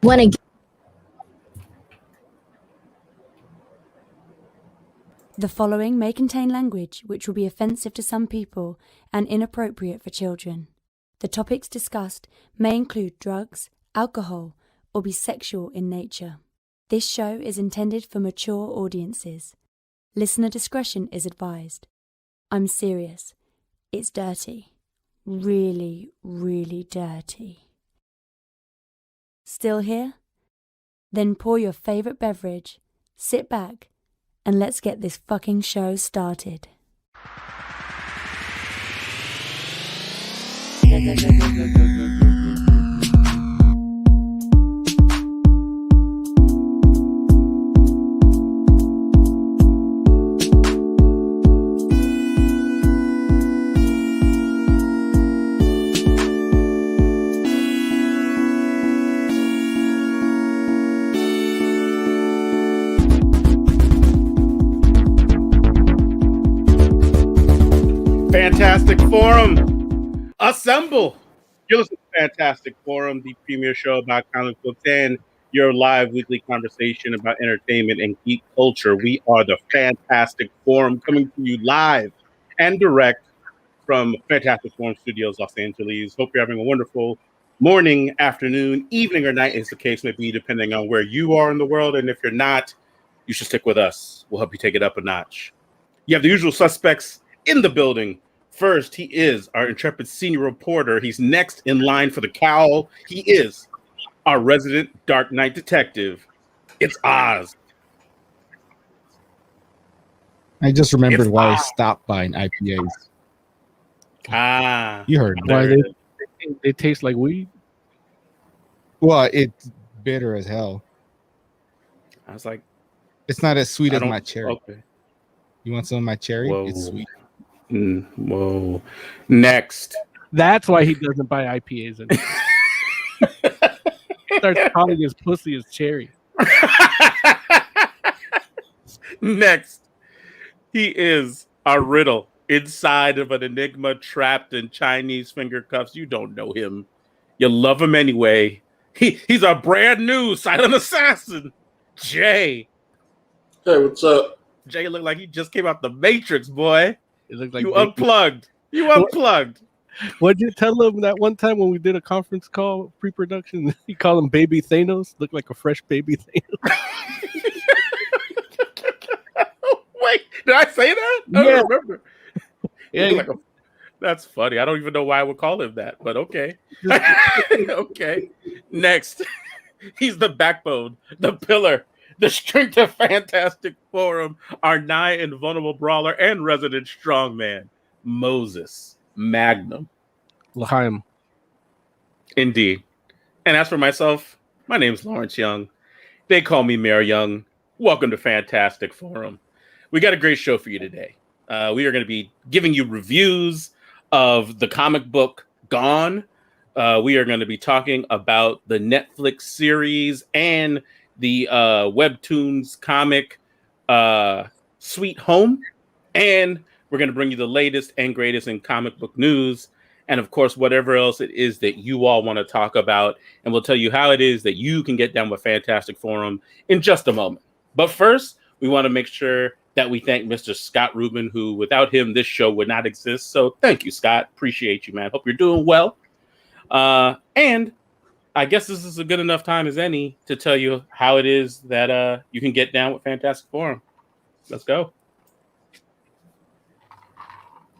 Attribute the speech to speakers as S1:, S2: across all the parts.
S1: When
S2: The following may contain language which will be offensive to some people and inappropriate for children. The topics discussed may include drugs, alcohol, or be sexual in nature. This show is intended for mature audiences. Listener discretion is advised. I'm serious. It's dirty. Really, really dirty. Still here? Then pour your favorite beverage, sit back, and let's get this fucking show started.
S3: Fantastic Forum, assemble! You're listening to Fantastic Forum, the premier show about comic books and your live weekly conversation about entertainment and geek culture. We are the Fantastic Forum, coming to you live and direct from Fantastic Forum Studios, Los Angeles. Hope you're having a wonderful morning, afternoon, evening, or night, as the case may be, depending on where you are in the world. And if you're not, you should stick with us. We'll help you take it up a notch. You have the usual suspects in the building. First, he is our intrepid senior reporter. He's next in line for the cowl. He is our resident Dark Knight detective. It's Oz.
S4: I just remembered why I stopped buying IPAs. You heard me.
S5: Why they taste like weed?
S4: Well, it's bitter as hell.
S3: I was like,
S4: it's not as sweet as my cherry.
S3: Okay.
S4: You want some of my cherry?
S3: Whoa.
S4: It's sweet.
S3: Whoa. Next.
S5: That's why he doesn't buy IPAs anymore. He starts calling his pussy as cherry.
S3: Next. He is a riddle inside of an enigma trapped in Chinese finger cuffs. You don't know him. You love him anyway. He's a brand new silent assassin. Jay.
S6: Hey, what's up?
S3: Jay looked like he just came out the Matrix, boy.
S5: It looked like
S3: you unplugged. You unplugged.
S5: What'd you tell him that one time when we did a conference call pre-production? You call him Baby Thanos? Looked like a fresh baby Thanos.
S3: Wait, did I say that? I don't remember.
S5: Yeah,
S3: that's funny. I don't even know why I would call him that, but okay. Okay. Next, he's the backbone, the pillar, the strength of Fantastic Forum, our nigh invulnerable brawler and resident strongman, Moses Magnum.
S5: L'chaim.
S3: Indeed. And as for myself, my name's Lawrence Young. They call me Mayor Young. Welcome to Fantastic Forum. We got a great show for you today. We are going to be giving you reviews of the comic book GoNe. We are going to be talking about the Netflix series and the Webtoons comic Sweet Home. And we're going to bring you the latest and greatest in comic book news. And of course, whatever else it is that you all want to talk about. And we'll tell you how it is that you can get down with Fantastic Forum in just a moment. But first, we want to make sure that we thank Mr. Scott Rubin, who without him, this show would not exist. So thank you, Scott. Appreciate you, man. Hope you're doing well. And I guess this is a good enough time as any to tell you how it is that you can get down with Fantastic Forum. Let's go.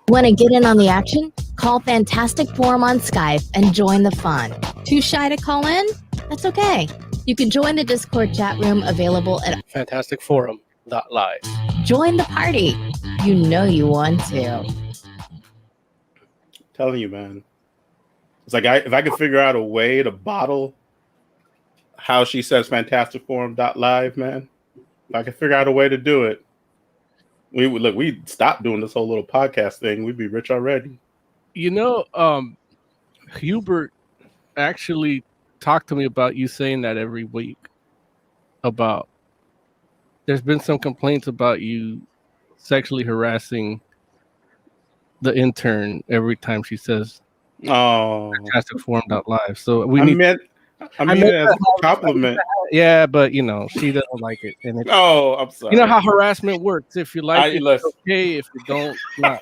S1: Want to get in on the action? Call Fantastic Forum on Skype and join the fun. Too shy to call in? That's okay. You can join the Discord chat room available at
S5: FantasticForum.live.
S1: Join the party. You know you want to.
S3: Telling you, man. It's like if I could figure out a way to bottle how she says FantasticForum.live, man. If I could figure out a way to do it, we'd stop doing this whole little podcast thing. We'd be rich already.
S5: You know, Hubert actually talked to me about you saying that every week. About there's been some complaints about you sexually harassing the intern every time she says
S3: Oh,
S5: FantasticForum.live. So
S3: I mean,
S5: meant
S3: as
S5: to
S3: a compliment.
S5: Yeah, but she doesn't like it, and
S3: Oh, I'm sorry.
S5: you know how harassment works. If you like it, it's
S3: listen,
S5: okay. If you don't, not.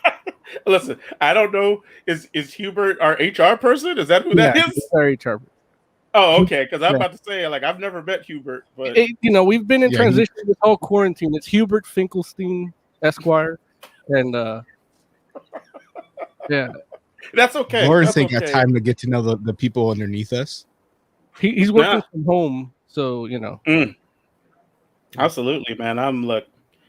S3: listen. I don't know. Is Hubert our HR person? Is that who that
S5: Yeah,
S3: is?
S5: very charming.
S3: Oh, okay. Because I'm
S5: Yeah.
S3: about to say, like, I've never met Hubert, but
S5: We've been in
S4: Yeah,
S5: transition this whole quarantine. It's Hubert Finkelstein, Esquire, and yeah,
S3: that's okay.
S4: Lawrence
S3: That's
S4: ain't got
S3: okay.
S4: time to get to know the people underneath us.
S5: he's working
S3: Nah.
S5: from home, so
S3: Absolutely, man. Look,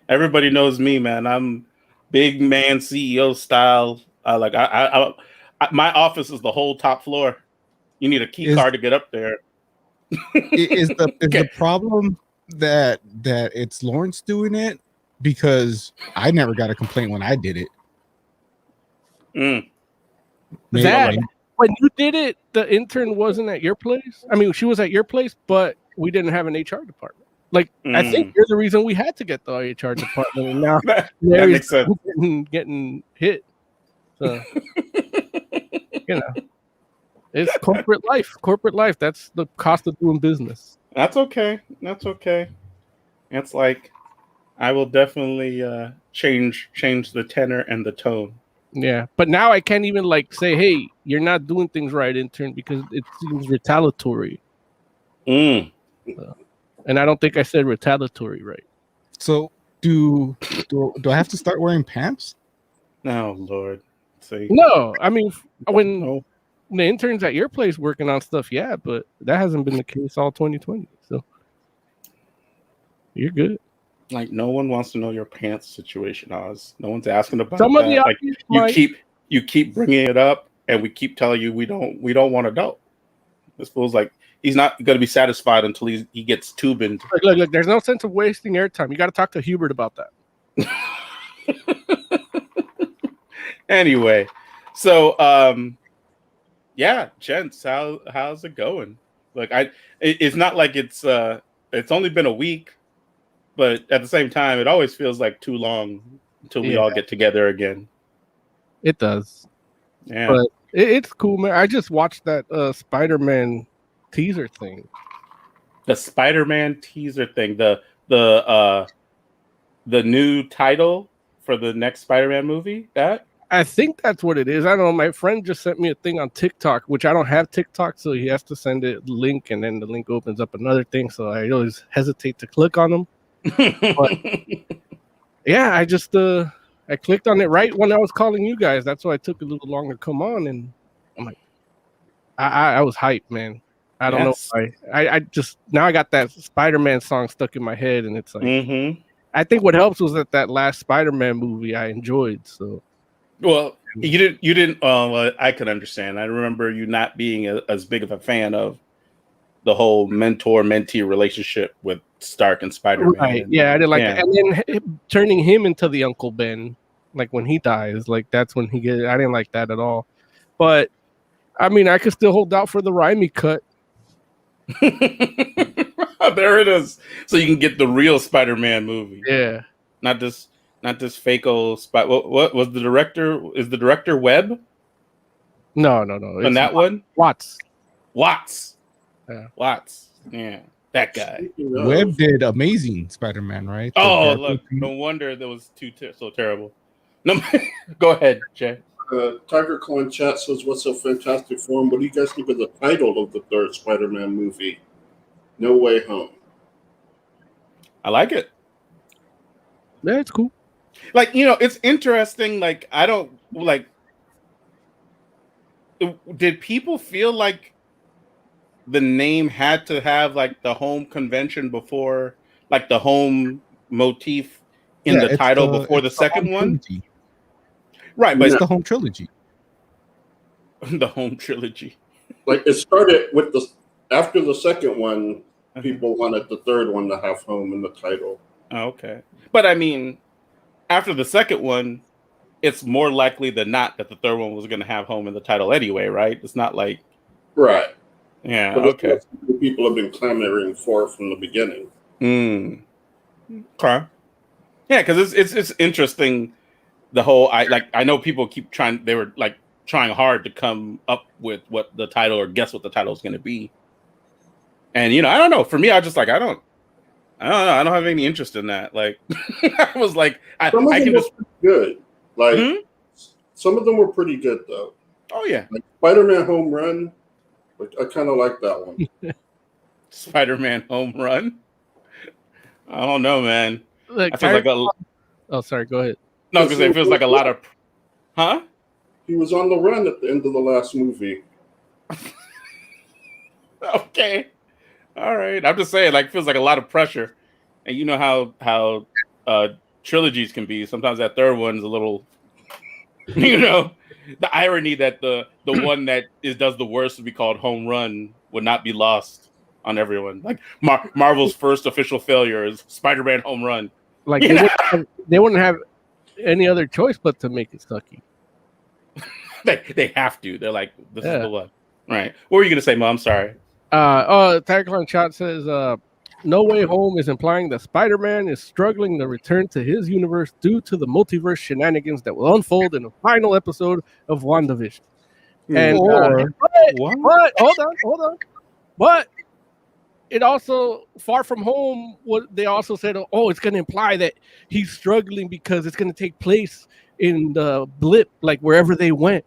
S3: everybody knows me, man. I'm big man CEO style. My office is the whole top floor. You need a key
S4: Is
S3: card to get up there.
S4: is the
S3: Okay.
S4: problem that it's Lawrence doing it? Because I never got a complaint when I did it.
S3: Mm.
S5: When you did it, the intern wasn't at your place. I mean, she was at your place, but we didn't have an HR department. Like, I think you're the reason we had to get the HR department, and now
S3: that
S5: Mary's
S3: makes sense.
S5: getting hit. So, it's corporate life. Corporate life. That's the cost of doing business.
S3: That's okay. That's okay. It's like I will definitely change the tenor and the tone.
S5: Yeah, but now I can't even say, "Hey, you're not doing things right, intern," because it seems retaliatory.
S3: Mm.
S5: And I don't think I said retaliatory right.
S4: So do I have to start wearing pants?
S3: Oh Lord. See.
S5: No, I mean when the intern's at your place working on stuff, yeah, but that hasn't been the case all 2020. So you're good.
S3: Like no one wants to know your pants situation, Oz. No one's asking about
S5: Some of the
S3: that. Like
S5: audience
S3: you keep bringing it up, and we keep telling you we don't want to know. This feels like he's not going to be satisfied until he gets tubing.
S5: Look, there's no sense of wasting airtime. You got to talk to Hubert about that.
S3: Anyway, so yeah, gents, how's it going? Like it's not like it's only been a week, but at the same time, it always feels like too long until we all get together again.
S5: It does.
S3: Yeah,
S5: but it's cool, man. I just watched that Spider-Man teaser thing.
S3: The Spider-Man teaser thing, the new title for the next Spider-Man movie. That
S5: I think that's what it is. I don't know. My friend just sent me a thing on TikTok, which I don't have TikTok, so he has to send it the link, and then the link opens up another thing. So I always hesitate to click on them. But yeah, I just I clicked on it right when I was calling you guys. That's why it took a little longer to come on, and I'm like, I was hyped, man. I don't know why. I just now I got that Spider-Man song stuck in my head, and it's like I think what helps was that last Spider-Man movie I enjoyed. So.
S3: Well, you didn't. I can understand. I remember you not being as big of a fan of the whole mentor-mentee relationship with Stark and Spider-Man.
S5: Right? Yeah, I didn't like it. And then turning him into the Uncle Ben, like when he dies, like that's when he gets. I didn't like that at all. But I mean, I could still hold out for the Raimi cut.
S3: There it is. So you can get the real Spider-Man movie.
S5: Yeah,
S3: not this fake old spot. What was the director? Is the director Webb?
S5: No.
S3: On that one,
S5: Watts.
S3: Yeah, Watts. Yeah, that guy.
S4: Webb did Amazing Spider-Man, right?
S3: Oh, look, no wonder that was so terrible. No, go ahead, Jay.
S6: Tiger Claw in chat says, "What's so fantastic for him? What do you guys think of the title of the third Spider-Man movie? No Way Home."
S3: I like it.
S5: Yeah, it's cool.
S3: Like, it's interesting. Like, I don't like. Did people feel like the name had to have like the home convention before, like the home motif in the title before the second one?
S4: Trilogy.
S3: Right, but
S4: it's the home trilogy.
S3: The home trilogy.
S6: Like it started with after the second one, people wanted the third one to have home in the title.
S3: Oh, okay, but I mean, after the second one, it's more likely than not that the third one was going to have home in the title anyway, right? It's not like
S6: right.
S3: Yeah.
S6: But
S3: okay.
S6: People have been clamoring for from the beginning.
S3: Okay. Yeah, because it's interesting. The whole I know people keep trying. They were like trying hard to come up with what the title or guess what the title is going to be. And I don't know. For me, I just like I don't know. I don't have any interest in that. Like, I was like, I
S6: Some of them
S3: can
S6: were
S3: just.
S6: pretty good. Like
S3: Hmm?
S6: some of them were pretty good though.
S3: Oh yeah,
S6: Like Spider-Man Home Run. Like, I kind of like that one.
S3: Spider-Man Home Run. I don't know, man.
S5: Like,
S3: I feel like a.
S5: oh, sorry. Go ahead.
S3: No, I was gonna say it feels like a lot of. Huh?
S6: He was on the run at the end of the last movie.
S3: Okay. All right. I'm just saying, like, it feels like a lot of pressure, and you know how trilogies can be. Sometimes that third one's a little, the irony that the one that does the worst would be called Home Run would not be lost on everyone. Like Marvel's first official failure is Spider-Man Home Run.
S5: Like they wouldn't have any other choice but to make it sucky.
S3: They have to. They're like, this is the one. Right. What were you gonna say, Mom? Sorry.
S5: Tagline shot says, No Way Home is implying that Spider-Man is struggling to return to his universe due to the multiverse shenanigans that will unfold in the final episode of WandaVision. And but hold on. But it also, Far From Home, what they also said, it's going to imply that he's struggling because it's going to take place in the blip, like wherever they went,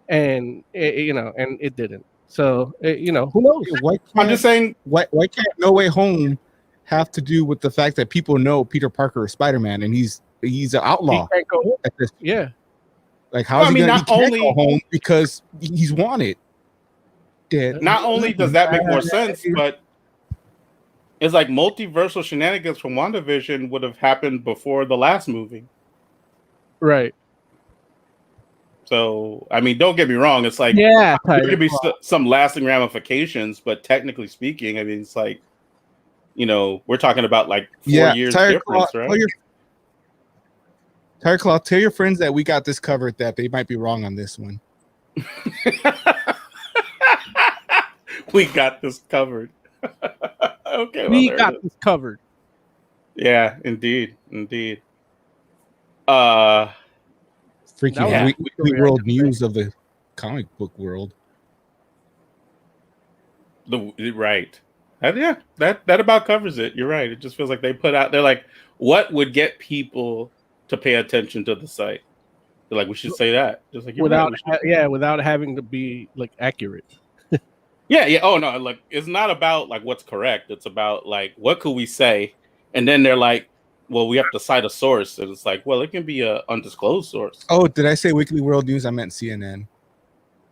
S5: and and it didn't. So who knows?
S3: I'm just saying,
S4: why can't No Way Home have to do with the fact that people know Peter Parker is Spider-Man and he's an outlaw?
S5: He can't go home. Yeah.
S4: Like how is he gonna go home because he's wanted? Dead.
S3: Not only does that make more sense, but it's like multiversal shenanigans from WandaVision would have happened before the last movie.
S5: Right.
S3: So, I mean, don't get me wrong. It's like,
S5: there
S3: could be some lasting ramifications, but technically speaking, I mean, it's like, we're talking about like 4 years difference, right?
S4: Tire Claw, tell your friends that we got this covered, that they might be wrong on this one.
S3: We got this covered. Okay.
S5: We got this covered.
S3: Yeah, indeed.
S4: Freaking weekly world news of the comic book world.
S3: Right. That about covers it. You're right. It just feels like they're like, what would get people to pay attention to the site? They're like, we should say that. Just like
S5: without having to be like accurate.
S3: Yeah. Oh no, like it's not about like what's correct. It's about like what could we say? And then they're like, well, we have to cite a source. And it's like, well, it can be an undisclosed source.
S4: Oh, did I say Weekly World News? I meant CNN.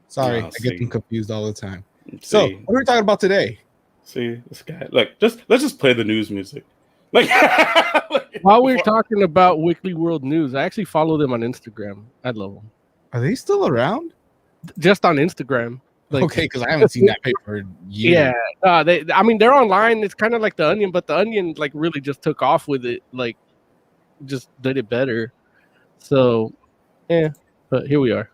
S4: Sorry,
S3: I
S4: get them confused all the time.
S3: See.
S4: So, what are we talking about today?
S3: See, this guy. Look, let's just play the news music. Like,
S5: while we're talking about Weekly World News, I actually follow them on Instagram. I love them.
S4: Are they still around?
S5: Just on Instagram. Like,
S4: okay, because I haven't seen that paper yet.
S5: Yeah, they're online. It's kind of like the Onion, but the Onion like really just took off with it, like just did it better. So, yeah, but here we are.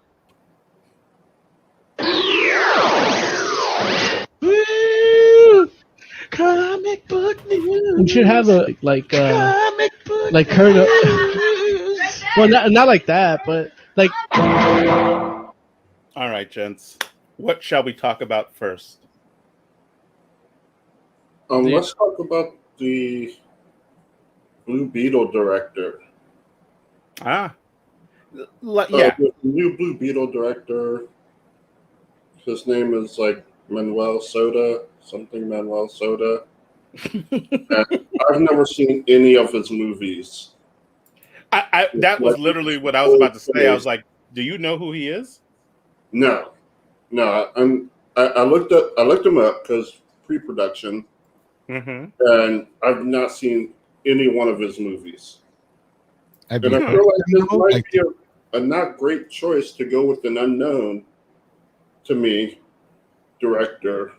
S5: Woo! Comic book news. We should have a comic book like Colonel. Well, not like that, but like.
S3: All right, gents. What shall we talk about first?
S6: Let's talk about the Blue Beetle director.
S3: Yeah.
S6: The new Blue Beetle director. His name is like Manuel Soda. I've never seen any of his movies.
S3: That was literally what I was about to say. I was like, do you know who he is?
S6: No. I looked him up because pre-production, and I've not seen any one of his movies. And I feel like this might be a not great choice to go with an unknown, to me, director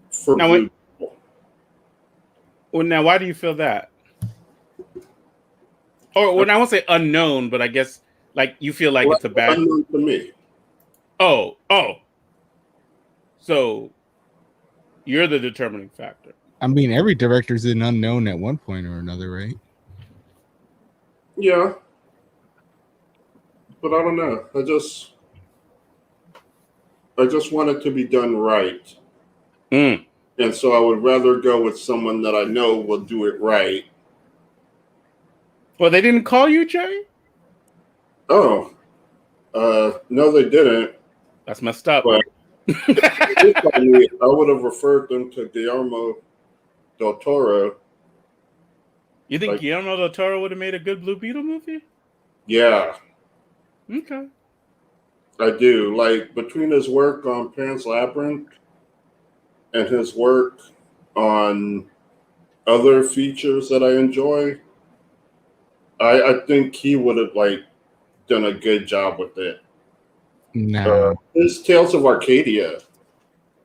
S6: for Blue Beetle.
S3: Well, now why do you feel that? Or I won't say unknown, but I guess like you feel like it's a bad
S6: unknown to me.
S3: Oh. So you're the determining factor.
S4: I mean, every director's an unknown at one point or another, right?
S6: Yeah. But I don't know. I just want it to be done right. And so I would rather go with someone that I know will do it right.
S3: Well, they didn't call you, Jerry?
S6: Oh, no, they didn't.
S3: That's messed up.
S6: But I would have referred them to Guillermo del Toro.
S3: You think Guillermo del Toro would have made a good Blue Beetle movie?
S6: Yeah.
S3: Okay.
S6: I do. Like, between his work on Pan's Labyrinth and his work on other features that I enjoy, I think he would have, like, done a good job with it.
S4: No.
S6: His Tales of Arcadia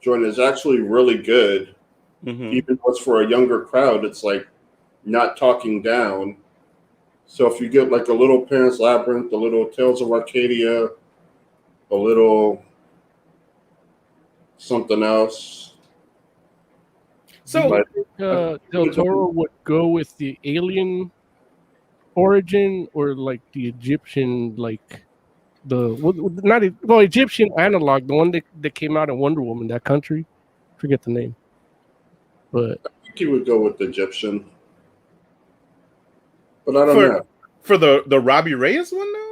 S6: joint is actually really good.
S3: Mm-hmm.
S6: Even though it's for a younger crowd, it's, like, not talking down. So if you get, like, a little Pan's Labyrinth, a little Tales of Arcadia, a little something else.
S3: So
S5: Del Toro would go with the alien origin or like the Egyptian, like Egyptian analog, the one that came out in Wonder Woman, that country. Forget the name. But
S6: I think he would go with the Egyptian. But I don't know.
S3: For the Robbie Reyes one, though?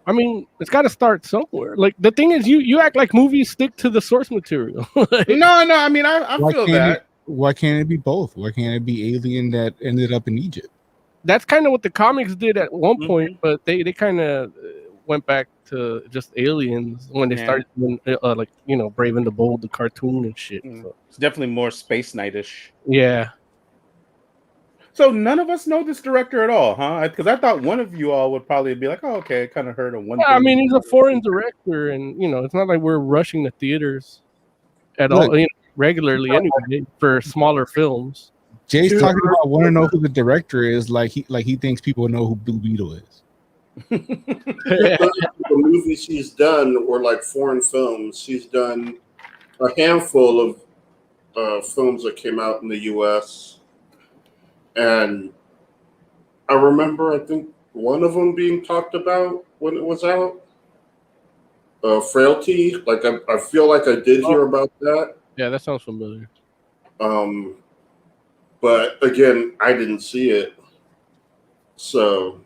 S5: I mean, it's got to start somewhere. Like, the thing is, you act like movies stick to the source material.
S3: No. I mean, I feel that.
S4: Why can't it be both? Why can't it be Alien that ended up in Egypt?
S5: That's kind of what the comics did at one point, but they kind of went back to just aliens when they started doing, Brave and the Bold, the cartoon and shit. So.
S3: It's definitely more Space Knight-ish.
S5: Yeah.
S3: So none of us know this director at all, huh? Because I thought one of you all would probably be like, "Oh, okay, I kind of heard of one."
S5: Yeah, I mean, he's a foreign director, and it's not like we're rushing to theaters at all, regularly anyway for smaller films.
S4: Jay's talking about want to know who the director is, like he thinks people know who Blue Beetle is.
S6: The movies he's done were like foreign films. He's done a handful of films that came out in the U.S. And I remember, I think, one of them being talked about when it was out. Frailty. Like, I feel like I did hear about that.
S5: Yeah, that sounds familiar.
S6: But again, I didn't see it. So.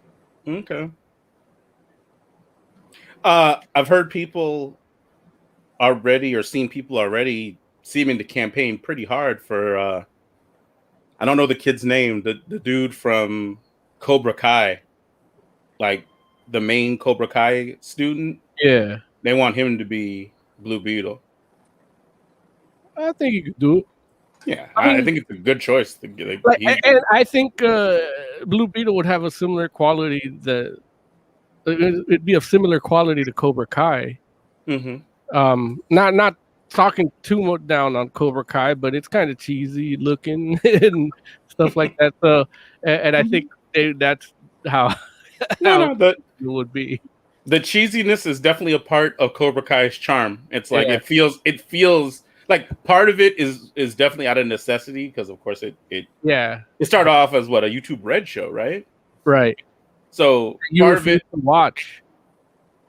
S3: Okay. I've heard people already or seen people already seeming to campaign pretty hard for I don't know the kid's name, the dude from Cobra Kai, like the main Cobra Kai student.
S5: Yeah.
S3: They want him to be Blue Beetle.
S5: I think he could do it.
S3: Yeah, I think it's a good choice.
S5: And I think Blue Beetle would have a similar quality it'd be of similar quality to Cobra Kai.
S3: Mm-hmm.
S5: Not talking too much down on Cobra Kai, but it's kind of cheesy looking and stuff like that. So, and I think that's how it would be.
S3: The cheesiness is definitely a part of Cobra Kai's charm. It's like it feels like part of it is definitely out of necessity because of course it started off as a YouTube Red show, right?
S5: Right.
S3: So
S5: you
S3: part of it
S5: to watch.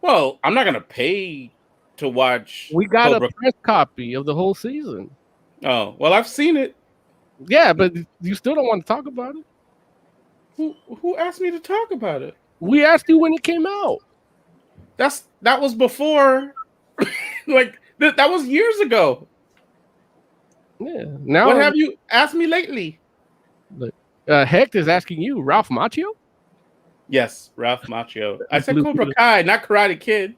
S3: Well, I'm not gonna pay to watch.
S5: We got a press copy of the whole season.
S3: Oh well, I've seen it.
S5: Yeah, but you still don't want to talk about it.
S3: Who asked me to talk about it?
S5: We asked you when it came out.
S3: That was before, like that was years ago.
S5: Yeah. Now,
S3: what have you asked me lately?
S5: Hecht is asking you, Ralph Macchio.
S3: Yes, Ralph Macchio. I said Cobra Kai, not Karate Kid.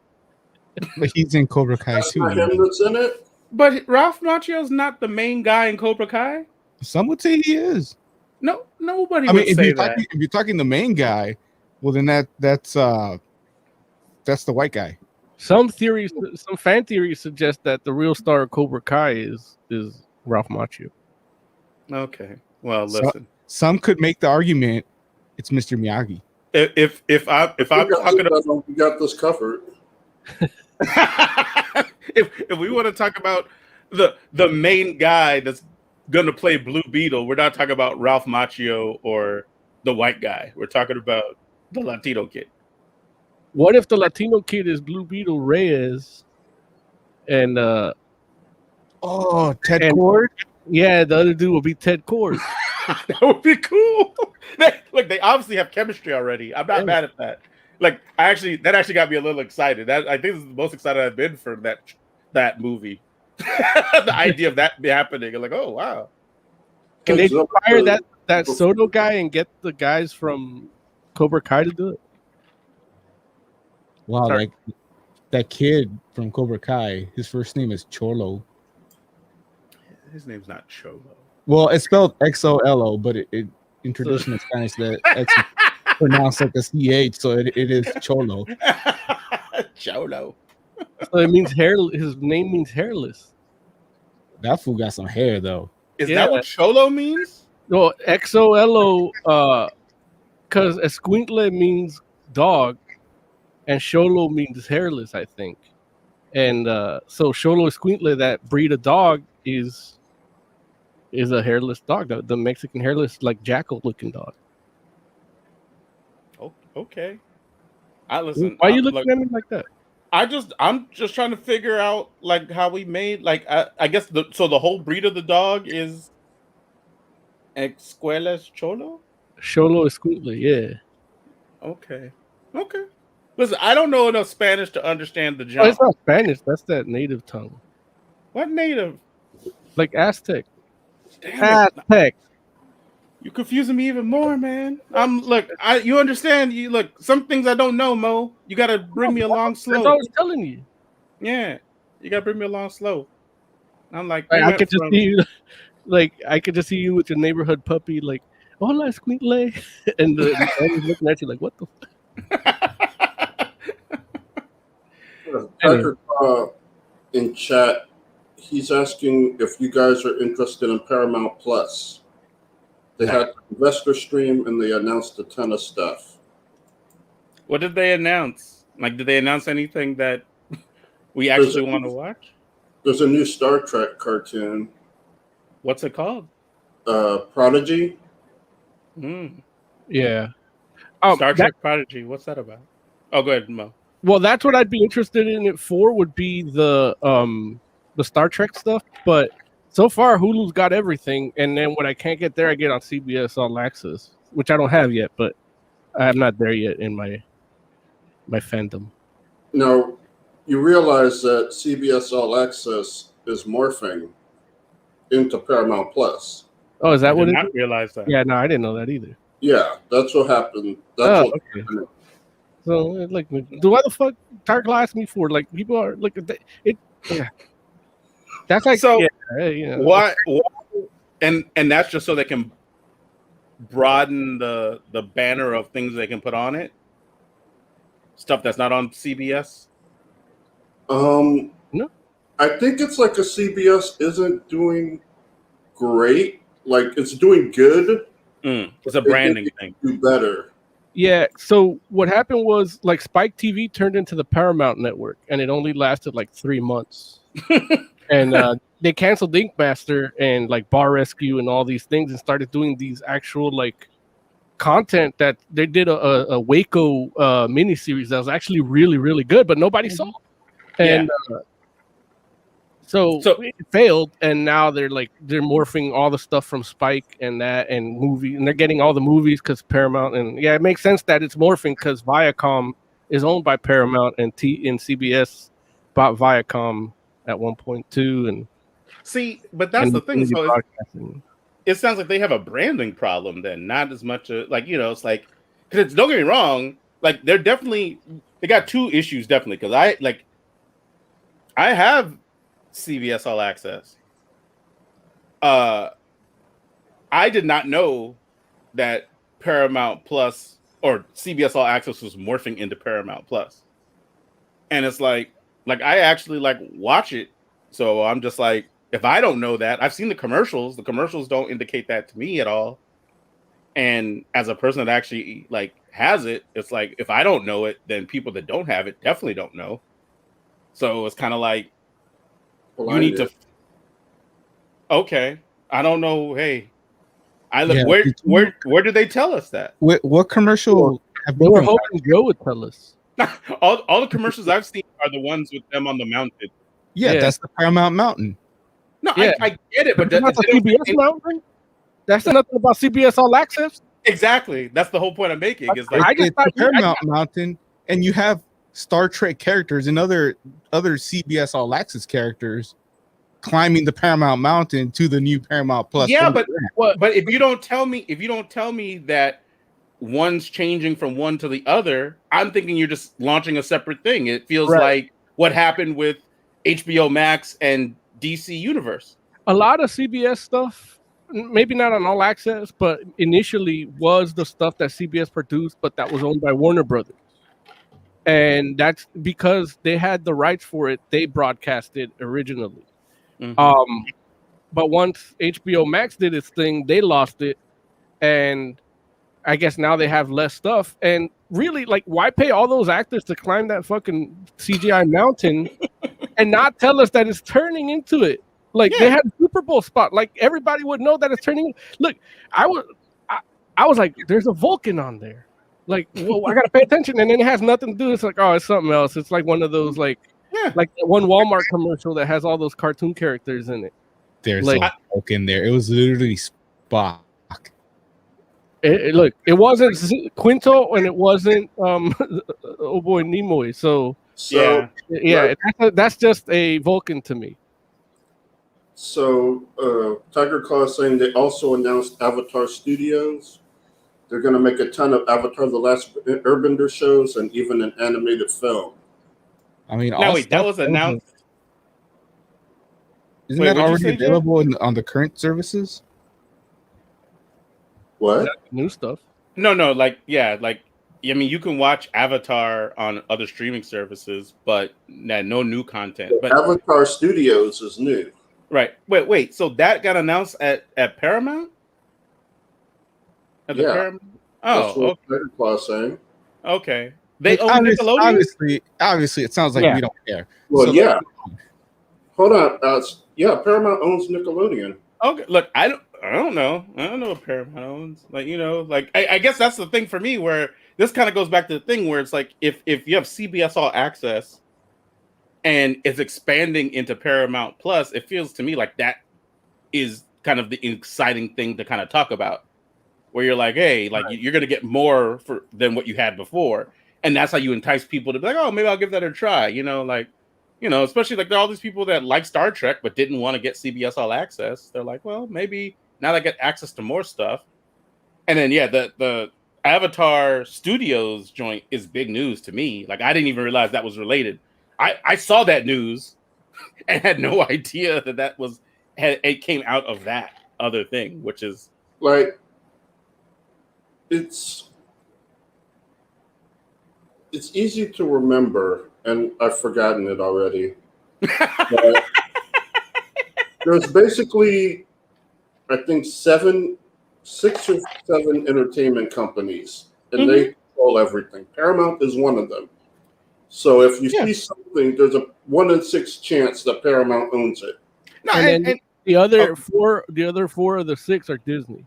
S4: But he's in Cobra Kai too.
S6: Him that's in it.
S3: But Ralph Macchio's not the main guy in Cobra Kai.
S4: Some would say he is.
S3: No, nobody would say that.
S4: If you're talking the main guy, well then that's the white guy.
S5: Some fan theories suggest that the real star of Cobra Kai is Ralph Macchio.
S3: Okay. Well, listen.
S4: Some could make the argument it's Mr. Miyagi.
S3: If I'm talking about,
S6: we got this covered.
S3: if we want to talk about the main guy that's going to play Blue Beetle, we're not talking about Ralph Macchio or the white guy. We're talking about the Latino kid.
S5: What if the Latino kid is Blue Beetle Reyes and
S4: Oh, Ted
S5: And-
S4: Cord.
S5: Yeah, the other dude will be Ted Cord.
S3: That would be cool. They obviously have chemistry already. I'm not mad at that. That actually got me a little excited. I think this is the most excited I've been for that movie. The idea of that happening, I'm like, oh wow.
S5: Can they hire that Soto guy and get the guys from Cobra Kai to do it?
S4: Wow,
S5: Sorry.
S4: like that kid from Cobra Kai, his first name is Cholo.
S3: His name's not Cholo.
S4: Well, it's spelled XOLO, but it in traditional Spanish that X is pronounced like a CH, so it is Cholo.
S3: Cholo.
S5: So it means hair. His name means hairless.
S4: That fool got some hair though.
S3: Is that what Cholo means?
S5: No, XOLO, because escuincle means dog, and Xolo means hairless, I think. And so Xolo escuincle, that breed of dog, is a hairless dog, the Mexican hairless, like jackal-looking dog.
S3: Oh, okay. I listen.
S5: Why are you looking at me like that?
S3: I'm just trying to figure out like how we made I guess the whole breed of the dog is Escuelas Cholo?
S5: Xolo escuincle, yeah.
S3: Okay. Listen, I don't know enough Spanish to understand the
S5: Oh,
S3: jump.
S5: it's not Spanish. That's that native tongue.
S3: What native?
S5: Like Aztec.
S3: Damn it.
S5: Aztec.
S3: You're confusing me even more, man. You understand? You look, some things I don't know, Mo. You gotta bring me along slow.
S5: That's what I was telling you.
S3: Yeah, you gotta bring me along slow. I'm like,
S5: I could just see you, I could just see you with your neighborhood puppy, like, hola, escuincle, and the guy's looking at you like, what the
S6: Patrick, in chat, he's asking if you guys are interested in Paramount Plus. They had an investor stream and they announced a ton of stuff.
S3: What did they announce? Like, did they announce anything that we actually want to watch?
S6: There's a new Star Trek cartoon.
S3: What's it called?
S6: Prodigy.
S5: Yeah.
S3: Star Trek Prodigy. What's that about? Oh, go ahead, Mo.
S5: Well, that's what I'd be interested in it for, would be the Star Trek stuff. But so far, Hulu's got everything, and then when I can't get there, I get on CBS All Access, which I don't have yet, but I'm not there yet in my fandom.
S6: Now, you realize that CBS All Access is morphing into Paramount Plus.
S5: Oh, is that what it
S3: I
S5: is?
S3: did not realize that.
S5: Yeah, no, I didn't know that either.
S6: Yeah, that's what happened.
S5: Okay. So, like, why the fuck Tark asked me for? Like, people are like, it. Yeah. That's like,
S3: so.
S5: Yeah, you know.
S3: Why? And that's just so they can broaden the banner of things they can put on it. Stuff that's not on CBS.
S5: No.
S6: I think it's like a CBS isn't doing great. Like, it's doing good.
S3: It's a branding thing.
S6: Do better.
S5: Yeah, so what happened was, like, Spike TV turned into the Paramount Network, and it only lasted like 3 months. And they canceled Ink Master and like Bar Rescue and all these things, and started doing these actual like content. That they did a Waco miniseries that was actually really, really good, but nobody saw it. And so it failed, and now they're morphing all the stuff from Spike and movie, and they're getting all the movies because Paramount, and it makes sense that it's morphing because Viacom is owned by Paramount, and CBS bought Viacom at 1.2, and
S3: see, but that's the thing. So it sounds like they have a branding problem then, not as much like, you know, it's like, because don't get me wrong, like they got two issues definitely, because I have CBS All Access. I did not know that Paramount Plus or CBS All Access was morphing into Paramount Plus, and it's like I actually watch it, so I'm just like, if I don't know that, I've seen the commercials don't indicate that to me at all. And as a person that actually has it, it's like, if I don't know it, then people that don't have it definitely don't know. So it's kind of like, you need to. Okay, I don't know. Hey, where do they tell us that?
S4: What commercial?
S5: We were hoping Joe would tell us.
S3: all the commercials I've seen are the ones with them on the mountain.
S4: Yeah, that's the Paramount Mountain.
S3: No,
S5: Yeah.
S3: I get it, but
S5: That's not the CBS Mountain. That's nothing about CBS All Access.
S3: exactly. That's the whole point I'm making. Is like
S5: I just
S4: It's
S5: thought
S4: the Paramount Mountain, and you have Star Trek characters and other CBS All Access characters climbing the Paramount Mountain to the new Paramount Plus.
S3: yeah,
S4: program.
S3: but if you don't tell me that one's changing from one to the other, I'm thinking you're just launching a separate thing. It feels like what happened with HBO Max and DC Universe.
S5: a lot of CBS stuff, maybe not on All Access, but initially was the stuff that CBS produced, but that was owned by Warner Brothers. And that's because they had the rights for it. They broadcast it originally.
S3: Mm-hmm.
S5: But once HBO Max did its thing, they lost it. And I guess now they have less stuff. And really, like, why pay all those actors to climb that fucking CGI mountain and not tell us that it's turning into it? Like, they had a Super Bowl spot. Like, everybody would know that it's turning. Look, I was like, there's a Vulcan on there. Like, well, I got to pay attention. And then it has nothing to do. It's like, oh, it's something else. It's like one of those, like that one Walmart commercial that has all those cartoon characters in it.
S4: There's
S5: like,
S4: a Vulcan there. It was literally Spock.
S5: Look, it wasn't Quinto and it wasn't oh boy Nimoy. So that's just a Vulcan to me.
S6: So Tiger Claw is saying they also announced Avatar Studios. They're going to make a ton of Avatar: The Last Airbender shows and even an animated film.
S4: I mean,
S3: that was announced.
S4: Isn't that already available on the current services?
S6: What?
S5: New stuff?
S3: No, like I mean, you can watch Avatar on other streaming services, but no new content. But
S6: Avatar Studios is new.
S3: Right. Wait. So that got announced at Paramount? At the Paramount? Oh,
S6: Tiger Claw is saying.
S3: Okay. They own Nickelodeon?
S4: Obviously, it sounds like we don't care.
S6: Well, so hold on. Paramount owns Nickelodeon.
S3: Okay. Look, I don't know. I don't know what Paramount owns. Like, you know, like I guess that's the thing for me where this kind of goes back to the thing where it's like if you have CBS All Access and it's expanding into Paramount Plus, it feels to me like that is kind of the exciting thing to kind of talk about. Where you're like, hey, like you're gonna get more than what you had before. And that's how you entice people to be like, oh, maybe I'll give that a try. You know, like, you know, especially like there are all these people that like Star Trek but didn't want to get CBS All Access. They're like, well, maybe now they get access to more stuff. And then the Avatar Studios joint is big news to me. Like I didn't even realize that was related. I saw that news and had no idea that it came out of that other thing, which is
S6: like it's easy to remember, and I've forgotten it already. But there's basically, I think, 6 or 7 entertainment companies, and they control everything. Paramount is one of them. So if you see something, there's a 1 in 6 chance that Paramount owns it.
S5: No, and the other 4 of the 6 are Disney.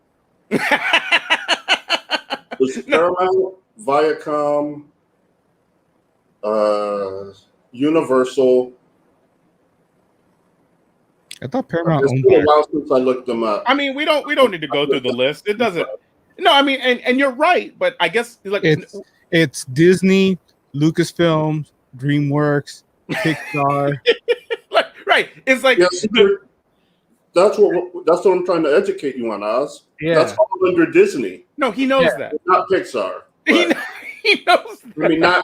S6: There's Paramount, Viacom, Universal.
S4: I thought Paramount
S6: It's
S4: owned
S6: been a while since I looked them up.
S3: I mean, we don't need to go through the list. It doesn't. No, I mean, and you're right, but I guess like
S4: it's Disney, Lucasfilm, DreamWorks, Pixar.
S3: Right. It's like
S6: that's what I'm trying to educate you on, Oz.
S5: Yeah.
S6: That's all under Disney.
S3: No, he knows that.
S6: Not Pixar.
S3: He knows that.
S6: I mean, not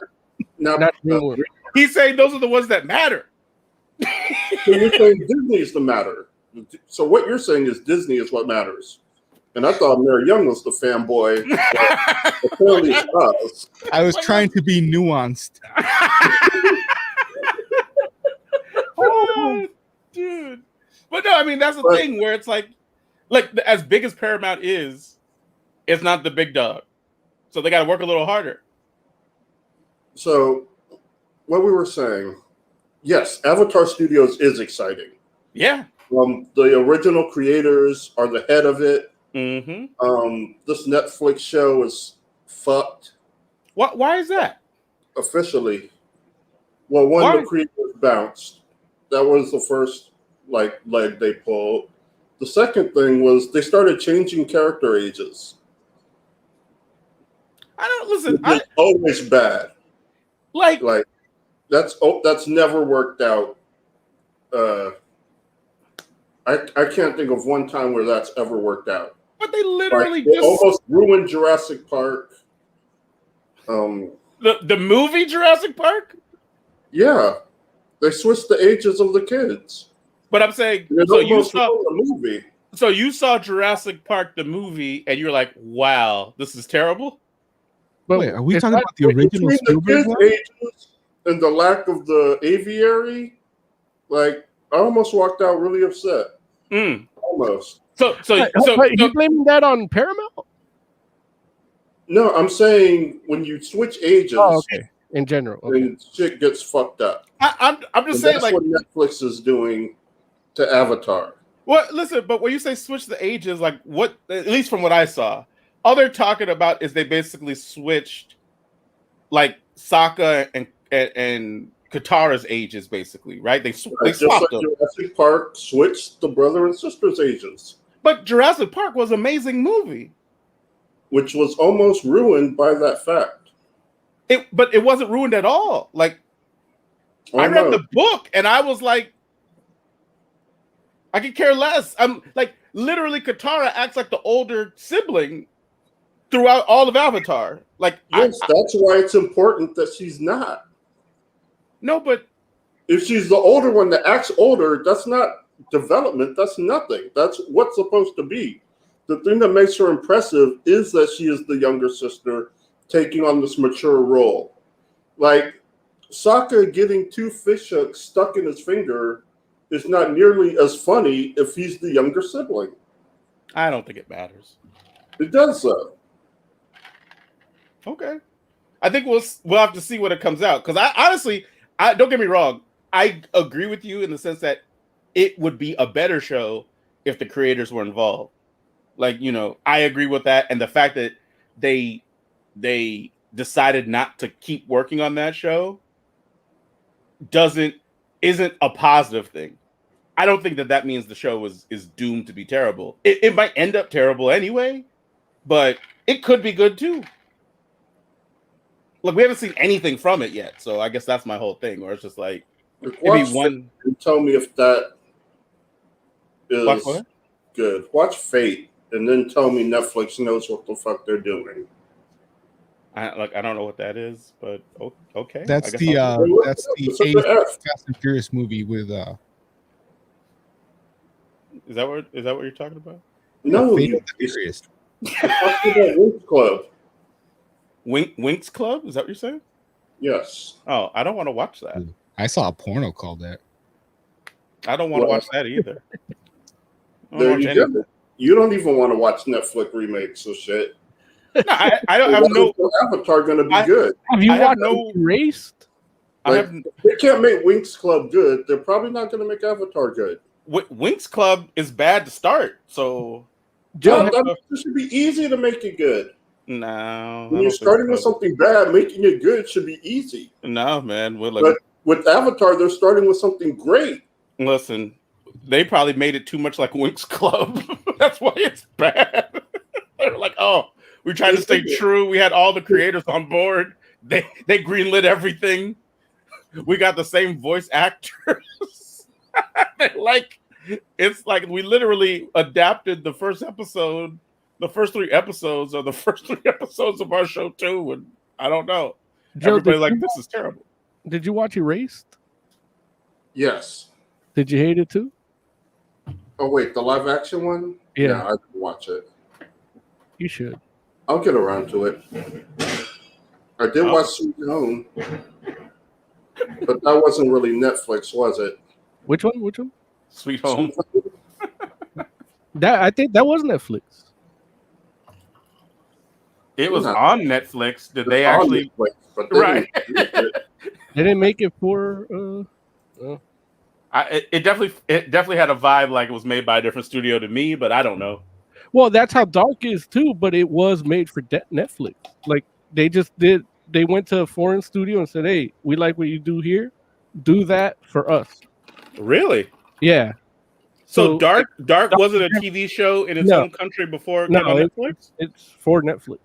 S5: DreamWorks.
S3: He's saying those are the ones that matter.
S6: So you're saying Disney is the matter. So what you're saying is Disney is what matters. And I thought Mary Young was the fanboy. Apparently it's us.
S4: I was trying to be nuanced.
S3: Oh, dude. But no, I mean, that's the thing where it's like as big as Paramount is, it's not the big dog. So they got to work a little harder.
S6: So what we were saying, yes, Avatar Studios is exciting.
S3: Yeah.
S6: The original creators are the head of it.
S3: Mm-hmm.
S6: This Netflix show is fucked.
S3: Why is that?
S6: Officially. Well, one of the creators bounced. That was the first like leg they pulled. The second thing was they started changing character ages.
S3: I don't listen.
S6: It's always bad.
S3: Like
S6: that's never worked out. I can't think of one time where that's ever worked out.
S3: but they literally
S6: They
S3: just
S6: almost ruined Jurassic Park.
S3: the movie Jurassic Park.
S6: Yeah, they switched the ages of the kids.
S3: But I'm saying,
S6: It
S3: so you
S6: almost
S3: saw
S6: ruined the movie.
S3: So you saw Jurassic Park the movie, and you're like, "Wow, this is terrible."
S5: But
S4: Wait, are we
S5: it's
S4: talking
S5: not-
S4: about the original
S6: Between the
S4: Spielberg
S6: kids'
S4: one?
S6: ages and the lack of the aviary, like I almost walked out really upset.
S3: Mm.
S6: Almost.
S3: So
S5: you blaming that on Paramount?
S6: No, I'm saying when you switch ages,
S5: Oh, okay. In general, okay.
S6: then shit gets fucked up.
S3: I'm just
S6: And
S3: saying,
S6: that's
S3: like,
S6: what Netflix is doing to Avatar.
S3: well, listen, but when you say switch the ages, like, what? At least from what I saw, all they're talking about is they basically switched, like, Sokka and Katara's ages, basically, right? They
S6: Just
S3: swapped
S6: like
S3: them.
S6: Jurassic Park switched the brother and sister's ages,
S3: But Jurassic Park was an amazing movie.
S6: which was almost ruined by that fact.
S3: But it wasn't ruined at all. Like,
S6: Oh,
S3: I read
S6: no.
S3: the book and I was like, I could care less. I'm like, literally, Katara acts like the older sibling throughout all of Avatar. Like,
S6: Yes, that's why it's important that she's not.
S3: no, but
S6: If she's the older one that acts older, that's not development. That's nothing. That's what's supposed to be. The thing that makes her impressive is that she is the younger sister taking on this mature role. Like, Sokka getting two fish hooks stuck in his finger is not nearly as funny if he's the younger sibling.
S3: I don't think it matters.
S6: It does so.
S3: Okay, I think we'll have to see when it comes out. Because I honestly, don't get me wrong, I agree with you in the sense that it would be a better show if the creators were involved. Like, you know, I agree with that, and the fact that they decided not to keep working on that show isn't a positive thing. I don't think that means the show is doomed to be terrible. It might end up terrible anyway, but it could be good too. Look, we haven't seen anything from it yet, so I guess that's my whole thing. Where it's just like maybe one.
S6: And tell me if that is
S3: Watch what?
S6: good. Watch Fate, and then tell me Netflix knows what the fuck they're doing.
S3: I don't know what that is, but okay.
S4: That's
S3: I guess
S4: the
S6: It's a
S4: 80s
S6: F.
S4: Fast and Furious movie with
S3: is that what you're talking about?
S6: No,
S4: Fate
S6: you
S4: of the Furious.
S6: talking about Winx Club.
S3: Winx Club? Is that what you're saying?
S6: Yes.
S3: Oh, I don't want to watch that.
S4: I saw a porno called that.
S3: I don't want to
S6: Well,
S3: watch that either. I don't
S6: There
S3: watch
S6: you
S3: any of
S6: go. You don't even want to watch Netflix remakes of shit.
S3: it. No, I don't have no.
S6: Avatar going to be
S3: I-
S6: good.
S5: Have you
S3: I have
S5: watched
S3: no-
S5: Erased?
S3: I
S6: Like,
S3: have
S6: if they can't make Winx Club good, they're probably not going to make Avatar good.
S3: Winx Club is bad to start, so
S5: Joe,
S6: It should be easy to make it good.
S3: no.
S6: When you're starting with something bad, making it good should be easy.
S3: No, man. We're like,
S6: But with Avatar, they're starting with something great.
S3: listen, they probably made it too much like Winx Club. That's why it's bad. They're like, oh, we tried to stay true. We had all the creators on board. They greenlit everything. We got the same voice actors. Like, it's like we literally adapted the first episode, the first three episodes, or the first three episodes of our show too. And I don't know.
S5: Joe,
S3: Everybody's like, this is terrible.
S5: did you watch Erased?
S6: Yes.
S5: Did you hate it too?
S6: Oh, wait, the live action one?
S5: Yeah.
S6: I didn't watch it.
S5: You should.
S6: I'll get around to it. I did watch Sweet Home, but that wasn't really Netflix, was it?
S5: Which one?
S3: Sweet Home.
S5: I think that was Netflix.
S3: It was
S6: Not-
S3: on Netflix. Did they
S6: It's on
S3: actually?
S6: Netflix, but they
S3: Right.
S6: didn't make it.
S5: They didn't make it for.
S3: It definitely had a vibe like it was made by a different studio to me, but I don't know.
S5: Well, that's how Dark is too. But it was made for Netflix. Like they just did. They went to a foreign studio and said, "Hey, we like what you do here. Do that for us."
S3: Really?
S5: Yeah.
S3: So Dark wasn't a TV show in its own country before it came on Netflix?
S5: It's for Netflix.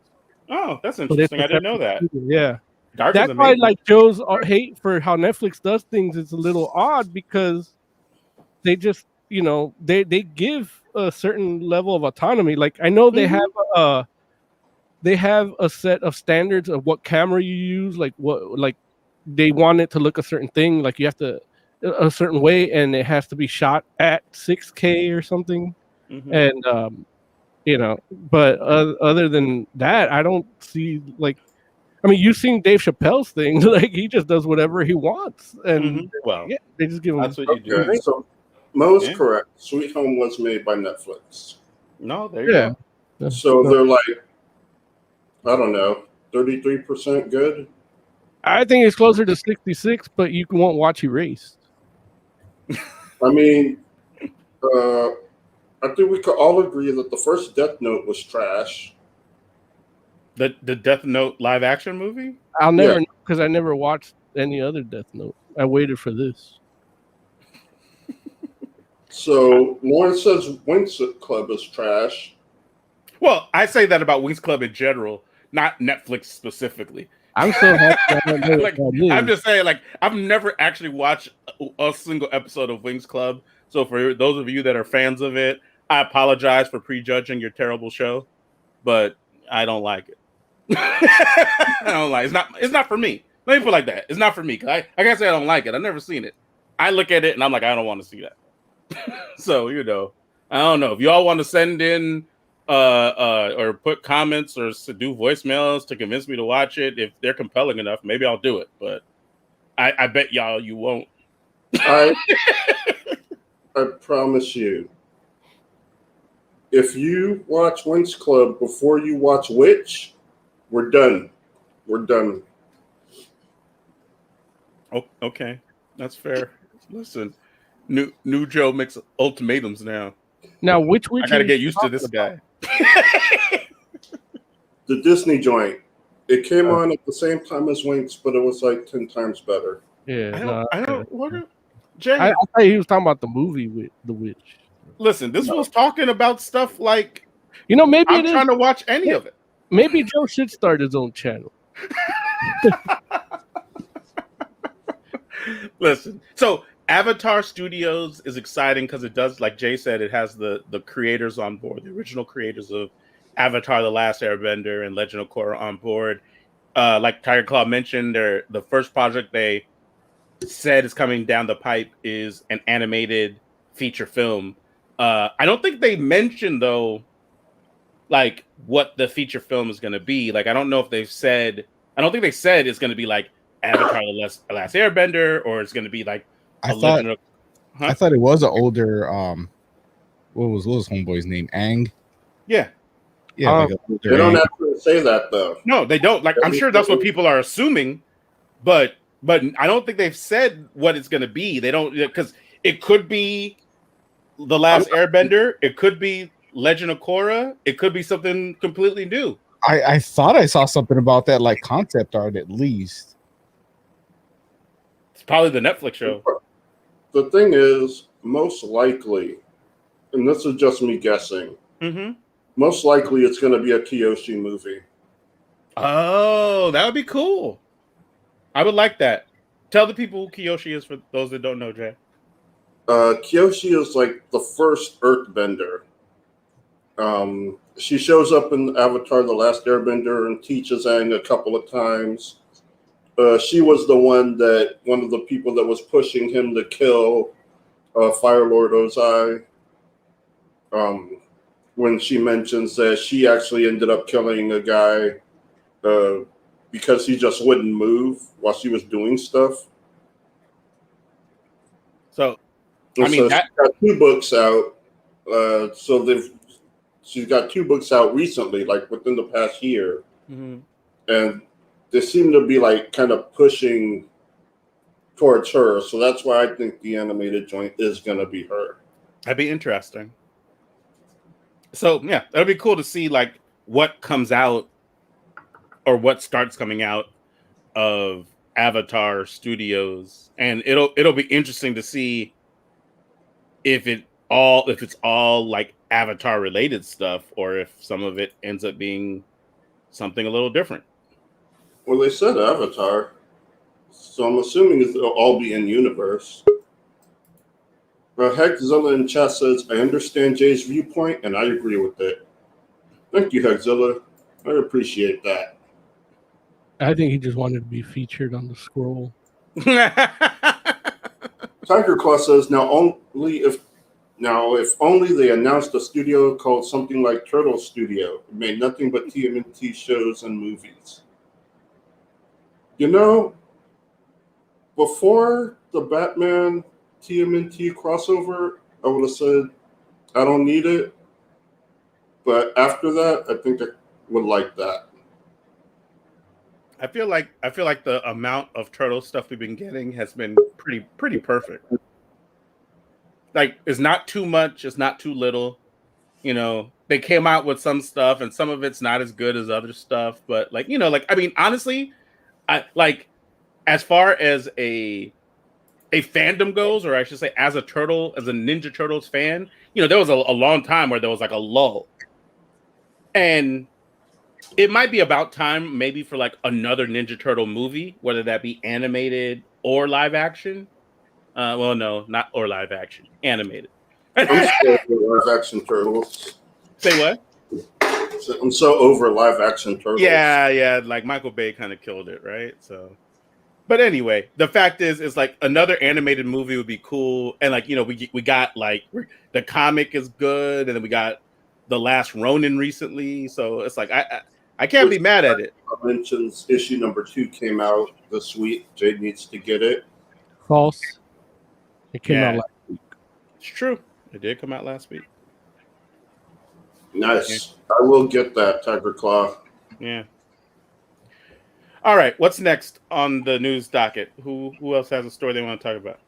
S3: Oh, that's interesting. I didn't know that.
S5: Yeah.
S3: Dark
S5: That's
S3: is
S5: why
S3: amazing.
S5: like Joe's hate for how Netflix does things is a little odd because they just, they give a certain level of autonomy. Like I know they have a set of standards of what camera you use, like they want it to look a certain thing, like you have to a certain way, and it has to be shot at 6K or something. And but other than that, I don't see you've seen Dave Chappelle's thing, like he just does whatever he wants, and they just give him.
S3: That's what you do.
S6: Okay, so Mo's correct. Sweet Home was made by Netflix.
S3: No, there you go.
S6: So they're like, I don't know, 33% good.
S5: I think it's closer to 66, but you won't watch Erased.
S6: I mean, I think we could all agree that the first Death Note was trash.
S3: The Death Note live action movie?
S5: I'll never know because I never watched any other Death Note. I waited for this.
S6: So Lawrence says Winx Club is trash.
S3: Well, I say that about Winx Club in general, not Netflix specifically.
S5: I'm so happy.
S3: I'm just saying, like, I've never actually watched a single episode of Winx Club. So for those of you that are fans of it, I apologize for prejudging your terrible show, but I don't like it. I don't like it. It's not for me. Let me put it like that. It's not for me. I can't say I don't like it. I've never seen it. I look at it and I'm like, I don't want to see that. So, I don't know. If y'all want to send in or put comments or do voicemails to convince me to watch it, if they're compelling enough, maybe I'll do it. But I bet y'all you won't.
S6: I promise you, if you watch Winx Club before you watch Witch, we're done. We're done.
S3: Oh, okay. That's fair. Listen, new Joe makes ultimatums now.
S5: Now, which
S3: I gotta get used to this guy.
S6: The Disney joint. It came on at the same time as Winx, but it was like 10 times better.
S5: Yeah,
S3: I don't. What? Jay,
S5: I thought he was talking about the movie with the witch.
S3: Listen, this was talking about stuff like
S5: maybe
S3: I'm trying to watch any of it.
S5: Maybe Joe should start his own channel.
S3: Listen, so Avatar Studios is exciting because it does, like Jay said, it has the creators on board, the original creators of Avatar: The Last Airbender and Legend of Korra on board. Like Tiger Claw mentioned, the first project they said is coming down the pipe is an animated feature film. I don't think they mentioned though, like what the feature film is going to be. Like I don't know if they've said. I don't think they said it's going to be like Avatar: The Last Airbender, or it's going to be like
S4: I thought it was an older. What was homeboy's name? Aang.
S3: Yeah.
S4: Yeah.
S6: They don't actually say that though.
S3: No, they don't. Like I'm sure that's what people are assuming, but I don't think they've said what it's going to be. They don't, because it could be The Last Airbender. It could be Legend of Korra. It could be something completely new.
S4: I thought I saw something about that, like concept art at least.
S3: It's probably the Netflix show.
S6: The thing is, most likely, and this is just me guessing, most likely it's going to be a Kyoshi movie.
S3: Oh, that would be cool. I would like that. Tell the people who Kyoshi is for those that don't know, Jay.
S6: Kyoshi is like the first Earthbender. She shows up in Avatar: The Last Airbender and teaches Aang a couple of times. She was one of the people that was pushing him to kill Fire Lord Ozai. When she mentions that she actually ended up killing a guy because he just wouldn't move while she was doing stuff.
S3: So,
S6: she's got 2 books out. She's got 2 books out recently, like within the past year, and they seem to be like kind of pushing towards her. So that's why I think the animated joint is going to be her.
S3: That'd be interesting. So yeah, that'd be cool to see like what comes out or what starts coming out of Avatar Studios, and it'll be interesting to see if it all like Avatar related stuff, or if some of it ends up being something a little different.
S6: Well, they said Avatar, so I'm assuming it'll all be in universe. Heckzilla in chat says, I understand Jay's viewpoint, and I agree with it. Thank you, Heckzilla. I appreciate that.
S5: I think he just wanted to be featured on the scroll.
S6: Tiger Claw says, if only they announced a studio called something like Turtle Studio. It made nothing but TMNT shows and movies. You know, before the Batman TMNT crossover, I would have said, I don't need it. But after that, I think I would like that.
S3: I feel like the amount of Turtle stuff we've been getting has been pretty perfect. Like, it's not too much, it's not too little. You know, they came out with some stuff, and some of it's not as good as other stuff. But like, you know, like, I mean, honestly, I like, as far as a fandom goes, or I should say, as a Ninja Turtles fan, you know, there was a long time where there was like a lull, and it might be about time maybe for like another Ninja Turtle movie, whether that be animated or live action. Well, no, not or live action, animated.
S6: I'm so over live action Turtles.
S3: Say what?
S6: I'm so over live action Turtles.
S3: Yeah, like Michael Bay kind of killed it, right? So, but anyway, the fact is like another animated movie would be cool, and like, you know, we got like the comic is good, and then we got The Last Ronin recently, so it's like I can't be mad at it.
S6: Mentions issue number 2 came out this week. Jay needs to get it.
S5: False. It came out last week.
S3: It's true. It did come out last week.
S6: Nice. Yeah. I will get that, Tiger Claw.
S3: Yeah. All right. What's next on the news docket? Who else has a story they want to talk about?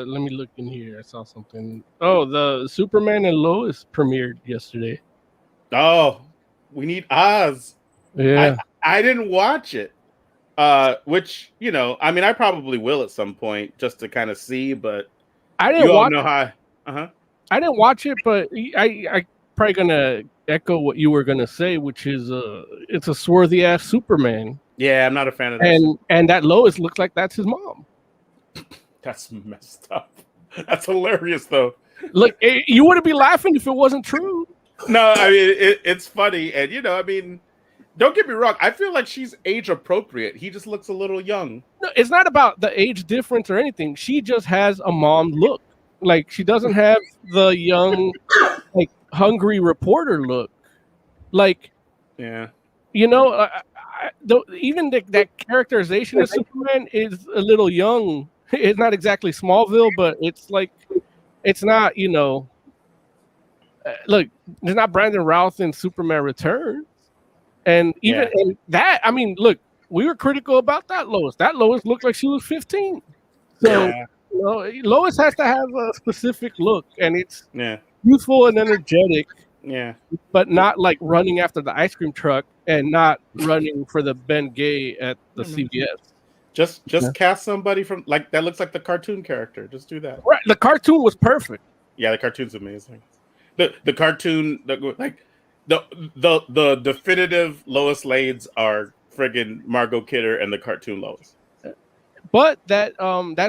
S5: Let me look in here. I saw something. Oh, the Superman and Lois premiered yesterday.
S3: Oh, we need Oz.
S5: Yeah.
S3: I didn't watch it. Which, you know, I mean, I probably will at some point just to kind of see, but
S5: I didn't watch
S3: know how.
S5: I didn't watch it, but I probably gonna echo what you were gonna say, which is it's a swarthy ass Superman.
S3: Yeah, I'm not a fan of that.
S5: And that Lois looks like that's his mom.
S3: That's messed up. That's hilarious, though.
S5: Look, you wouldn't be laughing if it wasn't true.
S3: No, I mean it's funny, and you know, I mean, don't get me wrong. I feel like she's age appropriate. He just looks a little young.
S5: No, it's not about the age difference or anything. She just has a mom look. Like, she doesn't have the young, like, hungry reporter look. Like,
S3: yeah,
S5: you know, even that characterization of Superman is a little young. It's not exactly Smallville, but it's like, it's not, you know, look, there's not Brandon Routh in Superman Returns. And even in that, I mean, look, we were critical about that Lois. That Lois looked like she was 15. So, you know, Lois has to have a specific look, and it's youthful and energetic.
S3: Yeah.
S5: But not like running after the ice cream truck and not running for the Ben Gay at the CVS.
S3: Just cast somebody from like that looks like the cartoon character. Just do that.
S5: Right. The cartoon was perfect.
S3: Yeah, the cartoon's amazing. The cartoon, like the definitive Lois Lanes are friggin' Margot Kidder and the cartoon Lois.
S5: But that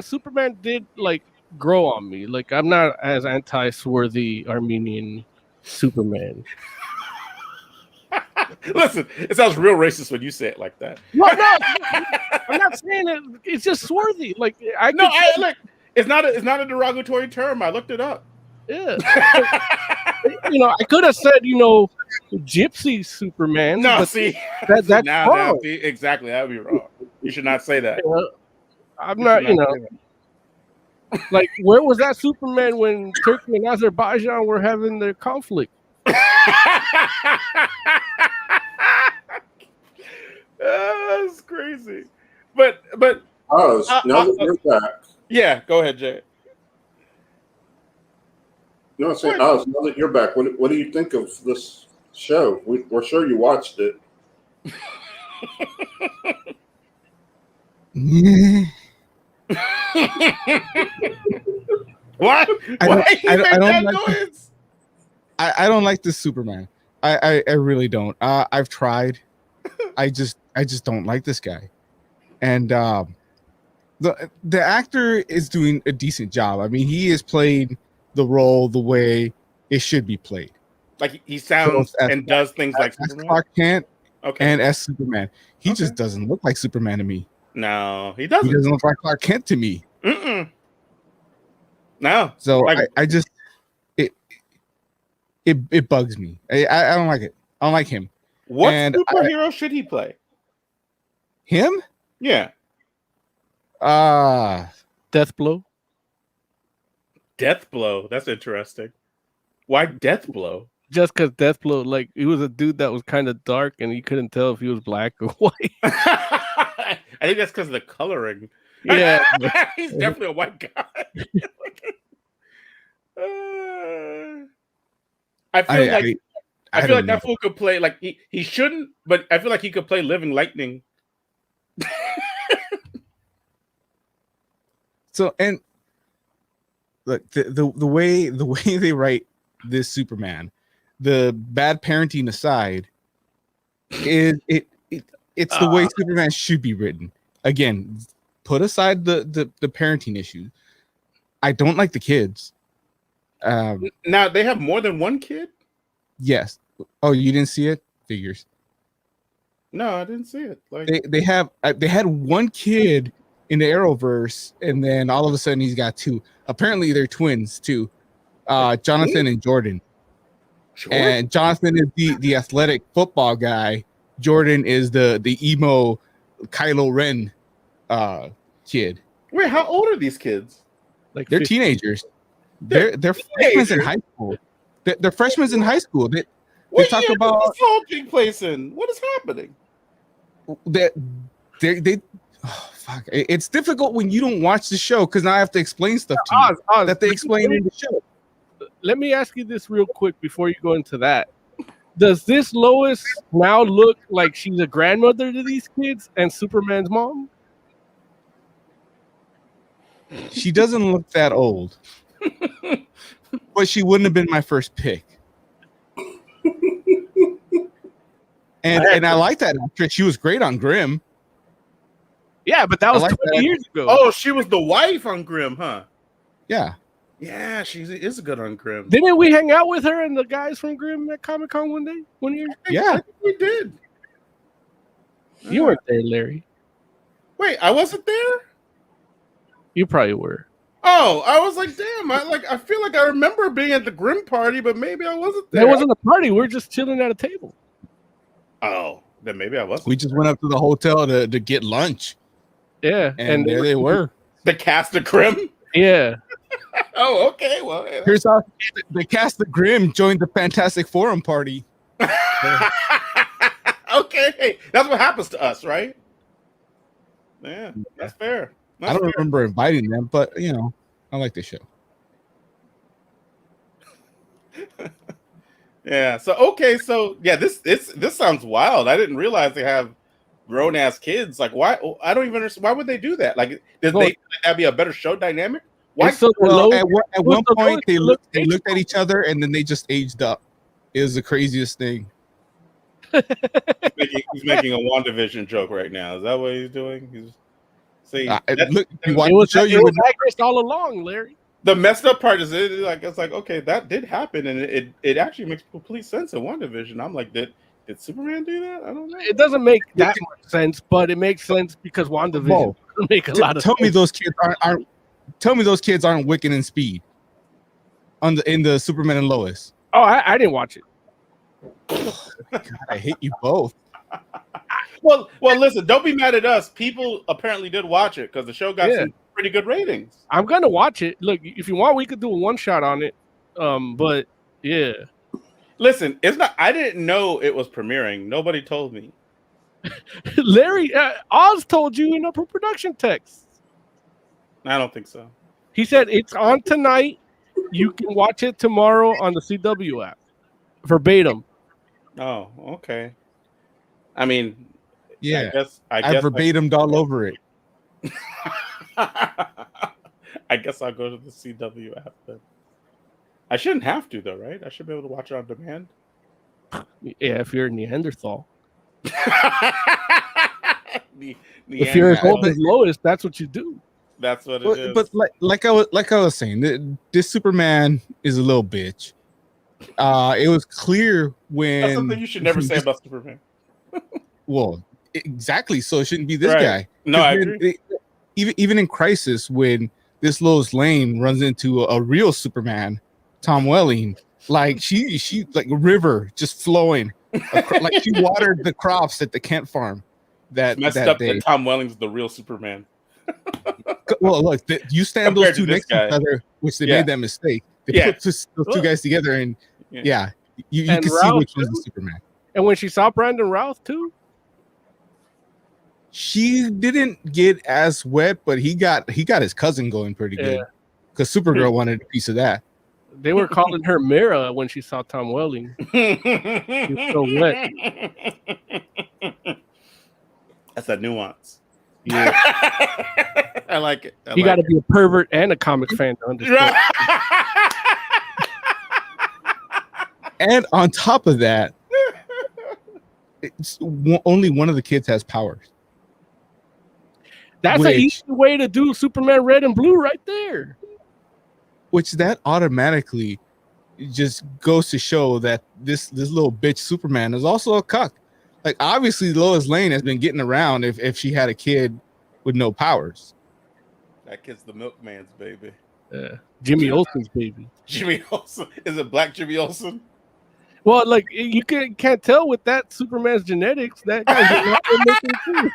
S5: Superman did like grow on me. Like, I'm not as anti-swarthy Armenian Superman.
S3: Listen, it sounds real racist when you say it like that.
S5: Well, no, I'm not saying it. It's just swarthy. Like,
S3: look, it's not a derogatory term. I looked it up.
S5: Yeah. You know, I could have said, you know, gypsy Superman.
S3: No, see,
S5: that's wrong.
S3: Exactly, that would be wrong. You should not say that.
S5: I'm not, you know, like, where was that Superman when Turkey and Azerbaijan were having their conflict?
S3: That's crazy. But
S6: now that you're back.
S3: Yeah, go ahead, Jay.
S6: No, I'm saying, now that you're back, what do you think of this show? We're sure you watched it.
S3: What? Why he make that noise?
S4: I don't like this Superman. I really don't. I've tried. I just don't like this guy. And the actor is doing a decent job. I mean, he has played the role the way it should be played.
S3: Like he sounds and does things like Superman.
S4: Clark Kent,
S3: okay,
S4: and as Superman, he just doesn't look like Superman to me.
S3: No, he doesn't.
S4: He doesn't look like Clark Kent to me.
S3: No.
S4: So like, I just it bugs me. I don't like it. I don't like him.
S3: What superhero should he play?
S4: Him?
S3: Yeah.
S5: Deathblow.
S3: Deathblow. That's interesting. Why Deathblow?
S5: Just because Deathblow, like, he was a dude that was kind of dark and you couldn't tell if he was black or white.
S3: I think that's because of the coloring.
S5: Yeah.
S3: He's definitely a white guy. I feel like that fool could play, like, he shouldn't, but I feel like he could play Living Lightning.
S4: So, and look, the way they write this Superman, the bad parenting aside, it's the way Superman should be written. Again, put aside the parenting issue. I don't like the kids.
S3: Now they have more than one kid.
S4: Yes. Oh, you didn't see it? Figures.
S3: No, I didn't see it. Like
S4: they had one kid in the Arrowverse, and then all of a sudden he's got two. Apparently they're twins too. Jonathan and Jordan. And Jonathan is the athletic football guy. Jordan is the emo Kylo Ren kid.
S3: Wait, how old are these kids?
S5: Like
S4: they're teenagers. They're freshmen in high school. They're freshmen in high school. They talk about
S3: this whole big place in. What is happening?
S4: They oh, fuck. It's difficult when you don't watch the show because now I have to explain stuff to you
S5: Oz,
S4: that they explain in the show.
S5: Let me ask you this real quick before you go into that. Does this Lois now look like she's a grandmother to these kids and Superman's mom?
S4: She doesn't look that old. But she wouldn't have been my first pick. And I like that actress. She was great on Grimm.
S5: Yeah, but that was 20 years ago.
S3: Oh, she was the wife on Grimm, huh?
S4: Yeah.
S3: Yeah, she is good on Grimm.
S5: Didn't we hang out with her and the guys from Grimm at Comic-Con one year?
S4: Yeah.
S3: I think we did.
S5: You weren't there, Larry.
S3: Wait, I wasn't there?
S5: You probably were.
S3: Oh, I was like, damn, I feel like I remember being at the Grimm party, but maybe I wasn't there.
S5: There wasn't a party. We were just chilling at a table.
S3: Oh, then maybe I wasn't.
S4: We just went up to the hotel to get lunch.
S5: Yeah.
S4: And there they were.
S3: The cast of Grimm?
S5: Yeah.
S3: Oh, okay. Well,
S4: here's how the cast of Grimm joined the Fantastic Forum party.
S3: Okay. Hey, that's what happens to us, right? Yeah, that's fair.
S4: I don't remember inviting them, but you know, I like the show.
S3: Yeah. So this sounds wild. I didn't realize they have grown ass kids. Like, why? I don't even understand. Why would they do that? Like, that'd be a better show dynamic? Why?
S4: Well, at one point they looked at each other and then they just aged up. It was the craziest thing.
S3: He's making a WandaVision joke right now. Is that what he's doing?
S5: It was accurate all along, Larry.
S3: The messed up part is it's like okay, that did happen, and it actually makes complete sense in WandaVision. I'm like, did Superman do that? I don't know.
S5: It doesn't make that much sense, but it makes sense because WandaVision make a lot of
S4: tell
S5: sense.
S4: me those kids aren't. Tell me those kids aren't Wiccan and Speed in the Superman and Lois.
S5: Oh, I didn't watch it.
S4: God, I hate you both.
S3: Well, listen, don't be mad at us. People apparently did watch it because the show got some pretty good ratings.
S5: I'm gonna watch it. Look, if you want, we could do a one shot on it. But yeah.
S3: Listen, it's not. I didn't know it was premiering. Nobody told me.
S5: Larry, Oz told you in a production text.
S3: I don't think so.
S5: He said it's on tonight. You can watch it tomorrow on the CW app. Verbatim.
S3: Oh, okay. I mean,
S4: yeah.
S3: I
S4: verbatimed all over it.
S3: I guess I'll go to the CW app then. I shouldn't have to though, right? I should be able to watch it on demand.
S5: Yeah, if you're a Neanderthal. If you're as
S3: Neanderthal.
S5: old as Lois, that's what you do.
S3: That's what it is.
S4: But like I was saying, this Superman is a little bitch. It was clear when
S3: That's something you should never say about Superman.
S4: Well, exactly. So it shouldn't be this
S3: Right.
S4: guy.
S3: No, I agree.
S4: Even in Crisis, when this Lois Lane runs into a real Superman, Tom Welling, like she like a river just flowing, like she watered the crops at the Kent farm.
S3: It's messed up that Tom Welling's the real Superman.
S4: Well, look, you stand
S3: Compared
S4: those two
S3: to this
S4: next to
S3: guy.
S4: each other, which they made that mistake. They put those two guys together, and you can see
S5: Ralph
S4: which one's
S5: too?
S4: the Superman.
S5: And when she saw Brandon Routh too,
S4: she didn't get as wet, but he got his cousin going pretty good because Supergirl wanted a piece of that.
S5: they were calling her Mira when she saw Tom Welling. She's so wet.
S3: That's a nuance.
S5: Yeah.
S3: I like it.
S5: You got to be a pervert and a comic fan to understand.
S4: And on top of that, only one of the kids has powers.
S5: That's an easy way to do Superman Red and Blue right there.
S4: Which that automatically just goes to show that this little bitch Superman is also a cuck. Like, obviously Lois Lane has been getting around if she had a kid with no powers.
S3: That kid's the milkman's baby.
S5: Jimmy Olsen's baby.
S3: Jimmy Olsen. Is it Black Jimmy Olsen?
S5: Well, like you can't tell with that Superman's genetics. That guy's too.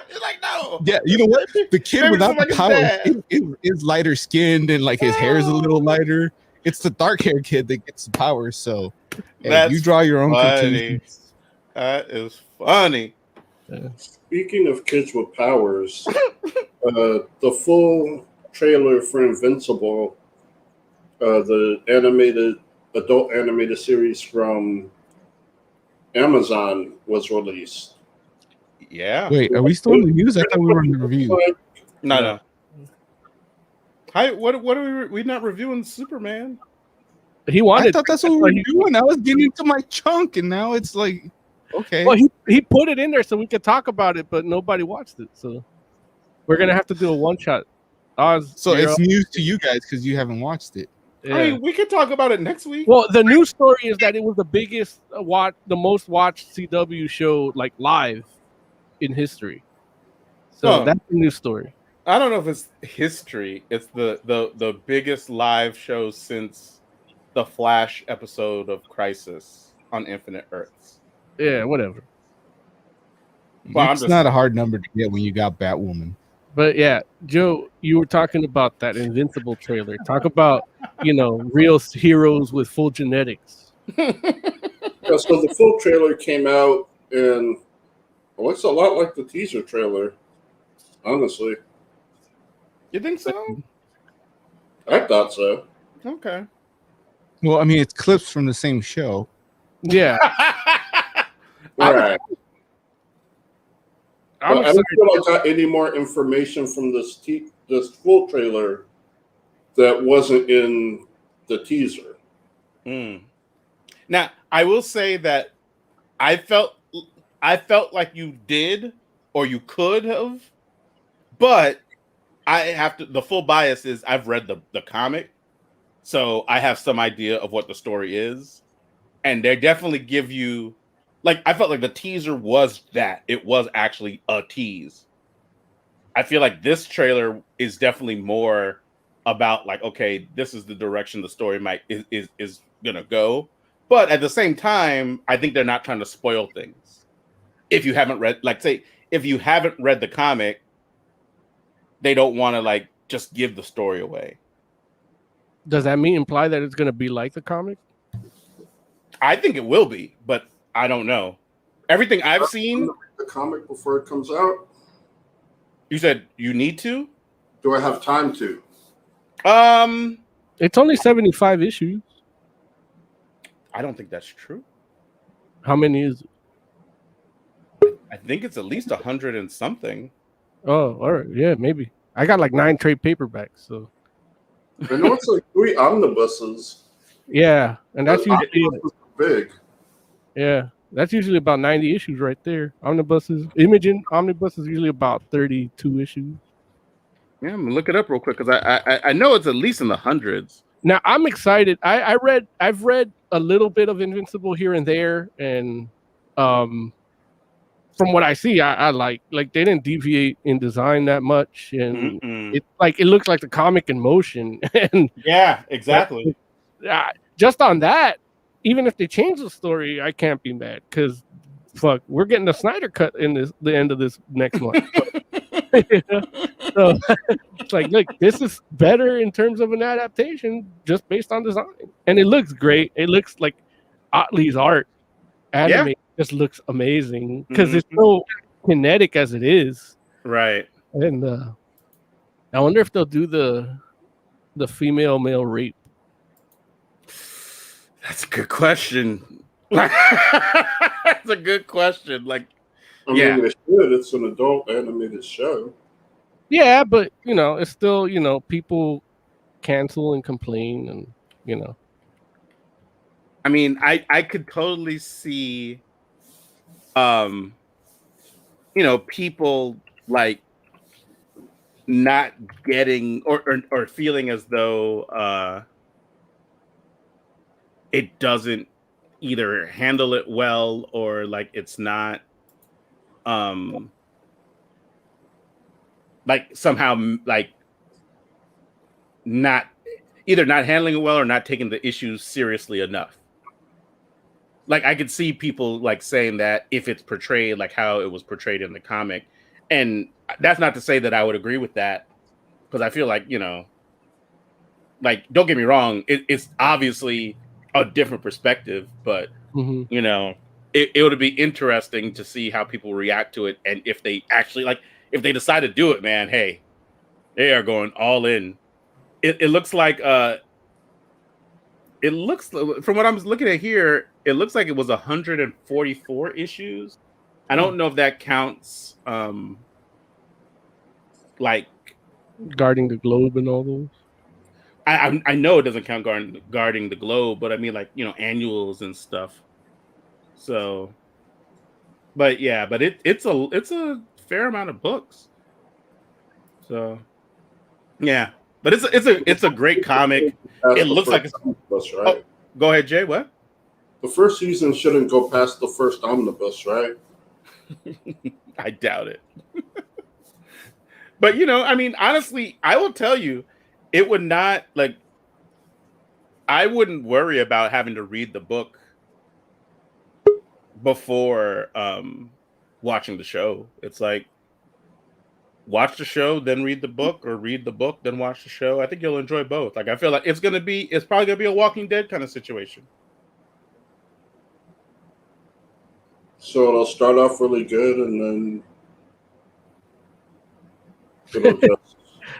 S3: You're like, no.
S4: Yeah, you know what? The kid without the powers is lighter skinned and like his hair is a little lighter. It's the dark haired kid that gets the powers. So you draw your own conclusions.
S3: That is funny.
S6: Speaking of kids with powers, the full trailer for Invincible, the adult animated series from Amazon, was released.
S3: Yeah.
S4: Wait, are we still in the news? I thought we were in the review.
S3: No. Hi, what are we not reviewing Superman?
S5: He wanted.
S4: I thought that's what we were doing. I was getting into my chunk, and now it's like, okay.
S5: Well, he put it in there so we could talk about it, but nobody watched it. So we're gonna have to do a one shot.
S3: So
S4: it's news to you guys because you haven't watched it.
S3: Yeah. I mean, we could talk about it next week.
S5: Well, the news story is that it was the biggest the most watched CW show like live in history. So that's the news story.
S3: I don't know if it's history. It's the biggest live show since the Flash episode of Crisis on Infinite Earths.
S5: Yeah, whatever.
S4: Well, it's not a hard number to get when you got Batwoman.
S5: But yeah, Joe, you were talking about that Invincible trailer. Talk about, real heroes with full genetics.
S6: So the full trailer came out and it looks a lot like the teaser trailer, honestly.
S3: You think so?
S6: I thought so.
S3: Okay.
S4: Well, I mean, it's clips from the same show.
S5: Yeah.
S6: All right. I don't feel I got any more information from this full trailer that wasn't in the teaser.
S3: Now, I will say that I felt like you did or you could have, but I have to. The full bias is I've read the comic, so I have some idea of what the story is, and they definitely give you. Like, I felt like the teaser was that. It was actually a tease. I feel like this trailer is definitely more about, like, okay, this is the direction the story is gonna go. But at the same time, I think they're not trying to spoil things. If you haven't read, like, say, if you haven't read the comic, they don't want to, like, just give the story away.
S5: Does that imply that it's gonna be like the comic?
S6: I
S3: think it will be, but I don't know. Everything I've seen,
S6: the comic before it comes out.
S3: You said you need to?
S6: Do I have time to?
S5: It's only 75 issues.
S3: I don't think that's true.
S5: How many is it?
S3: I think it's at least 100 and something.
S5: Oh, all right. Yeah, maybe. I got like 9 trade paperbacks. So
S6: I know it's like 3 omnibuses.
S5: yeah, and that's
S6: The
S5: usually
S6: omnibuses are big.
S5: yeah, that's usually about 90 issues right there. Imaging omnibus is usually about 32 issues.
S3: Yeah, I'm gonna look it up real quick because I know it's at least in the hundreds.
S5: Now I'm excited. I've read a little bit of Invincible here and there, and from what I see, I like they didn't deviate in design that much, and it looks like the comic in motion. And
S3: yeah, exactly.
S5: Just on that, even if they change the story, I can't be mad because fuck, we're getting the Snyder cut in the end of this next month. So it's like, look, this is better in terms of an adaptation just based on design, and it looks great. It looks like Otley's art anime just looks amazing because it's so kinetic as it is,
S3: right?
S5: And I wonder if they'll do the female male rape.
S3: That's a good question. That's a good question. Like,
S6: I mean, they should. It's an adult animated show.
S5: Yeah, but it's still people cancel and complain, and
S3: I mean, I could totally see, people like not getting or feeling as though it doesn't either handle it well or like it's not like somehow like not handling it well or not taking the issues seriously enough. Like I could see people like saying that if it's portrayed like how it was portrayed in the comic, and that's not to say that I would agree with that, because I feel like like don't get me wrong, it's obviously a different perspective, but it would be interesting to see how people react to it, and if they actually if they decide to do it, man, hey, they are going all in. It looks like from what I'm looking at here, it looks like it was 144 issues. I don't know if that counts like
S5: Guarding the Globe and all those.
S3: I know it doesn't count guarding the Globe, but I mean like annuals and stuff. So, but yeah, but it's a fair amount of books. So, yeah, but it's a great comic. It looks like it's
S6: omnibus, right?
S3: Go ahead, Jay. What?
S6: The first season shouldn't go past the first omnibus, right?
S3: I doubt it. But I mean, honestly, I will tell you, it would not I wouldn't worry about having to read the book before watching the show. It's like watch the show, then read the book, or read the book, then watch the show. I think you'll enjoy both. Like I feel like it's probably gonna be a Walking Dead kind of situation.
S6: So it'll start off really good, and then it'll just...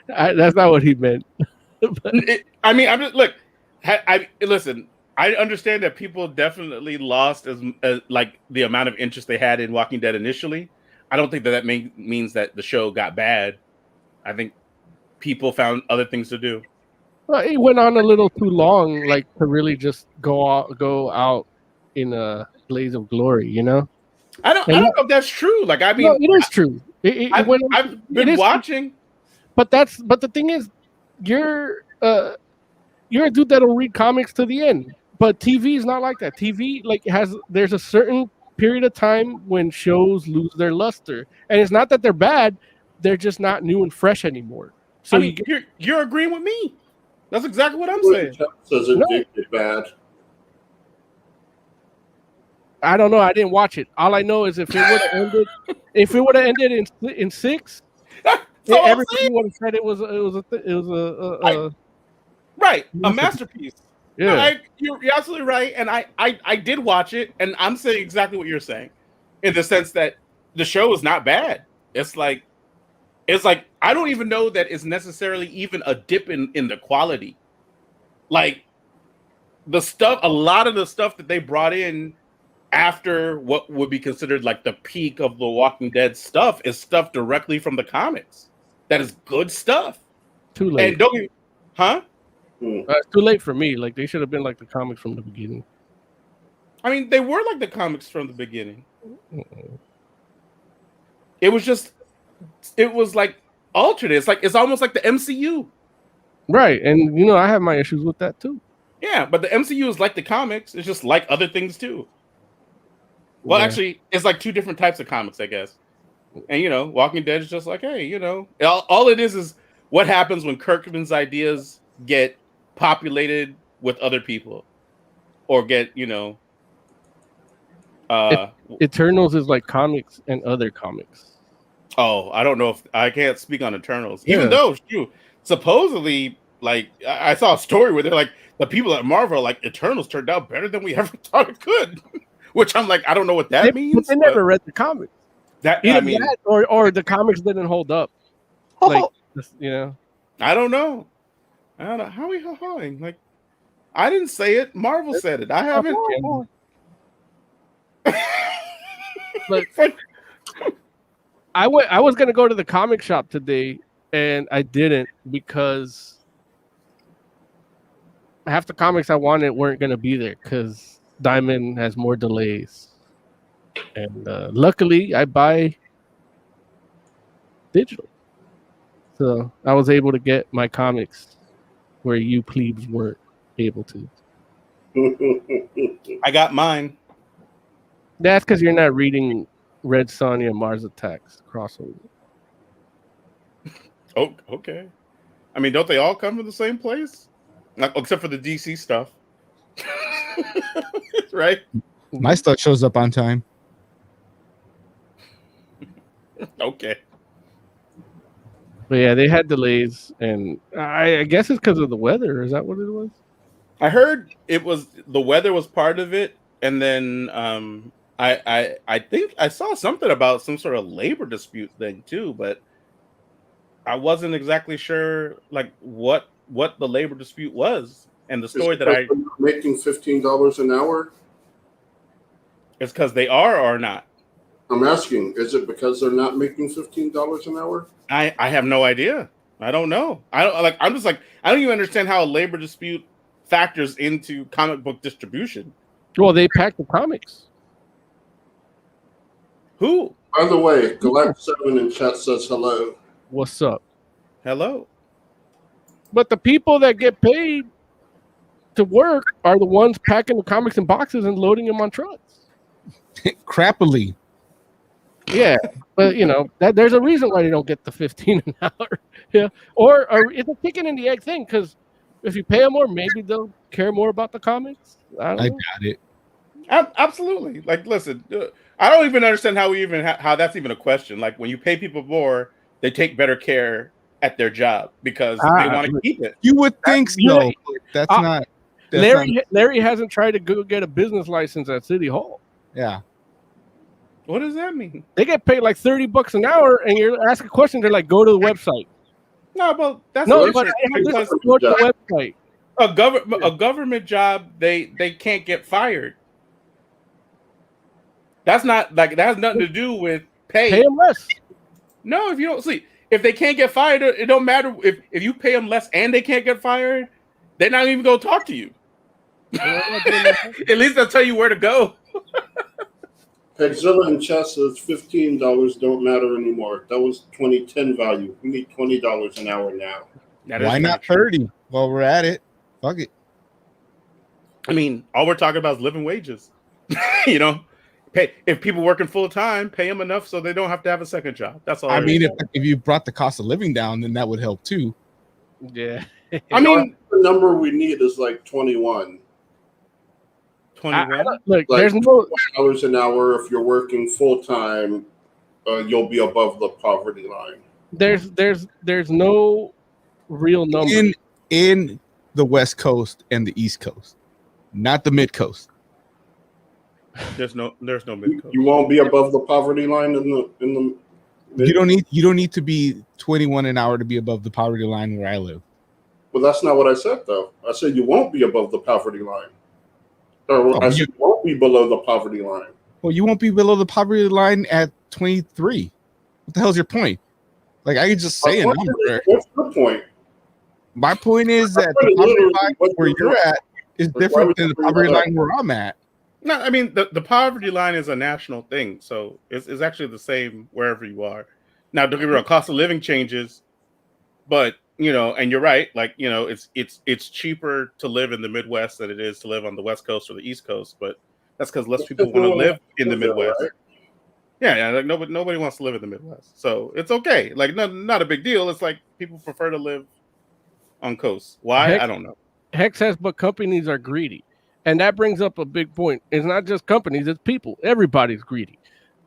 S5: That's not what he meant.
S3: I mean, I'm just listen. I understand that people definitely lost as like the amount of interest they had in Walking Dead initially. I don't think that means that the show got bad. I think people found other things to do.
S5: Well, it went on a little too long, like to really just go out in a blaze of glory,
S3: I don't know if that's true. Like, I mean,
S5: no, it is true.
S3: I've been watching,
S5: but the thing is, you're a dude that'll read comics to the end. But TV is not like that. TV there's a certain period of time when shows lose their luster, and it's not that they're bad; they're just not new and fresh anymore. So
S3: I mean, you're agreeing with me. That's exactly what I'm saying.
S6: Says it did get bad.
S5: I don't know. I didn't watch it. All I know is if it would have ended in 6, everybody would have said it was a
S3: right, a masterpiece.
S5: Yeah,
S3: you're absolutely right, and I did watch it, and I'm saying exactly what you're saying, in the sense that the show is not bad. It's like I don't even know that it's necessarily even a dip in the quality. Like a lot of the stuff that they brought in after what would be considered like the peak of the Walking Dead stuff is stuff directly from the comics. that is good stuff.
S5: Too late.
S3: And don't, huh?
S5: It's too late for me. Like they should have been like the comics from the beginning.
S3: I mean, they were like the comics from the beginning. It was like alternate. It's almost like the MCU.
S5: Right, and I have my issues with that too.
S3: Yeah, but the MCU is like the comics. It's just like other things too. Well, actually, it's like two different types of comics, I guess. And Walking Dead is just like, hey, all it is what happens when Kirkman's ideas get populated with other people, or get
S5: Eternals is like comics and other comics.
S3: Oh, I don't know if I can't speak on Eternals, even though supposedly, like I saw a story where they're like the people at Marvel like Eternals turned out better than we ever thought it could, which I'm like I don't know what that means.
S5: But they never read the comics. Or the comics didn't hold up. Like
S3: I don't know. How are we ha-haing? Like I didn't say it. Marvel said it. I haven't.
S5: But I was gonna go to the comic shop today, and I didn't because half the comics I wanted weren't gonna be there because Diamond has more delays, and luckily I buy digital, so I was able to get my comics where you plebes weren't able to.
S3: I got mine.
S5: That's because you're not reading Red Sonja Mars Attacks crossover.
S3: Oh, okay. I mean, don't they all come from the same place? Except for the DC stuff. Right?
S4: My stuff shows up on time.
S3: Okay.
S5: But yeah, they had delays, and I guess it's because of the weather. Is that what it was?
S3: I heard it was the weather was part of it, and then I think I saw something about some sort of labor dispute thing too, but I wasn't exactly sure like what the labor dispute was. And the story that I
S6: making $15 an hour.
S3: It's because they are or not.
S6: I'm asking, is it because they're not making $15 an hour?
S3: I have no idea. I don't know. I don't even understand how a labor dispute factors into comic book distribution.
S5: Well, they pack the comics.
S3: Who?
S6: By the way, Galactic7 in chat says hello.
S5: What's up?
S3: Hello.
S5: But the people that get paid to work are the ones packing the comics in boxes and loading them on trucks.
S4: Crappily.
S5: Yeah, but there's a reason why they don't get the $15 an hour. Yeah, or it's a chicken and the egg thing because if you pay them more, maybe they'll care more about the comics. I
S4: got it.
S3: Absolutely. Like, listen, I don't even understand how that's even a question. Like, when you pay people more, they take better care at their job because they want to keep it.
S4: You would think so. That's not.
S5: Larry hasn't tried to go get a business license at City Hall.
S4: Yeah.
S3: What does that mean?
S5: They get paid like $30 an hour, and you're asking questions. They're like, "Go to the website."
S3: No, but that's
S5: no. But go to the website.
S3: A government job, they can't get fired. That's not like that has nothing to do with pay.
S5: Pay them less.
S3: No, if you don't see, if they can't get fired, it don't matter if you pay them less and they can't get fired. They're not even gonna talk to you. At least they'll tell you where to go.
S6: Pegzilla in chat says $15 don't matter anymore. That was 2010 value. We need $20 an hour now.
S4: Why not 30? While we're at it, fuck it.
S3: I mean, all we're talking about is living wages. Pay if people working full time, pay them enough so they don't have to have a second job. That's all.
S4: I mean, if you brought the cost of living down, then that would help too.
S5: Yeah.
S3: I mean,
S6: the number we need is like 21.
S3: 21.
S5: Look,
S6: like
S5: there's no
S6: $20 an hour. If you're working full time, you'll be above the poverty line.
S5: There's no real number
S4: in the West Coast and the East Coast, not the Mid Coast.
S3: There's no mid coast.
S6: You won't be above the poverty line in the.
S4: You don't need to be 21 an hour to be above the poverty line where I live.
S6: Well, that's not what I said though. I said you won't be above the poverty line. I said you won't be below the poverty line. Well,
S4: you won't be below the poverty line at 23. What the hell's your point? Like I could just say a number.
S6: What's the point?
S4: My point is that the poverty line where you're at is different than the poverty line where I'm at.
S3: No, I mean the poverty line is a national thing, so it's actually the same wherever you are. Now, don't get me wrong, cost of living changes, but and you're right. Like it's cheaper to live in the Midwest than it is to live on the West Coast or the East Coast, but that's because less people want to live in the Midwest. Right? Yeah, like nobody wants to live in the Midwest, so it's okay. Like not a big deal. It's like people prefer to live on coast. Why? I don't know.
S5: Hex says, but companies are greedy. And that brings up a big point. It's not just companies, it's people. Everybody's greedy.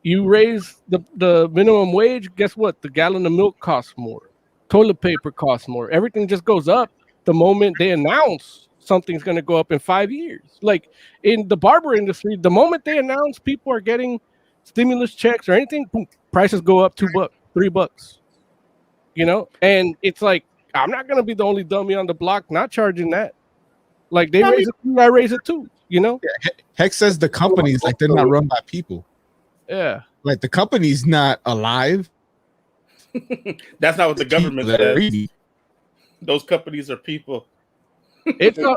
S5: You raise the minimum wage, guess what? The gallon of milk costs more. Toilet paper costs more. Everything just goes up the moment they announce something's going to go up in 5 years. Like in the barber industry, the moment they announce people are getting stimulus checks or anything, boom, prices go up $2, $3. And it's like, I'm not going to be the only dummy on the block not charging that. Like they raise it, I raise it too, Yeah,
S4: Hex says the companies, like they're not run by people.
S5: Yeah.
S4: Like the company's not alive.
S3: That's not what the government says. Greedy. Those companies are people.
S5: It's an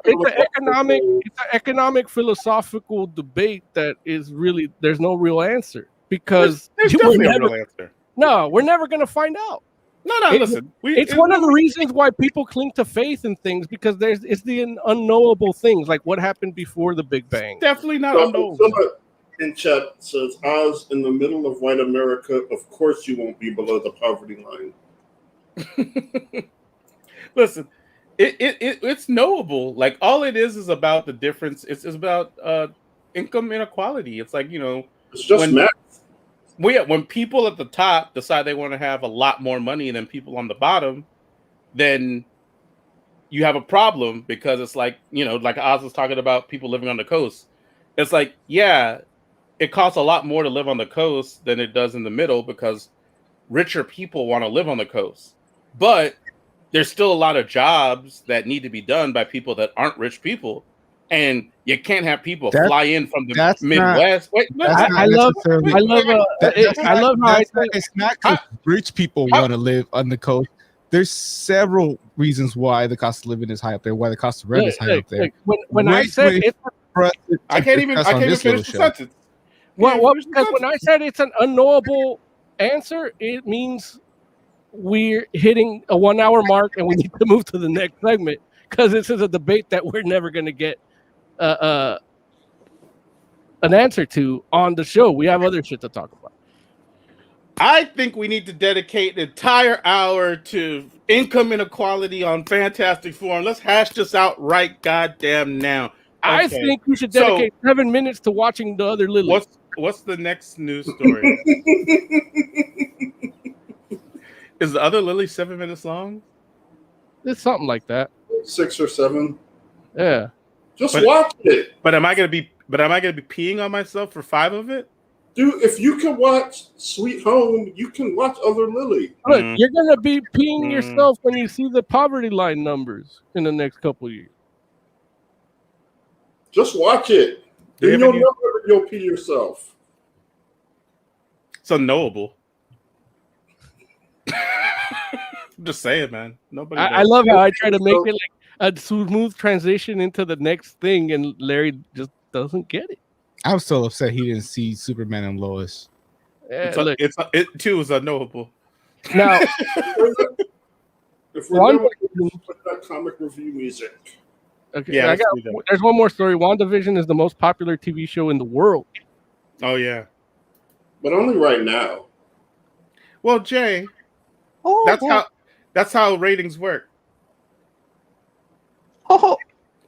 S5: economic philosophical debate that is really, there's no real answer because
S3: there's definitely a real answer.
S5: No, we're never going to find out.
S3: No, listen.
S5: It's one of the reasons why people cling to faith in things because it's the unknowable things, like what happened before the Big Bang.
S3: Definitely not unknowable.
S6: Someone in chat says, Oz, in the middle of white America, of course you won't be below the poverty line.
S3: Listen, it's knowable. Like all it is about the difference. It's about income inequality. It's like,
S6: it's just math.
S3: When people at the top decide they want to have a lot more money than people on the bottom, then you have a problem because it's like, like Oz was talking about people living on the coast. It's like, yeah, it costs a lot more to live on the coast than it does in the middle because richer people want to live on the coast. But there's still a lot of jobs that need to be done by people that aren't rich people. And you can't have people fly in from the Midwest.
S5: I love how
S4: it's not because rich people want to live on the coast. There's several reasons why the cost of living is high up there, why the cost of rent is high up there.
S5: When I said it,
S3: I can't even finish the sentence.
S5: Because when I said it's an unknowable answer, it means we're hitting a 1 hour mark and we need to move to the next segment because this is a debate that we're never going to get an answer to on the show. We have other shit to talk about.
S3: I think we need to dedicate an entire hour to income inequality on Fantastic Forum. Let's hash this out right goddamn now. Okay.
S5: I think we should dedicate 7 minutes to watching the other Lily.
S3: What's the next news story? Is the other Lily 7 minutes long?
S5: It's something like that.
S6: 6 or 7.
S5: Yeah.
S6: Just watch it.
S3: But am I gonna be peeing on myself for 5 of it?
S6: Dude, if you can watch Sweet Home, you can watch Other Lily.
S5: Look, you're gonna be peeing yourself when you see the poverty line numbers in the next couple of years.
S6: Just watch it. Then you'll pee yourself.
S3: It's unknowable. Just saying, man. Nobody.
S5: I love how I try to make it like a smooth transition into the next thing, and Larry just doesn't get it.
S4: I'm so upset he didn't see Superman and Lois.
S5: Yeah,
S3: it too is unknowable.
S5: Now,
S6: if we're going to put that comic review music.
S5: Okay, yeah, there's one more story. WandaVision is the most popular TV show in the world.
S3: Oh yeah,
S6: but only right now.
S3: Well, Jay, that's how ratings work.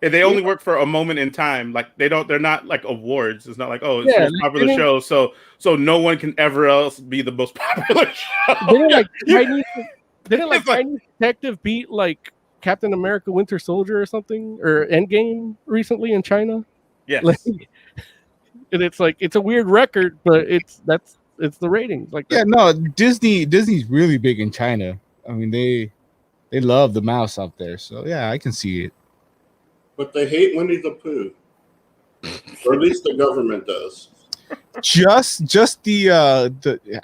S3: And they only work for a moment in time. Like they're not like awards. It's not like, it's the most popular show, so no one can ever else be the most popular show.
S5: Didn't Chinese Detective beat like Captain America Winter Soldier or something, or Endgame recently in China?
S3: Yes.
S5: And it's like it's a weird record, but it's the ratings. Like
S4: yeah, no, Disney's really big in China. I mean they love the mouse out there, so yeah, I can see it.
S6: But they hate Winnie the Pooh, or at least the government does.
S4: Just the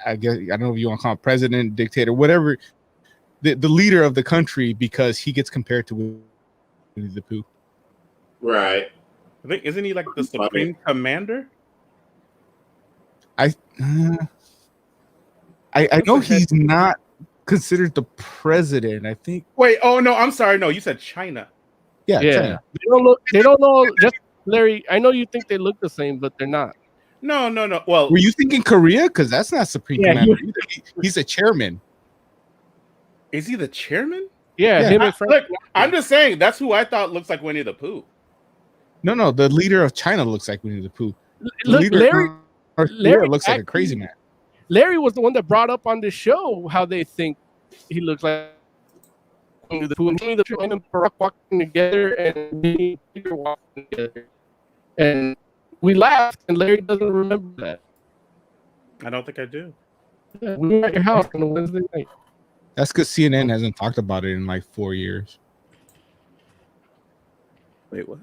S4: I guess I don't know if you want to call him president, dictator, whatever the leader of the country because he gets compared to Winnie the Pooh.
S6: Right.
S3: I think isn't he like the supreme commander?
S4: I know he's not considered the president. I think.
S3: Wait, oh no, I'm sorry. No, you said China.
S4: Yeah. China.
S5: They don't know. Just Larry, I know you think they look the same, but they're not.
S3: No. Well,
S4: Were you thinking Korea? Because that's not supreme commander. He's a chairman.
S3: Is he the chairman?
S5: Yeah. Him and Frank.
S3: Look, I'm just saying that's who I thought looks like Winnie the Pooh.
S4: No, the leader of China looks like Winnie the Pooh.
S5: Look, Larry
S4: looks like a crazy man.
S5: Larry was the one that brought up on this show how they think he looks like Winnie the Pooh. And Winnie the Pooh and Barack walking together and me and Peter walking together. And we laughed, and Larry doesn't remember that.
S3: I don't think I do.
S5: Yeah, we were at your house on a Wednesday night.
S4: That's because CNN hasn't talked about it in like 4 years.
S3: Wait, what?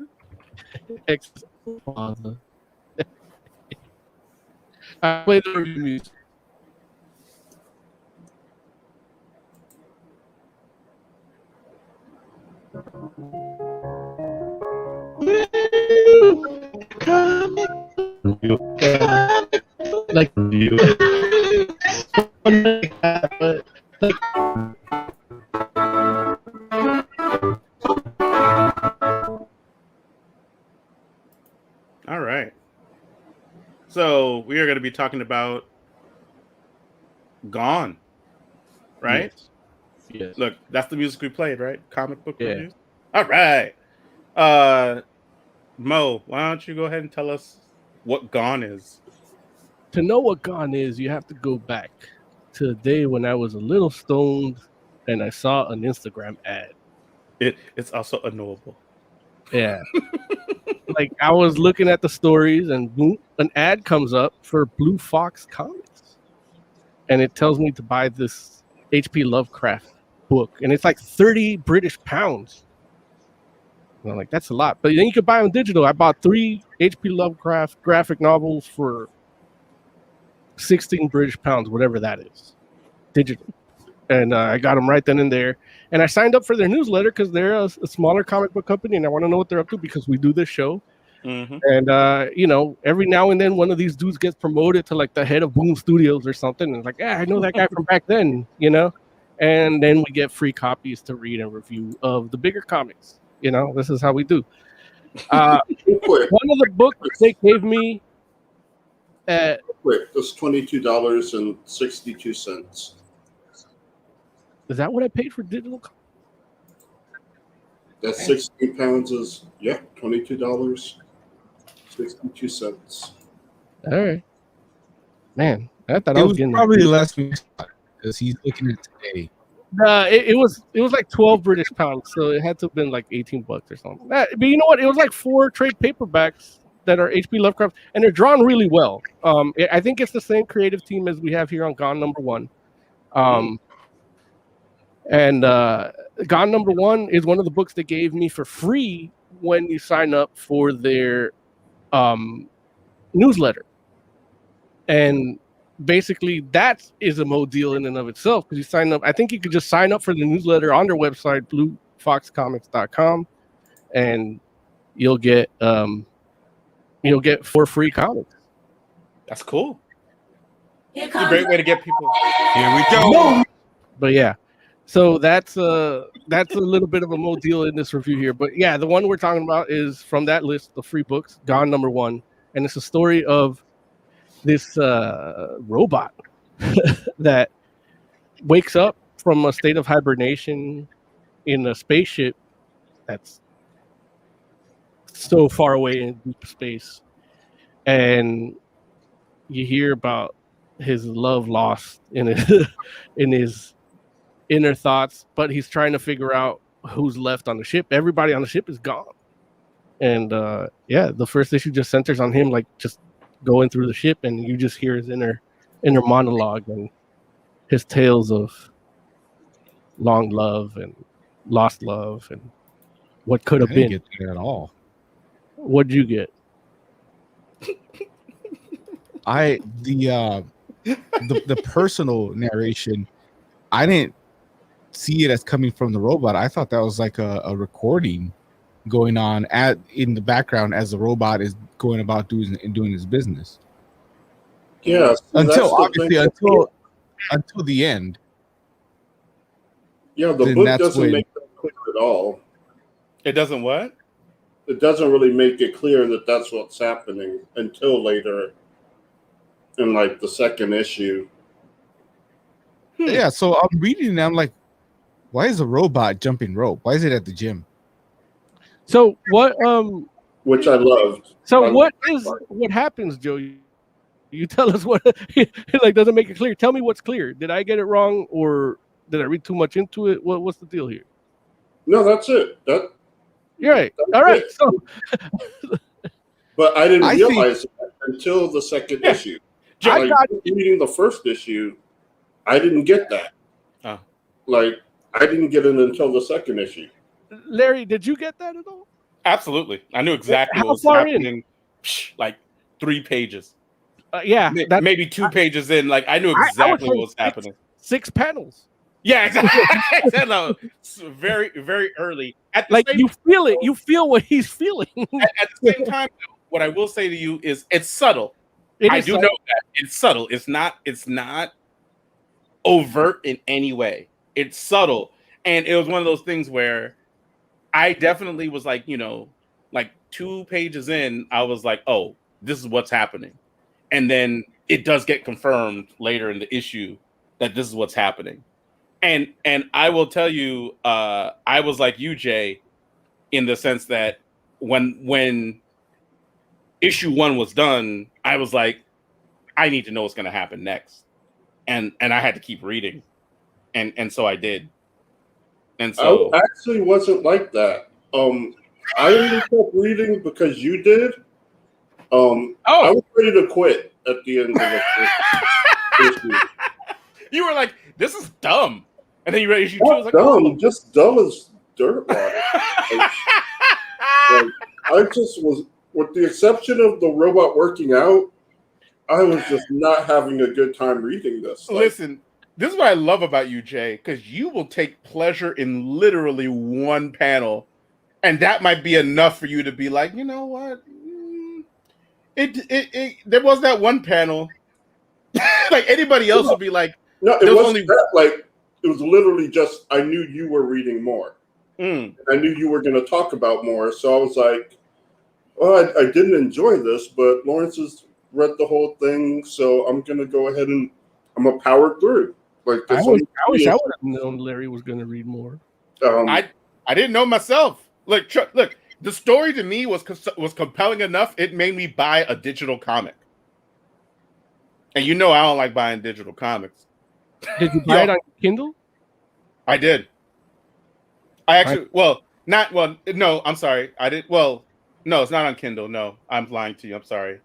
S5: I play the review music. Like review.
S3: All right. So we are going to be talking about GoNe, right?
S5: Yes.
S3: Look, that's the music we played, right? Comic book
S5: Yeah.
S3: reviews. All right. Mo, why don't you go ahead and tell us what GoNe is?
S5: To know what GoNe is, you have to go back to the day when I was a little stoned and I saw an Instagram ad.
S3: It's also unknowable.
S5: Yeah. Like I was looking at the stories and boom, an ad comes up for Blue Fox Comics. And it tells me to buy this H.P. Lovecraft book. And it's like 30 British pounds. And I'm like, that's a lot. But then you could buy them digital. I bought 3 H.P. Lovecraft graphic novels for 16 British pounds, whatever that is, digital. And I got them right then and there. And I signed up for their newsletter because they're a smaller comic book company, and I want to know what they're up to because we do this show.
S3: Mm-hmm.
S5: And you know, every now and then one of these dudes gets promoted to like the head of Boom Studios or something. And it's like, yeah, I know that guy from back then, you know. And then we get free copies to read and review of the bigger comics. You know, this is how we do. One of the books they gave me.
S6: That's $22.62.
S5: Is that what I paid for digital?
S6: That's 16 pounds is $22.62.
S5: All right, man. I thought
S4: It
S5: I was
S4: was
S5: getting
S4: probably less because he's looking at today.
S5: it was like 12 British pounds, so it had to have been like $18 or something. But you know what? It was like 4 trade paperbacks that are H.P. Lovecraft, and they're drawn really well. I think it's the same creative team as we have here on GoNe #1. And GoNe #1 is one of the books they gave me for free when you sign up for their newsletter. And basically, that is a Mo deal in and of itself because you sign up. I think you could just sign up for the newsletter on their website, bluefoxcomics.com, and you'll get 4 free comics.
S3: That's cool. It's a great way to get people.
S4: Here we go.
S5: But yeah, so that's a little bit of a Mo deal in this review here. But yeah, the one we're talking about is from that list of free books, GoNe #1, and it's a story of this robot that wakes up from a state of hibernation in a spaceship that's so far away in deep space, and you hear about his love lost in his inner thoughts, but he's trying to figure out who's left on the ship. Everybody on the ship is gone, and the first issue just centers on him, like just going through the ship, and you just hear his inner monologue and his tales of long love and lost love and what could have been.
S4: Get that at all.
S5: What'd you get?
S4: The personal narration, I didn't see it as coming from the robot. I thought that was like a recording going on in the background as the robot is going about doing his business.
S6: Yeah.
S4: Until the end.
S6: Yeah, the book doesn't make that clear at all.
S3: It doesn't what?
S6: It doesn't really make it clear that that's what's happening until later in like the second issue.
S4: Yeah, so I'm reading and I'm like, why is a robot jumping rope? Why is it at the gym?
S5: So what?
S6: Which I loved.
S5: So what happens, Joe? You tell us what. Like, doesn't make it clear. Tell me what's clear. Did I get it wrong, or did I read too much into it? What's the deal here?
S6: No, that's it.
S5: You're right. All right.
S6: It.
S5: So,
S6: but I didn't realize that until the second issue. Reading the first issue, I didn't get that. Like, I didn't get it until the second issue.
S5: Larry, did you get that at all?
S3: Absolutely. I knew exactly what was happening. Like 3 pages.
S5: Yeah.
S3: Maybe 2 pages in. Like, I knew exactly what was happening.
S5: 6 panels.
S3: Yeah, exactly. No, very, very early.
S5: You feel it. You feel what he's feeling.
S3: At the same time, what I will say to you is it's subtle. I do know that it's subtle. It's not overt in any way. It's subtle. And it was one of those things where I definitely was like, like 2 pages in, I was like, oh, this is what's happening. And then it does get confirmed later in the issue that this is what's happening. And I will tell you, I was like you, Jay, in the sense that when issue 1 was done, I was like, I need to know what's going to happen next. And I had to keep reading. And so I did. And so
S6: I actually wasn't like that. I only kept reading because you did. I was ready to quit at the end of the first issue.
S3: You were like, this is dumb. And then you read issue 2. I was like,
S6: dumb, just dumb as dirt water. I just was, with the exception of the robot working out, I was just not having a good time reading this.
S3: Listen, this is what I love about you, Jay, because you will take pleasure in literally 1 panel, and that might be enough for you to be like, you know what? There was that 1 panel. Like anybody else would be like,
S6: no, it wasn't that. Like, it was literally just, I knew you were reading more. I knew you were going to talk about more. So I was like, well, I didn't enjoy this, but Lawrence has read the whole thing. So I'm going to go ahead and I'm going to power through. Like,
S5: I wish I would have known Larry was going to read more.
S3: I didn't know myself. Look, the story to me was compelling enough. It made me buy a digital comic. And I don't like buying digital comics.
S5: Did you buy it on Kindle?
S3: I did. No, I'm sorry. I did. Well, no, it's not on Kindle. No, I'm lying to you. I'm sorry.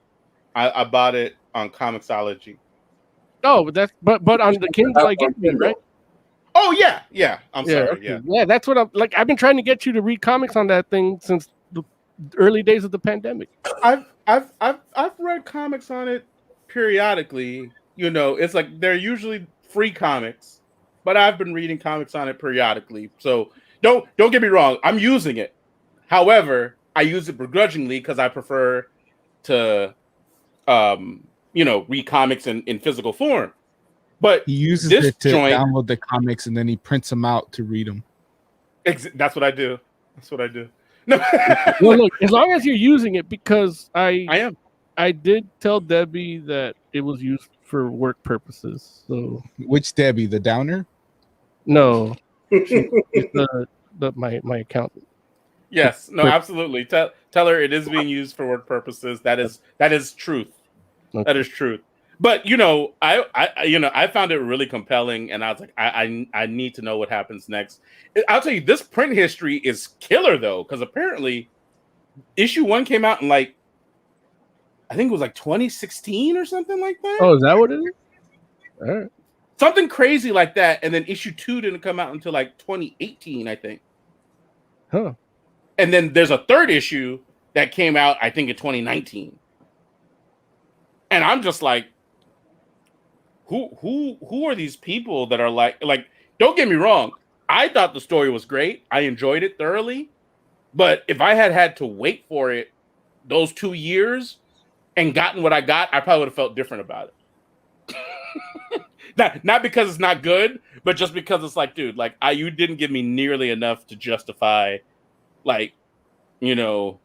S3: I bought it on Comixology.
S5: Oh, but on the Kindle, I get it, right?
S3: Oh yeah. I'm sorry.
S5: Okay. Yeah, that's what I'm like. I've been trying to get you to read comics on that thing since the early days of the pandemic.
S3: I've read comics on it periodically. It's like they're usually free comics, but I've been reading comics on it periodically. So don't get me wrong. I'm using it. However, I use it begrudgingly because I prefer to, read comics in physical form. But
S4: he uses it to download the comics and then he prints them out to read them.
S3: That's what I do. No.
S5: Well, look, as long as you're using it, because
S3: I am.
S5: I did tell Debbie that it was used for work purposes. So
S4: which Debbie, the downer?
S5: No, my accountant.
S3: Yes, no, absolutely. Tell her it is being used for work purposes. That is truth. Okay. That is truth. But I found it really compelling, and I was like, I need to know what happens next. I'll tell you, this print history is killer though, because apparently, issue 1 came out in I think it was 2016 or something like that.
S5: Oh, is that what it is? All right.
S3: Something crazy like that, and then issue 2 didn't come out until 2018, I think.
S5: Huh.
S3: And then there's a 3rd issue that came out, I think, in 2019. And I'm just like, who are these people that are like? Don't get me wrong, I thought the story was great. I enjoyed it thoroughly. But if I had to wait for it those 2 years and gotten what I got, I probably would have felt different about it. not because it's not good, but just because it's like, dude, like you didn't give me nearly enough to justify, like, you know,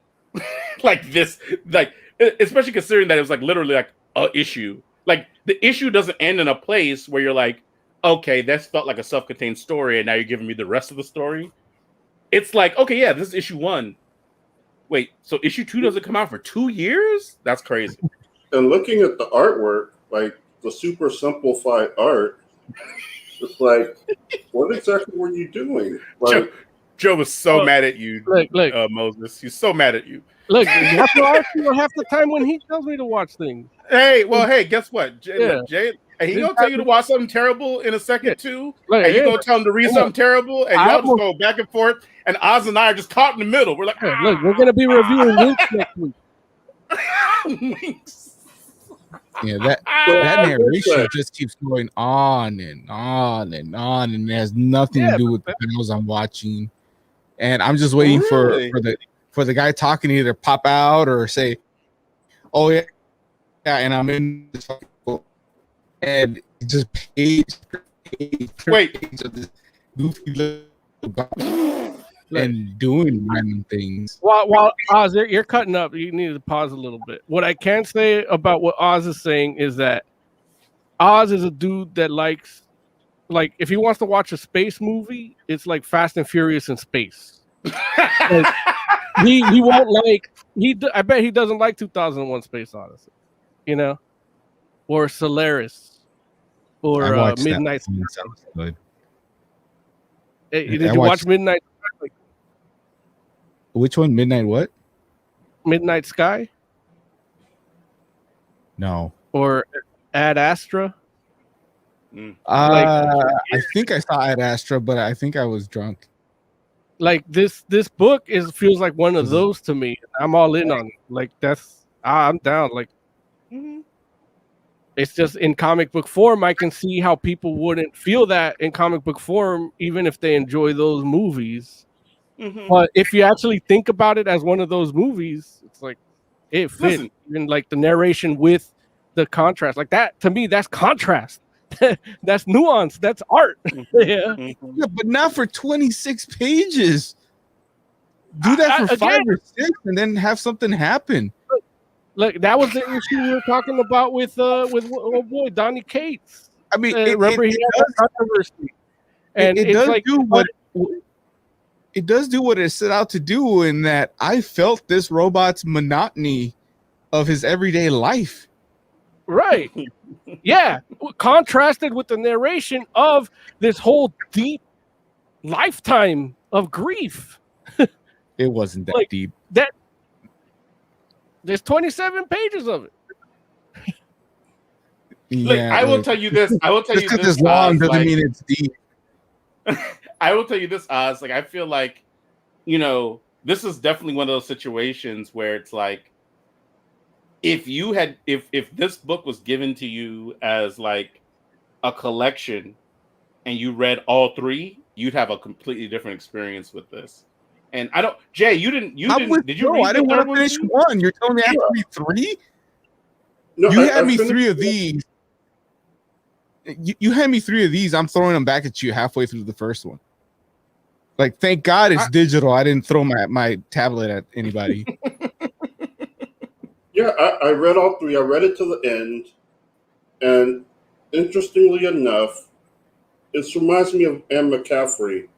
S3: like this, like, especially considering that it was like literally like a issue. Like the issue doesn't end in a place where you're like, okay, that's felt like a self-contained story, and now you're giving me the rest of the story. It's like, okay, yeah, this is issue 1. Wait, so issue 2 doesn't come out for 2 years? That's crazy.
S6: And looking at the artwork, like the super simplified art, it's like, what exactly were you doing? Like,
S3: Joe was so mad at you,
S5: look,
S3: Moses. He's so mad at you.
S5: Look, you have to argue half the time when he tells me to watch things.
S3: Hey, guess what? Jay, he gonna tell you to watch something terrible in a second too, and you gonna tell him to read something terrible, and y'all just go back and forth. And Oz and I are just caught in the middle. We're like,
S5: look, we're gonna be reviewing Winx next week.
S4: Yeah, that narration just keeps going on and on and on, and it has nothing to do with the panels I'm watching. And I'm just waiting for the guy talking to either pop out or say, "Oh yeah, and I'm in this book," and just page of this goofy little and doing random things.
S5: While Oz, you're cutting up. You need to pause a little bit. What I can say about what Oz is saying is that Oz is a dude that likes, like, if he wants to watch a space movie, it's like Fast and Furious in space. Like, he won't like I bet he doesn't like 2001: Space Odyssey, you know, or Solaris, or Midnight. Hey, did you watch Midnight?
S4: Which one? Midnight what?
S5: Midnight Sky?
S4: No.
S5: Or Ad Astra?
S4: I think I saw Ad Astra, but I think I was drunk.
S5: Like this book feels like one of those to me. I'm all in on it. Like I'm down. Like it's just in comic book form. I can see how people wouldn't feel that in comic book form, even if they enjoy those movies. But if you actually think about it as one of those movies, it's like it fits. Even like the narration with the contrast, like that to me, that's contrast. That's nuance. That's art. Yeah,
S4: but not for 26 pages. Do that for 5 or 6, and then have something happen.
S5: Look, that was the issue we were talking about with oh boy, Donny Cates.
S4: I mean,
S5: remember he had that controversy, and
S4: it does like, do what. It does do what it set out to do, in that I felt this robot's monotony of his everyday life.
S5: Right. Yeah. Contrasted with the narration of this whole deep lifetime of grief.
S4: It wasn't that deep.
S5: There's 27 pages of it.
S3: Yeah, I will tell you this. Just
S4: because it's long doesn't mean it's deep.
S3: I will tell you this, Oz. Like, I feel like, you know, this is definitely one of those situations where it's like, if this book was given to you as like a collection and you read all 3, you'd have a completely different experience with this. And I don't, Jay, did you read
S4: I didn't want to finish 1. You're telling me I have to read 3? No, you had me 3 of these. You had me 3 of these. I'm throwing them back at you halfway through the first one. Like, thank God it's digital. I didn't throw my tablet at anybody.
S6: Yeah, I read all 3. I read it to the end. And interestingly enough, it reminds me of Anne McCaffrey.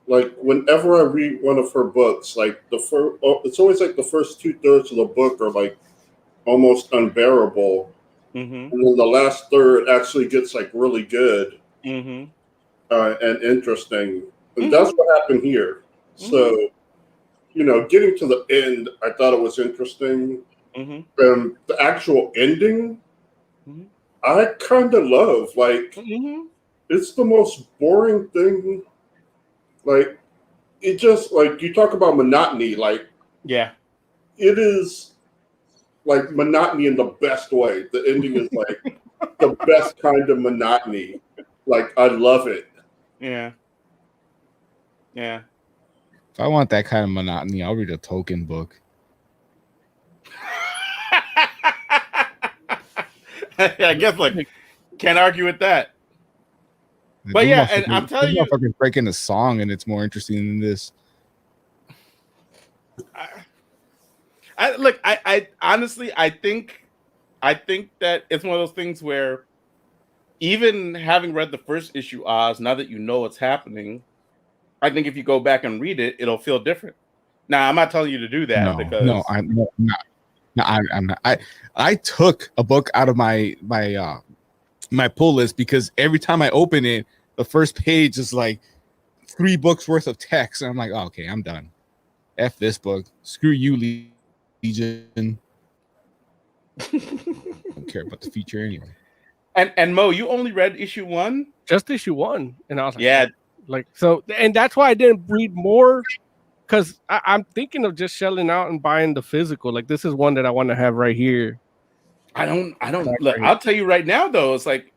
S6: Like, whenever I read one of her books, like it's always like the first 2/3 of the book are like almost unbearable. And then the last third actually gets like really good and interesting. And that's what happened here. So, you know, getting to the end, I thought it was interesting. And the actual ending, I kind of love. Like, it's the most boring thing. Like, it just, like, you talk about monotony. Like,
S3: yeah,
S6: it is like monotony in the best way. The ending is like the best kind of monotony. Like, I love it.
S3: Yeah. Yeah.
S4: If I want that kind of monotony, I'll read a Tolkien book.
S3: I guess like can't argue with that. But yeah, and I'm telling you,
S4: fucking breaking a song, and it's more interesting than this.
S3: I honestly, I think that it's one of those things where even having read the first issue, Oz, now that you know what's happening, I think if you go back and read it, it'll feel different. Now, I'm not telling you to do that because
S4: I'm not. No, I'm not. I took a book out of my pull list because every time I open it, the first page is like 3 books worth of text, and I'm like, oh, okay, I'm done. F this book. Screw you, Legion. Don't care about the feature anyway.
S3: And Mo, you only read issue 1?
S5: Just issue 1, and I was like,
S3: yeah,
S5: like so, and that's why I didn't read more. Because I'm thinking of just shelling out and buying the physical. Like this is one that I want to have right here.
S3: I don't look. I'll tell you right now though. It's like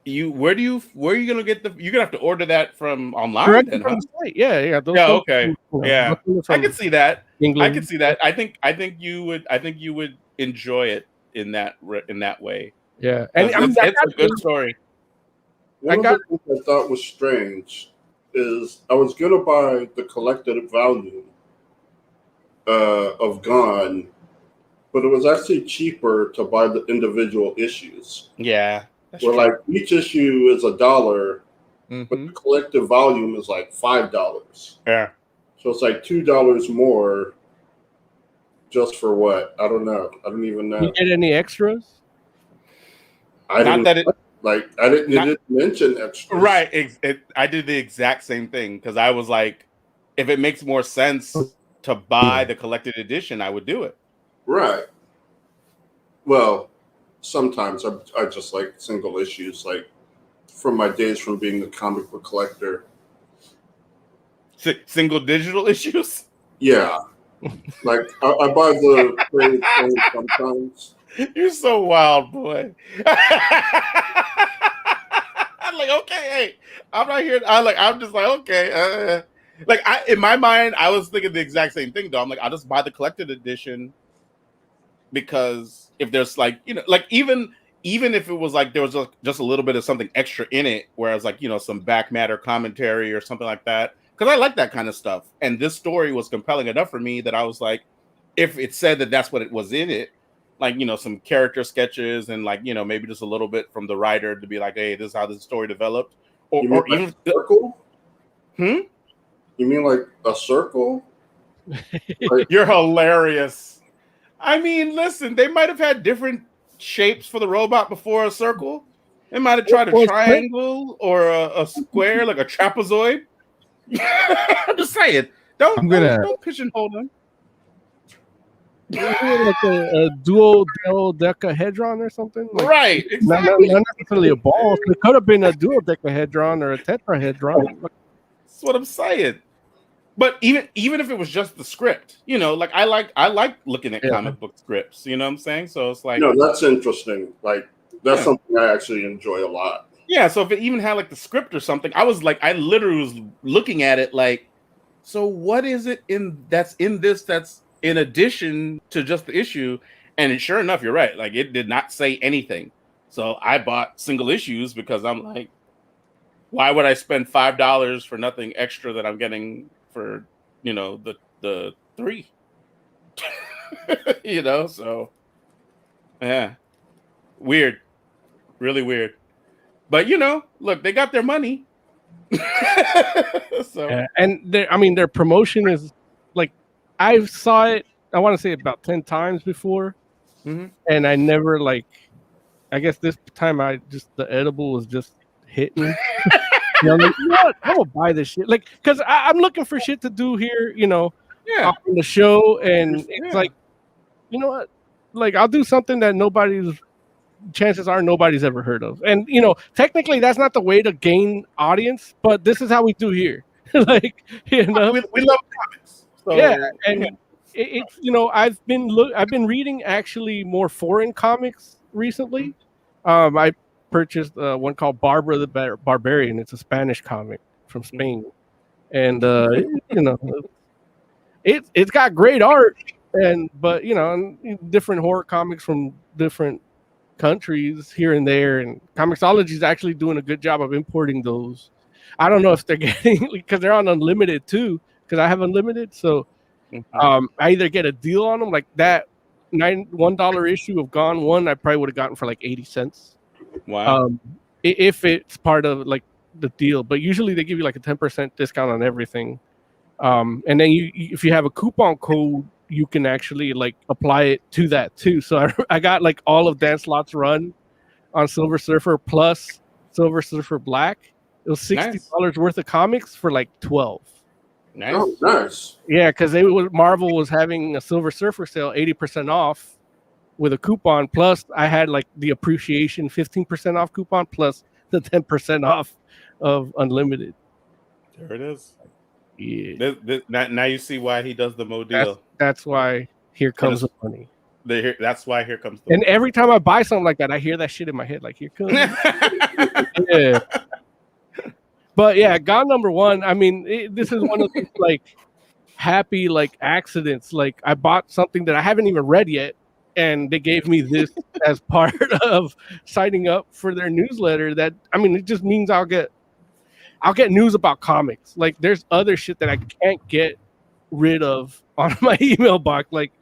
S3: where are you gonna get you're gonna have to order that from online then, huh?
S5: Site. Yeah.
S3: Okay. Yeah. I can see that.
S5: England.
S3: I can see that. I think you would enjoy it in that way.
S5: Yeah.
S3: And it's a good story.
S6: One of the things I thought was strange is I was gonna buy the collected volume of GoNe, but it was actually cheaper to buy the individual issues.
S3: Yeah,
S6: where like each issue is $1, but the collective volume is like $5.
S3: Yeah,
S6: so it's like $2 more. Just for what? I don't know. I don't even know.
S5: You get any extras?
S6: I didn't mention extras.
S3: Right. I did the exact same thing because I was like, if it makes more sense to buy the collected edition, I would do it.
S6: Right. Well, sometimes I just like single issues, like from my days from being a comic book collector.
S3: Single digital issues?
S6: Yeah. Like I buy the trade sometimes.
S3: You're so wild, boy. I'm like, okay, hey, I'm not here. I'm just like, okay. In my mind, I was thinking the exact same thing, though. I'm like, I'll just buy the collected edition because if there's like, even if it was like there was just a little bit of something extra in it, whereas like, some back matter commentary or something like that, because I like that kind of stuff. And this story was compelling enough for me that I was like, if it said that that's what it was in it, like, some character sketches and like, maybe just a little bit from the writer to be like, hey, this is how this story developed. Or even
S6: circle? You mean like a circle?
S3: You're hilarious. I mean, listen, they might have had different shapes for the robot before a circle. They might have tried a triangle or a square, like a trapezoid. I'm just saying. Don't pigeonhole them.
S5: Like a dual dodecahedron or something, like,
S3: right? Exactly.
S5: Not necessarily a ball. It could have been a dual decahedron or a tetrahedron.
S3: That's what I'm saying. But even if it was just the script, like I like looking at comic book scripts. You know what I'm saying? So it's like,
S6: no, that's interesting. Like that's something I actually enjoy a lot.
S3: Yeah. So if it even had like the script or something, I literally was looking at it like, so what is it that's in this that's in addition to just the issue? And sure enough, you're right. Like it did not say anything. So I bought single issues because I'm like, why would I spend $5 for nothing extra that I'm getting for, the 3? So yeah. Weird. Really weird. But look, they got their money. So
S5: and their promotion is like, I saw it, I want to say about 10 times before. And I never I guess this time the edible was just hitting. I'm like, you know what? I'm gonna buy this shit. Like, because I'm looking for shit to do here, on the show. And it's like, you know what? Like, I'll do something that chances are nobody's ever heard of. And, technically that's not the way to gain audience, but this is how we do here.
S3: We love comics. So,
S5: yeah. And it's, I've been reading actually more foreign comics recently. I purchased one called Barbara the Barbarian. It's a Spanish comic from Spain. and you know, it's got great art, but you know, and different horror comics from different countries here and there, and Comixology is actually doing a good job of importing those. I don't know if they're getting because they're on unlimited too, because I have unlimited, so I either get a deal on them like that $1 issue of Gone One I probably would have gotten for like 80 cents.
S3: Wow.
S5: If it's part of like the deal, but usually they give you like a 10% discount on everything. And then if you have a coupon code, you can actually like apply it to that too. So I got like all of Dan Slott's run on Silver Surfer plus Silver Surfer Black. It was $60 worth of comics for like 12.
S3: Nice.
S6: Oh, nice.
S5: Yeah, because Marvel was having a Silver Surfer sale 80% off with a coupon. Plus, I had like the appreciation 15% off coupon plus the 10% off of unlimited.
S3: There it is.
S5: Yeah.
S3: Now you see why he does the Mo deal.
S5: That's why here comes the money.
S3: That's why here comes the
S5: And
S3: money.
S5: every time I buy something like that, I hear that shit in my head. Like, here comes. Yeah. But yeah, Gone #1. I mean, this is one of those like happy like accidents. Like I bought something that I haven't even read yet, and they gave me this as part of signing up for their newsletter. That I mean, it just means I'll get news about comics. Like there's other shit that I can't get rid of on my email box. Like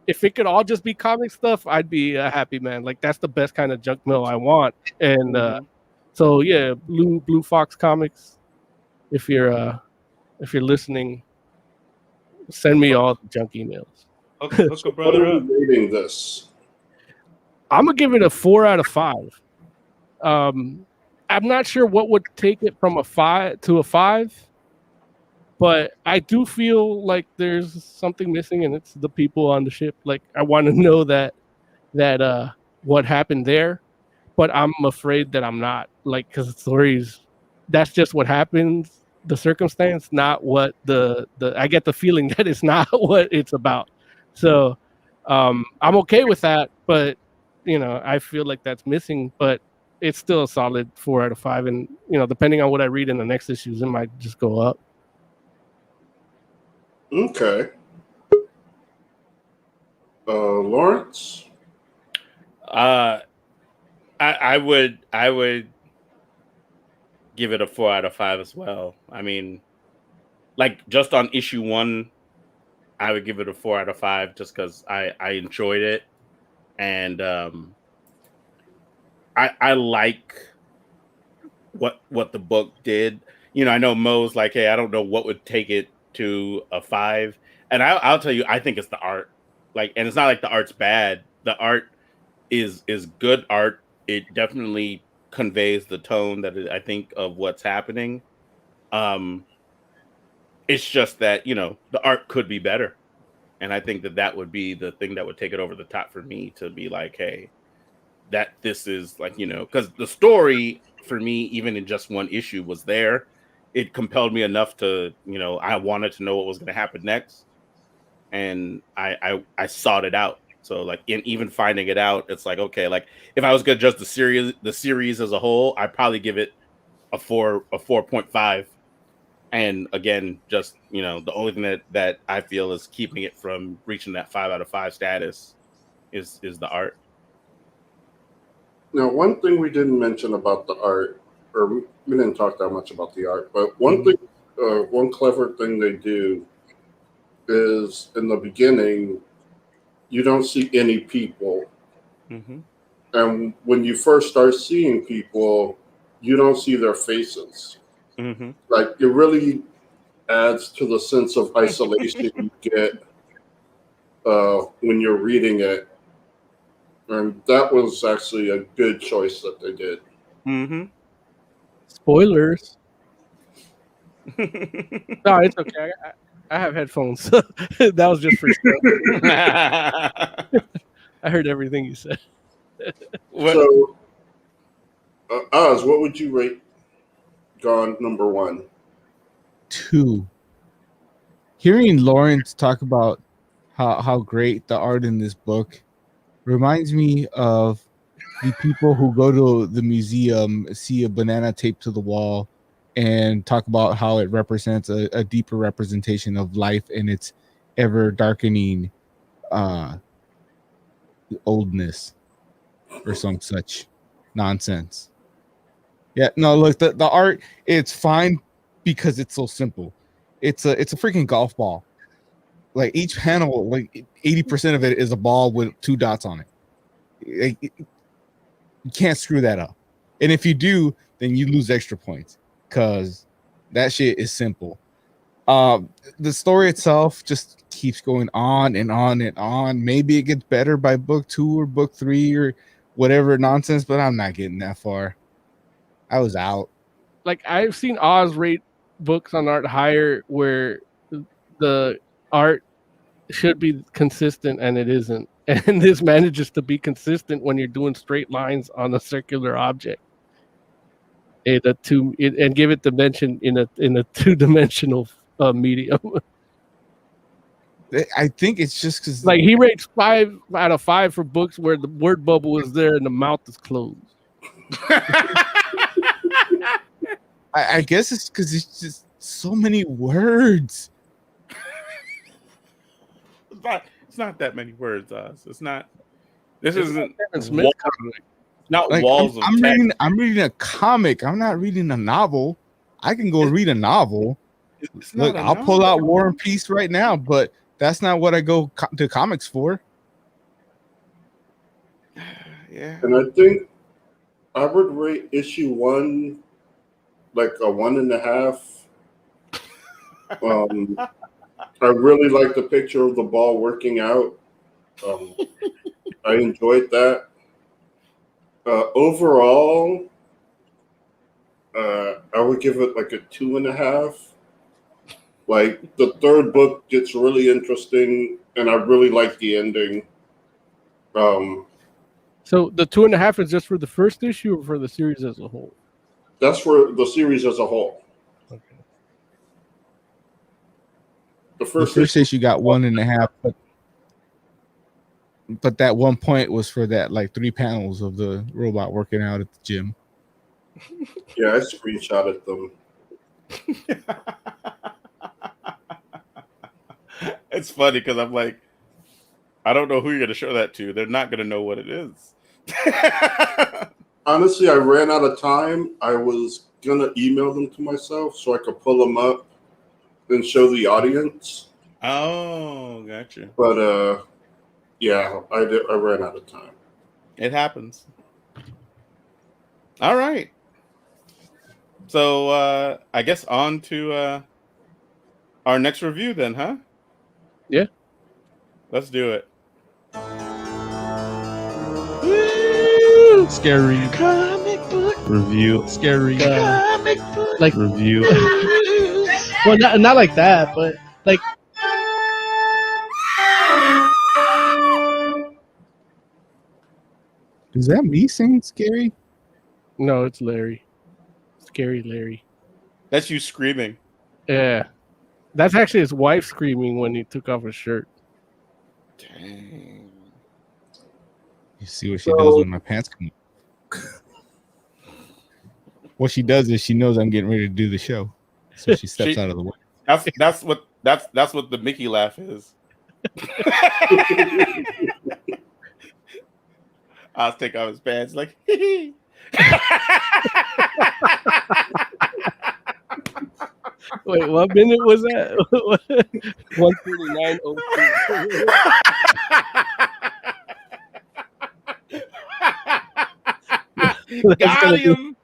S5: if it could all just be comic stuff, I'd be a happy man. Like that's the best kind of junk mail I want. And so yeah, Blue Fox Comics. If you're listening, send me all the junk emails.
S3: Okay,
S6: So what are we rating this?
S5: I'm gonna give it a 4 out of 5. I'm not sure what would take it from a 5 to a 5, but I do feel like there's something missing, and it's the people on the ship. Like I want to know that what happened there, but I'm afraid that I'm not, like, because the stories, that's just what happens, the circumstance, not what the I get the feeling that it's not what it's about. So I'm okay with that, but you know, I feel like that's missing, but it's still a solid 4 out of 5. And you know, depending on what I read in the next issues, it might just go up.
S6: Okay. Lawrence?
S3: I would give it a 4 out of 5 as well. I mean, like just on issue 1, I would give it a 4 out of 5 just because I enjoyed it, and I like what the book did. You know, I know Mo's like, hey, I don't know what would take it to a 5, and I'll tell you, I think it's the art. Like, and it's not like the art's bad. The art is good art. It definitely conveys the tone that I think of what's happening. It's just that, you know, the art could be better, and I think that would be the thing that would take it over the top for me to be like, hey, that this is like, you know, because the story for me, even in just one issue, was there. It compelled me enough to, you know, I wanted to know what was going to happen next, and I sought it out. So like, in even finding it out, it's like, okay, like if I was going to judge the series as a whole, I'd probably give it a 4.5. And again, just, you know, the only thing that I feel is keeping it from reaching that 5 out of 5 status is the art.
S6: Now, one thing we didn't mention about the art, or we didn't talk that much about the art, but one thing, one clever thing they do is in the beginning, you don't see any people.
S3: Mm-hmm.
S6: And when you first start seeing people, you don't see their faces.
S3: Mm-hmm.
S6: Like, it really adds to the sense of isolation you get when you're reading it. And that was actually a good choice that they did.
S3: Mm-hmm.
S5: Spoilers. No, it's okay. I have headphones. So that was just for sure. I heard everything you said.
S6: So, Oz, what would you rate Gone #1?
S4: 2. Hearing Lawrence talk about how great the art in this book reminds me of the people who go to the museum, see a banana taped to the wall, and talk about how it represents a deeper representation of life and its ever darkening oldness or some such nonsense. Yeah, no, look, the art, it's fine because it's so simple. It's a freaking golf ball. Like each panel, like 80% of it is a ball with 2 dots on it. You can't screw that up. And if you do, then you lose extra points because that shit is simple. The story itself just keeps going on and on and on. Maybe it gets better by book 2 or book 3 or whatever nonsense, but I'm not getting that far. I was out.
S5: Like I've seen Oz rate books on art higher where the art should be consistent and it isn't. And this manages to be consistent when you're doing straight lines on a circular object. And give it dimension in a 2-dimensional medium.
S4: I think it's just because
S5: like he rates 5 out of 5 for books where the word bubble is there and the mouth is closed.
S4: I guess it's because it's just so many words.
S3: It's not that many words, Oz. It's not. This isn't
S5: Smith
S3: not
S4: like,
S3: walls
S4: I'm
S3: of text.
S4: I'm reading a comic. I'm not reading a novel. I can go read a novel. Look, I'll pull out War and Peace right now, but that's not what I go to comics for.
S3: Yeah.
S6: And I think I would rate issue 1 like a 1.5. I really like the picture of the ball working out. I enjoyed that. Overall, I would give it like a 2.5. Like the 3rd book gets really interesting, and I really like the ending.
S5: So the 2.5 is just for the first issue or for the series as a whole?
S6: That's for the series as a whole.
S5: Okay.
S4: The first issue got 1.5, but that 1 point was for that like 3 panels of the robot working out at the gym.
S6: Yeah, I screenshotted them.
S3: It's funny because I'm like, I don't know who you're going to show that to. They're not going to know what it is.
S6: Honestly, I ran out of time. I was going to email them to myself so I could pull them up and show the audience.
S3: Oh, gotcha.
S6: But, yeah, I ran out of time.
S3: It happens. All right. So, I guess on to our next review then, huh?
S5: Yeah.
S3: Let's do it.
S7: Scary comic book review. Scary comic book
S5: like
S7: review.
S8: Well, not like that, but like.
S4: Is that me saying scary?
S5: No, it's Larry. Scary Larry.
S3: That's you screaming.
S5: Yeah. That's actually his wife screaming when he took off his shirt.
S3: Dang.
S4: You see what she does when my pants come up. What she does is she knows I'm getting ready to do the show, so she steps out of the way.
S3: That's what the Mickey laugh is. I'll take off his pants like.
S5: Wait, what minute was that? 139:02.
S3: Got him!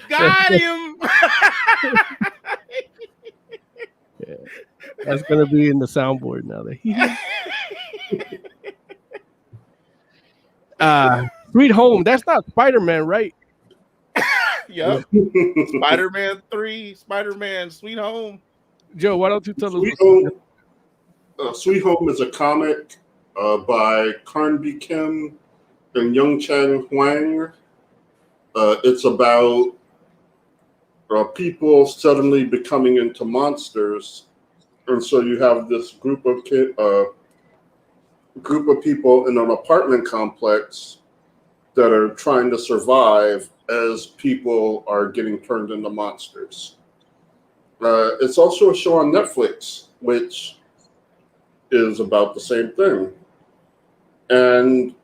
S3: Got him!
S5: Yeah. That's gonna be in the soundboard now. Sweet Home. That's not Spider-Man, right?
S3: Yep. Spider-Man 3, Spider-Man, Sweet Home.
S5: Joe, why don't you tell
S6: Sweet
S5: us?
S6: Home, Sweet Home is a comic by Carnby Kim and Young Chang Huang. It's about people suddenly becoming into monsters, and so you have this group of people in an apartment complex that are trying to survive as people are getting turned into monsters. It's also a show on Netflix, which is about the same thing. And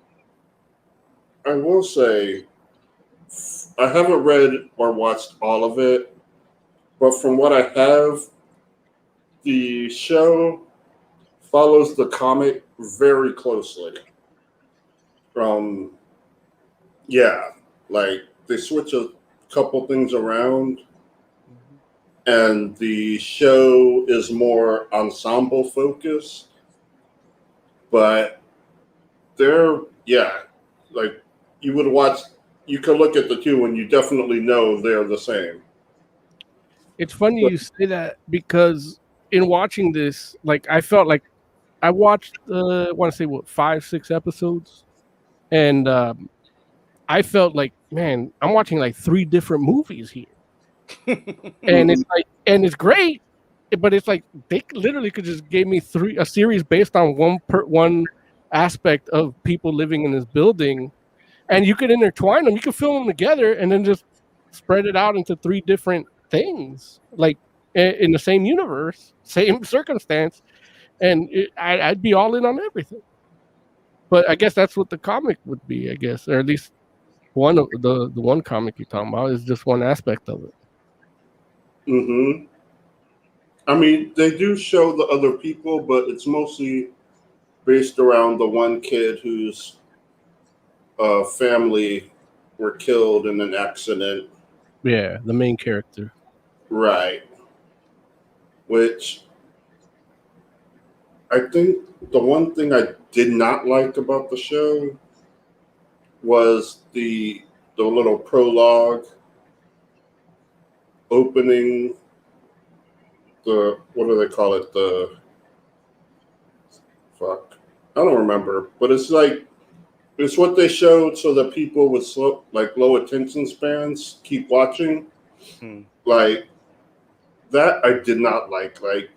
S6: I will say, I haven't read or watched all of it, but from what I have, the show follows the comic very closely. Yeah, like they switch a couple things around, and the show is more ensemble focused. But like you would watch, you could look at the two and you definitely know they're the same.
S5: It's funny you say that because in watching this, like I felt like I watched, I want to say 5-6 episodes, and I felt like, man, I'm watching like 3 different movies here, and it's like, and it's great, but it's like they literally could just gave me a series based on one aspect of people living in this building, and you could intertwine them, you could film them together, and then just spread it out into 3 different things, like in the same universe, same circumstance, and I'd be all in on everything. But I guess that's what the comic would be, I guess, or at least one of the one comic you're talking about is just one aspect of it.
S6: Mm-hmm. I mean, they do show the other people, but it's mostly based around the one kid whose family were killed in an accident.
S5: Yeah, the main character.
S6: Right. Which I think the one thing I did not like about the show was the little prologue opening, what do they call it? I don't remember, but it's what they showed so that people with low attention spans keep watching. Like that I did not like. Like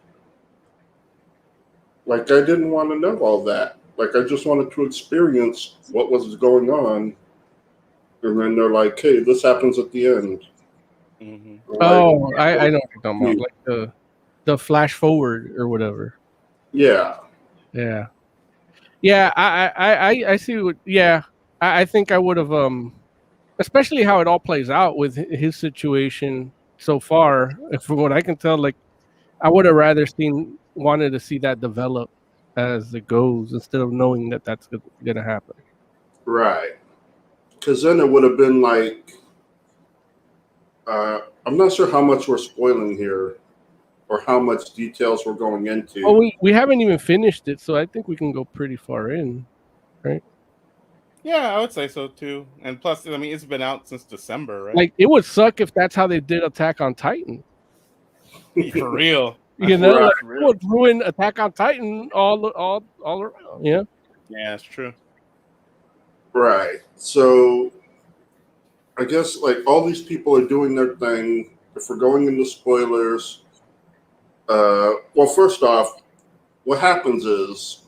S6: I didn't want to know all that. Like I just wanted to experience what was going on. And then they're like, hey, this happens at the end.
S3: Mm-hmm.
S5: Like, I know what you're talking about. Like the flash forward or whatever.
S6: Yeah.
S5: Yeah. Yeah, I see what, yeah. I think I would have especially how it all plays out with his situation so far. From what I can tell, like I would have rather wanted to see that develop as it goes instead of knowing that that's going to happen.
S6: Right. Because then it would have been like, I'm not sure how much we're spoiling here or how much details we're going into.
S5: Oh, we haven't even finished it, so I think we can go pretty far in, right?
S3: Yeah, I would say so too. And plus, I mean, it's been out since December, right?
S5: Like, it would suck if that's how they did Attack on Titan.
S3: For real.
S5: You know,
S6: Right.
S5: like, it would ruin Attack on Titan all around. Yeah.
S3: Yeah, that's true.
S6: Right. So I guess like all these people are doing their thing. If we're going into spoilers, well, first off, what happens is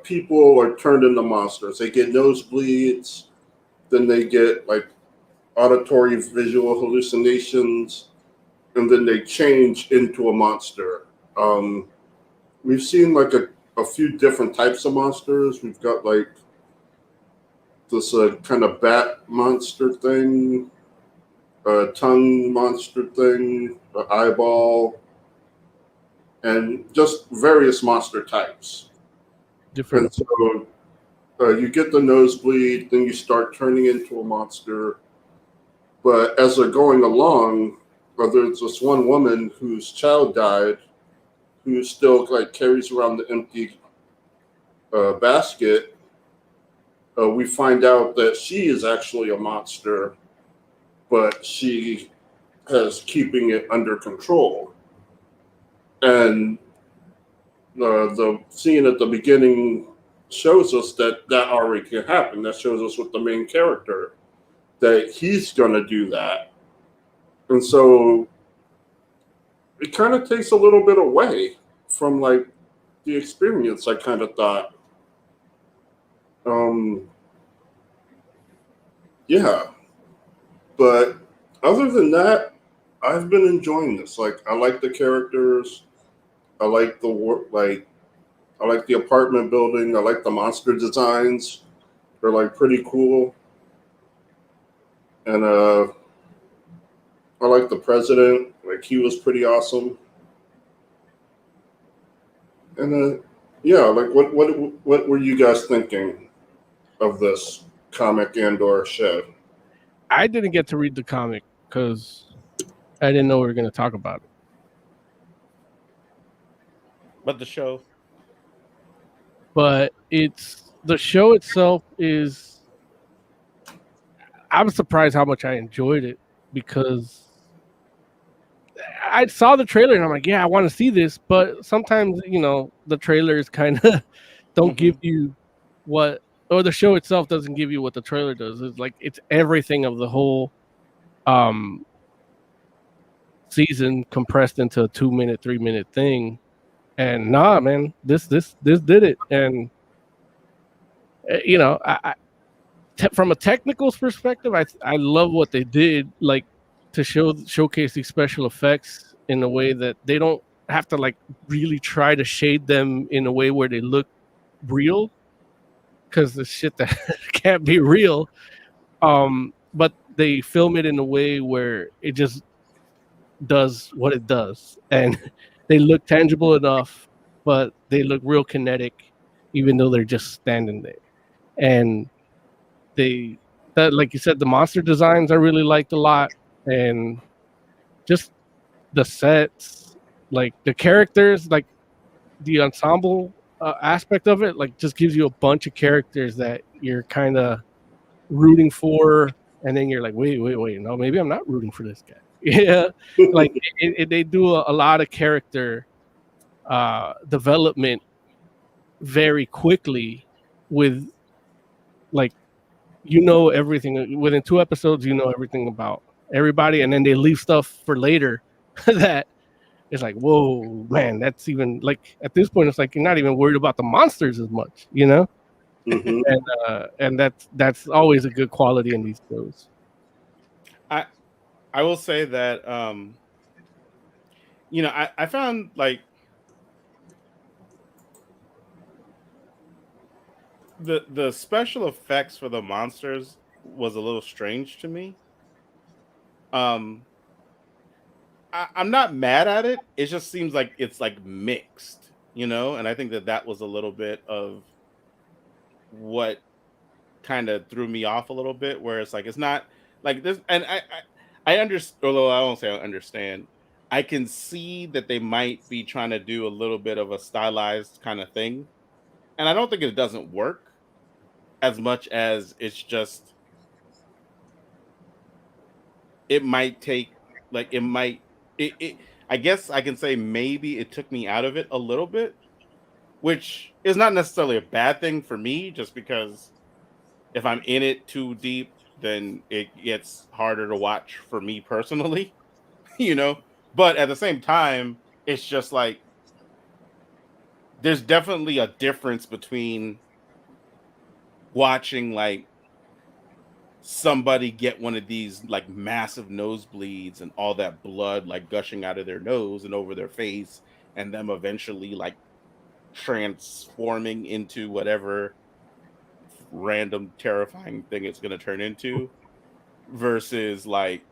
S6: people are turned into monsters. They get nosebleeds, then they get like auditory visual hallucinations, and then they change into a monster. We've seen like a few different types of monsters. We've got like this kind of bat monster thing, a tongue monster thing, an eyeball, and just various monster types.
S5: Different.
S6: And so you get the nosebleed, then you start turning into a monster. But as they're going along, there's this one woman whose child died, who still like carries around the empty basket. We find out that she is actually a monster, but she is keeping it under control. And the scene at the beginning shows us that already can happen. That shows us with the main character that he's going to do that. And so it kind of takes a little bit away from like the experience, I kind of thought. Yeah. But other than that, I've been enjoying this. Like, I like the characters. I like the work. Like, I like the apartment building. I like the monster designs. They're like pretty cool. And I like the president. Like, he was pretty awesome. And yeah, like what were you guys thinking of this comic and or show?
S5: I didn't get to read the comic because I didn't know we were going to talk about it.
S3: But the show,
S5: But the show itself is. I'm surprised how much I enjoyed it because I saw the trailer and I'm like, yeah, I want to see this. But sometimes, the trailers kind of don't give you what, or the show itself doesn't give you what the trailer does. It's like it's everything of the whole season compressed into a 2-minute, 3-minute thing. And nah, man, this did it. And from a technical perspective, I love what they did, like to showcase these special effects in a way that they don't have to like really try to shade them in a way where they look real, because the shit that can't be real. But they film it in a way where it just does what it does, and they look tangible enough, but they look real kinetic, even though they're just standing there. And like you said, the monster designs I really liked a lot, and just the sets, like the characters, like the ensemble aspect of it, like just gives you a bunch of characters that you're kind of rooting for, and then you're like, wait, no, maybe I'm not rooting for this guy. Yeah, like they do a lot of character development very quickly with like everything within 2 episodes. Everything about everybody, and then they leave stuff for later that it's like, whoa, man, that's even like at this point it's like you're not even worried about the monsters as much,
S6: Mm-hmm.
S5: and that's always a good quality in these shows.
S3: I will say that I found like the special effects for the monsters was a little strange to me. I'm not mad at it. It just seems like it's like mixed, and I think that was a little bit of what kind of threw me off a little bit, where it's like it's not like this. And I understand, although I won't say I understand. I can see that they might be trying to do a little bit of a stylized kind of thing, and I don't think it doesn't work as much as it's just it might take like it might it I guess I can say maybe it took me out of it a little bit, which is not necessarily a bad thing for me, just because if I'm in it too deep, then it gets harder to watch for me personally, you know. But at the same time, it's just like there's definitely a difference between watching like somebody get one of these like massive nosebleeds and all that blood like gushing out of their nose and over their face, and them eventually like transforming into whatever random terrifying thing it's going to turn into, versus like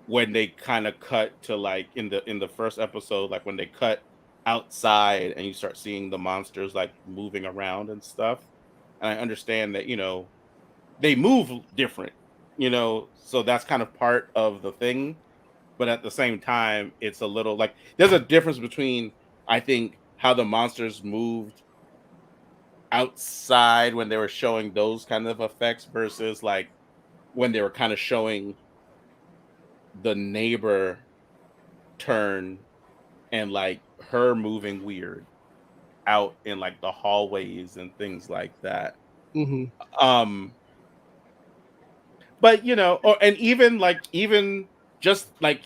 S3: when they kind of cut to like in the first episode, like when they cut outside and you start seeing the monsters like moving around and stuff. And I understand that they move different, so that's kind of part of the thing. But at the same time, it's a little like there's a difference between, I think, how the monsters moved outside when they were showing those kind of effects versus like when they were kind of showing the neighbor turn and like her moving weird out in like the hallways and things like that.
S5: Mm-hmm.
S3: But and even just like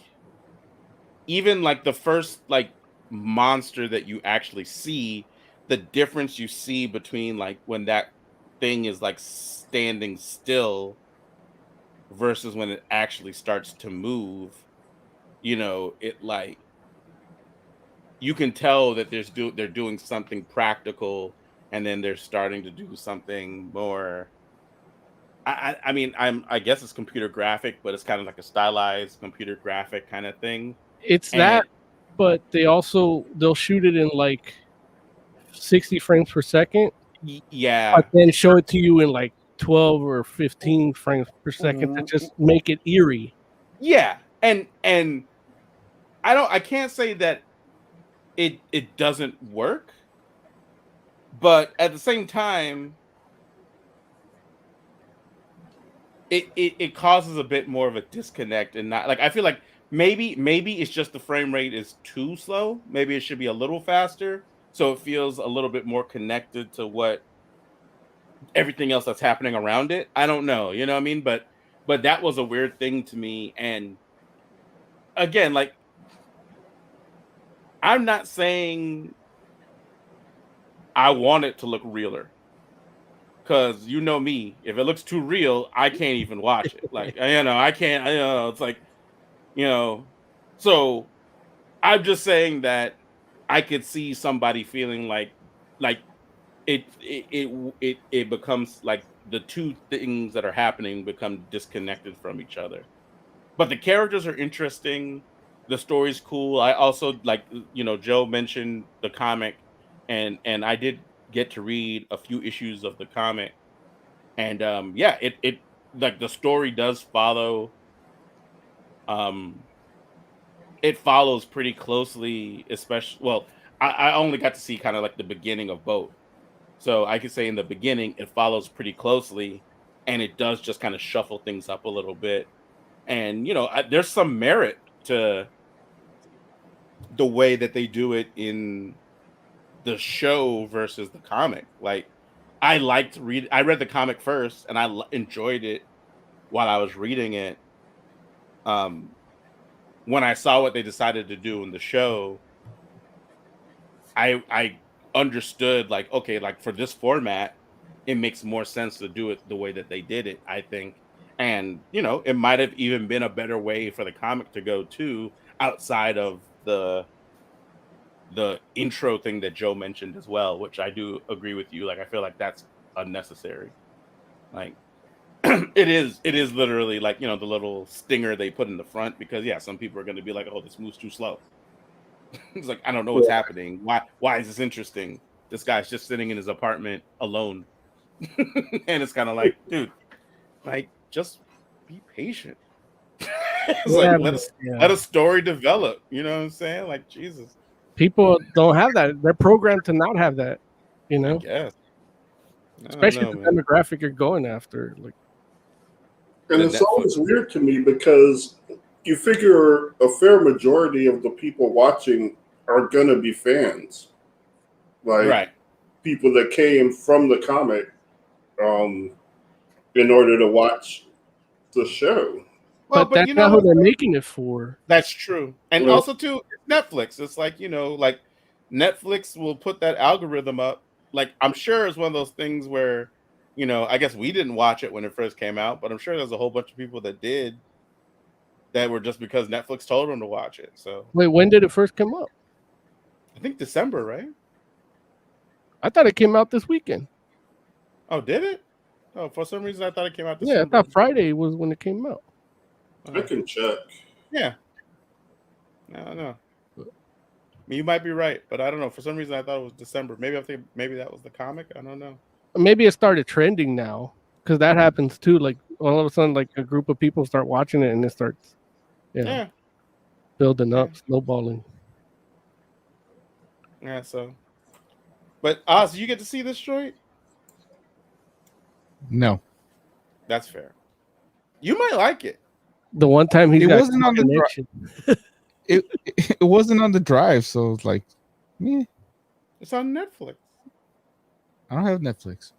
S3: even like the first like monster that you actually see, the difference you see between like when that thing is like standing still versus when it actually starts to move, it like you can tell that they're doing something practical, and then they're starting to do something more. I mean, I guess it's computer graphic, but it's kind of like a stylized computer graphic kind of thing.
S5: It's
S3: And
S5: that, but they'll shoot it in like 60 frames per second,
S3: yeah,
S5: but then show it to you in like 12 or 15 frames per second to just make it eerie.
S3: yeah, and I can't say that it doesn't work, but at the same time, it causes a bit more of a disconnect, and not like I feel like maybe it's just the frame rate is too slow. Maybe it should be a little faster, so it feels a little bit more connected to what everything else that's happening around it. I don't know, you know what I mean? But that was a weird thing to me. And again, like I'm not saying I want it to look realer. Cause you know me, if it looks too real, I can't even watch it. Like, I can't, it's like, so I'm just saying that I could see somebody feeling like it becomes like the two things that are happening become disconnected from each other. But the characters are interesting. The story's cool. I also like, Joe mentioned the comic, and I did get to read a few issues of the comic, and yeah, it like the story does follow. Um, it follows pretty closely, especially. Well, I only got to see kind of like the beginning of both. So I could say in the beginning, it follows pretty closely, and it does just kind of shuffle things up a little bit. And there's some merit to the way that they do it in the show versus the comic. Like I read the comic first, and I enjoyed it while I was reading it. When I saw what they decided to do in the show, I understood like, okay, like for this format, it makes more sense to do it the way that they did it, I think. And it might have even been a better way for the comic to go too, outside of the intro thing that Joe mentioned as well, which I do agree with you. Like I feel like that's unnecessary. Like it is literally like, the little stinger they put in the front, because yeah, some people are going to be like, oh, this moves too slow. It's like, I don't know what's happening. Why is this interesting? This guy's just sitting in his apartment alone. And it's kind of like, dude, like just be patient. It's like let a story develop. You know what I'm saying? Like Jesus.
S5: People don't have that. They're programmed to not have that.
S3: Yes.
S5: Especially the demographic you're going after. Like,
S6: and it's always weird to me because you figure a fair majority of the people watching are gonna be fans, like
S3: right.
S6: people that came from the comic, in order to watch the show.
S5: Well, but that's not who they're making it for.
S3: That's true, and also too, Netflix. It's like like Netflix will put that algorithm up. Like I'm sure it's one of those things where, I guess we didn't watch it when it first came out, but I'm sure there's a whole bunch of people that did. That were just because Netflix told them to watch it. So
S5: wait, when did it first come up?
S3: I think December, right?
S5: I thought it came out this weekend.
S3: Oh, did it? Oh, for some reason I thought it came out
S5: December. Yeah, I thought Friday was when it came out.
S6: I can check.
S3: Yeah. I don't know. You might be right, but I don't know. For some reason I thought it was December. Maybe that was the comic. I don't know.
S5: Maybe it started trending now, because that happens too. Like all of a sudden, like a group of people start watching it, and it starts, building up, snowballing.
S3: Yeah. So, but Oz, you get to see this joint?
S4: No.
S3: That's fair. You might like it.
S5: The one time he
S4: wasn't on the it wasn't on the drive, so it's like, yeah.
S3: It's on Netflix.
S4: I don't have Netflix.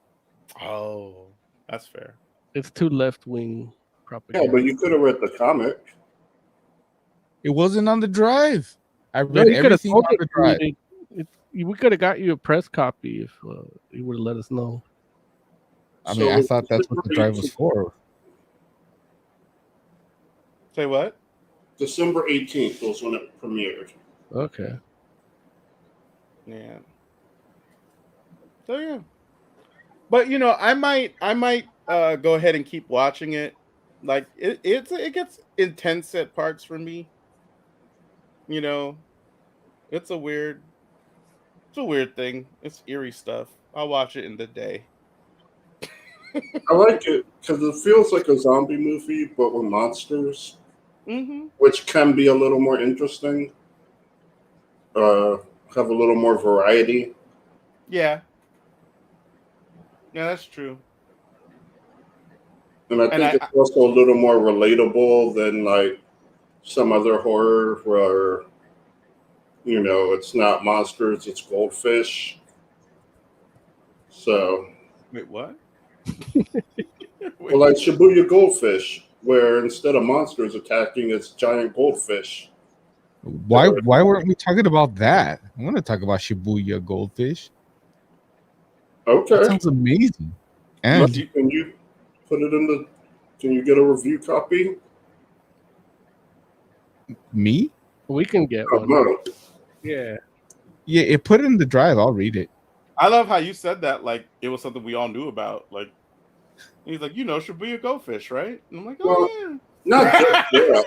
S3: Oh, that's fair.
S5: It's too left-wing propaganda.
S6: Yeah, but you could have read the comic.
S4: It wasn't on the drive. I read everything on the drive.
S5: We could have got you a press copy if you would have let us know.
S4: I mean, I thought that's what the drive was for.
S3: Say what?
S6: December 18th was when it premiered.
S5: Okay.
S3: Yeah. So yeah. But I might go ahead and keep watching it. Like it gets intense at parts for me. It's a weird thing. It's eerie stuff. I'll watch it in the day.
S6: I like it because it feels like a zombie movie, but with monsters, which can be a little more interesting. Have a little more variety.
S3: Yeah. Yeah, that's true.
S6: And I think it's also a little more relatable than like some other horror where, it's not monsters, it's goldfish. So.
S3: Wait, what?
S6: Well, like Shibuya Goldfish, where instead of monsters attacking, it's giant goldfish.
S4: Why weren't we talking about that? I want to talk about Shibuya Goldfish.
S6: Okay.
S4: That sounds amazing. And
S6: Can you put it in the? Can you get a review copy?
S4: me?
S5: We can get
S6: Oh,
S5: one.
S6: no.
S5: Yeah.
S4: Yeah, put it in the drive. I'll read it.
S3: I love how you said that like it was something we all knew about. Like he's like, Shibuya Goldfish, right? And I'm like, oh yeah.
S6: Not just that.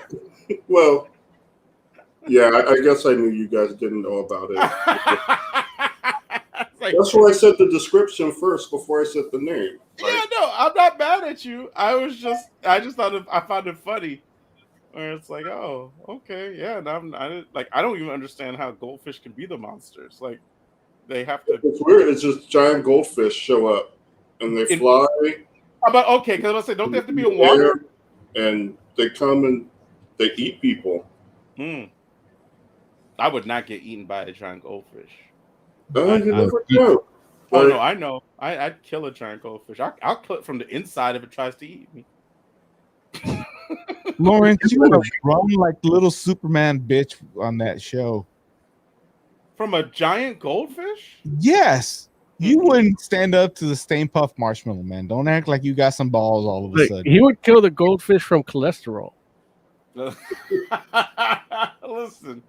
S6: Well, yeah, I guess I knew you guys didn't know about it. That's why I said the description first before I said the name.
S3: Yeah, no, I'm not mad at you. I just thought I found it funny. Where it's like, oh, okay, yeah. And I don't even understand how goldfish can be the monsters. Like, they have to.
S6: It's weird. It's just giant goldfish show up, and they fly.
S3: But okay, because I was saying, don't they have to be in water?
S6: And they come and they eat people.
S3: I would not get eaten by a giant goldfish.
S6: You never know.
S3: Oh no, I know. I'd kill a giant goldfish. I'll kill it from the inside if it tries to eat me.
S4: Lauren, you want to run like little Superman bitch on that show.
S3: From a giant goldfish?
S4: Yes. You wouldn't stand up to the Stay Puff Marshmallow Man. Don't act like you got some balls all of a sudden.
S5: He would kill the goldfish from cholesterol.
S3: Listen.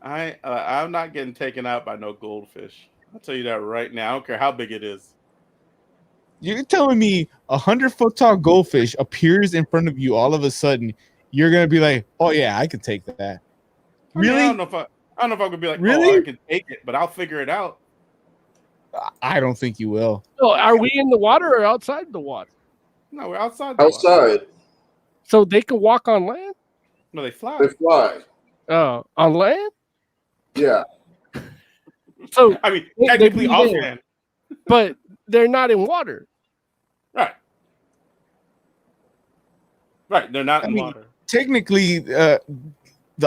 S3: I'm not getting taken out by no goldfish. I'll tell you that right now. I don't care how big it is.
S4: You're telling me 100-foot tall goldfish appears in front of you all of a sudden, you're gonna be like, "Oh yeah, I can take that." Really?
S3: I don't know if I'm gonna be like,
S4: really?
S3: "Oh, I can take it," but I'll figure it out.
S4: I don't think you will.
S5: So, are we in the water or outside the water?
S3: No, we're outside.
S6: Outside.
S5: So they can walk on land?
S3: No, they fly.
S6: They fly.
S5: Oh, on land?
S6: Yeah.
S5: So
S3: I mean, technically off land,
S5: but they're not in water.
S3: Right. They're not in water.
S4: Technically, the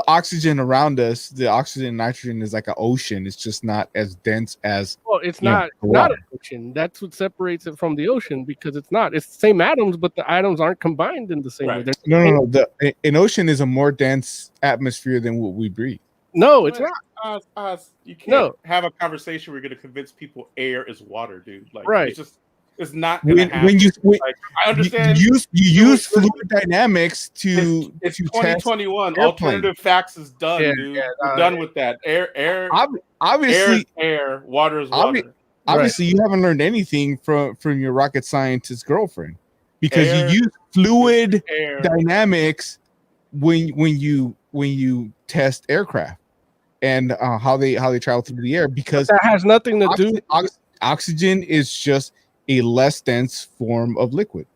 S4: oxygen around us, the oxygen and nitrogen is like an ocean. It's just not as dense as.
S5: Well, it's not an ocean. That's what separates it from the ocean because it's not. It's the same atoms, but the atoms aren't combined in the same way.
S4: No. An ocean is a more dense atmosphere than what we breathe.
S5: No, it's not.
S3: You can't have a conversation where you're going to convince people air is water, dude. Like,
S5: right.
S3: It's not going to happen. I understand.
S4: You use fluid dynamics to.
S3: It's 2021. Alternative facts is done, dude. We're done with that. Air.
S4: Obviously,
S3: air. Water is water.
S4: Obviously, you haven't learned anything from your rocket scientist girlfriend because you use fluid dynamics when you test aircraft and how they travel through the air, because
S5: that has nothing to do.
S4: Oxygen is just a less dense form of liquid.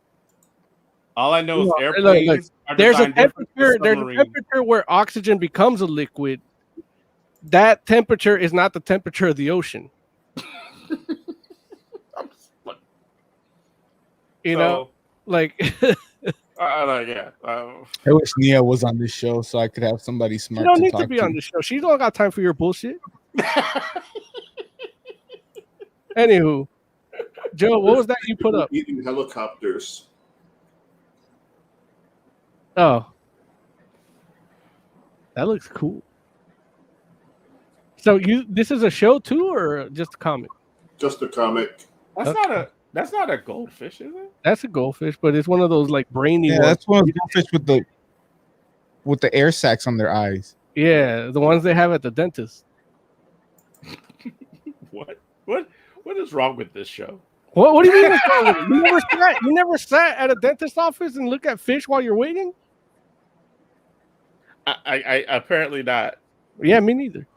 S3: All I know is airplanes.
S5: There's a temperature. There's a temperature where oxygen becomes a liquid. That temperature is not the temperature of the ocean.
S4: I wish Nia was on this show so I could have somebody smart.
S5: You don't need to be on this show. She don't got time for your bullshit. Anywho, Joe, what was that you put up?
S6: Eating helicopters.
S5: Oh, that looks cool. So this is a show too, or just a comic?
S6: Just a comic.
S3: That's not a goldfish, is it?
S5: That's a goldfish, but it's one of those like brainy.
S4: Yeah,
S5: ones.
S4: that's one of the goldfish with the. with the air sacs on their eyes.
S5: Yeah, the ones they have at the dentist.
S3: What is wrong with this show?
S5: What do you mean? What's wrong with it? You never sat at a dentist office and look at fish while you're waiting?
S3: I apparently not.
S5: Yeah, me neither.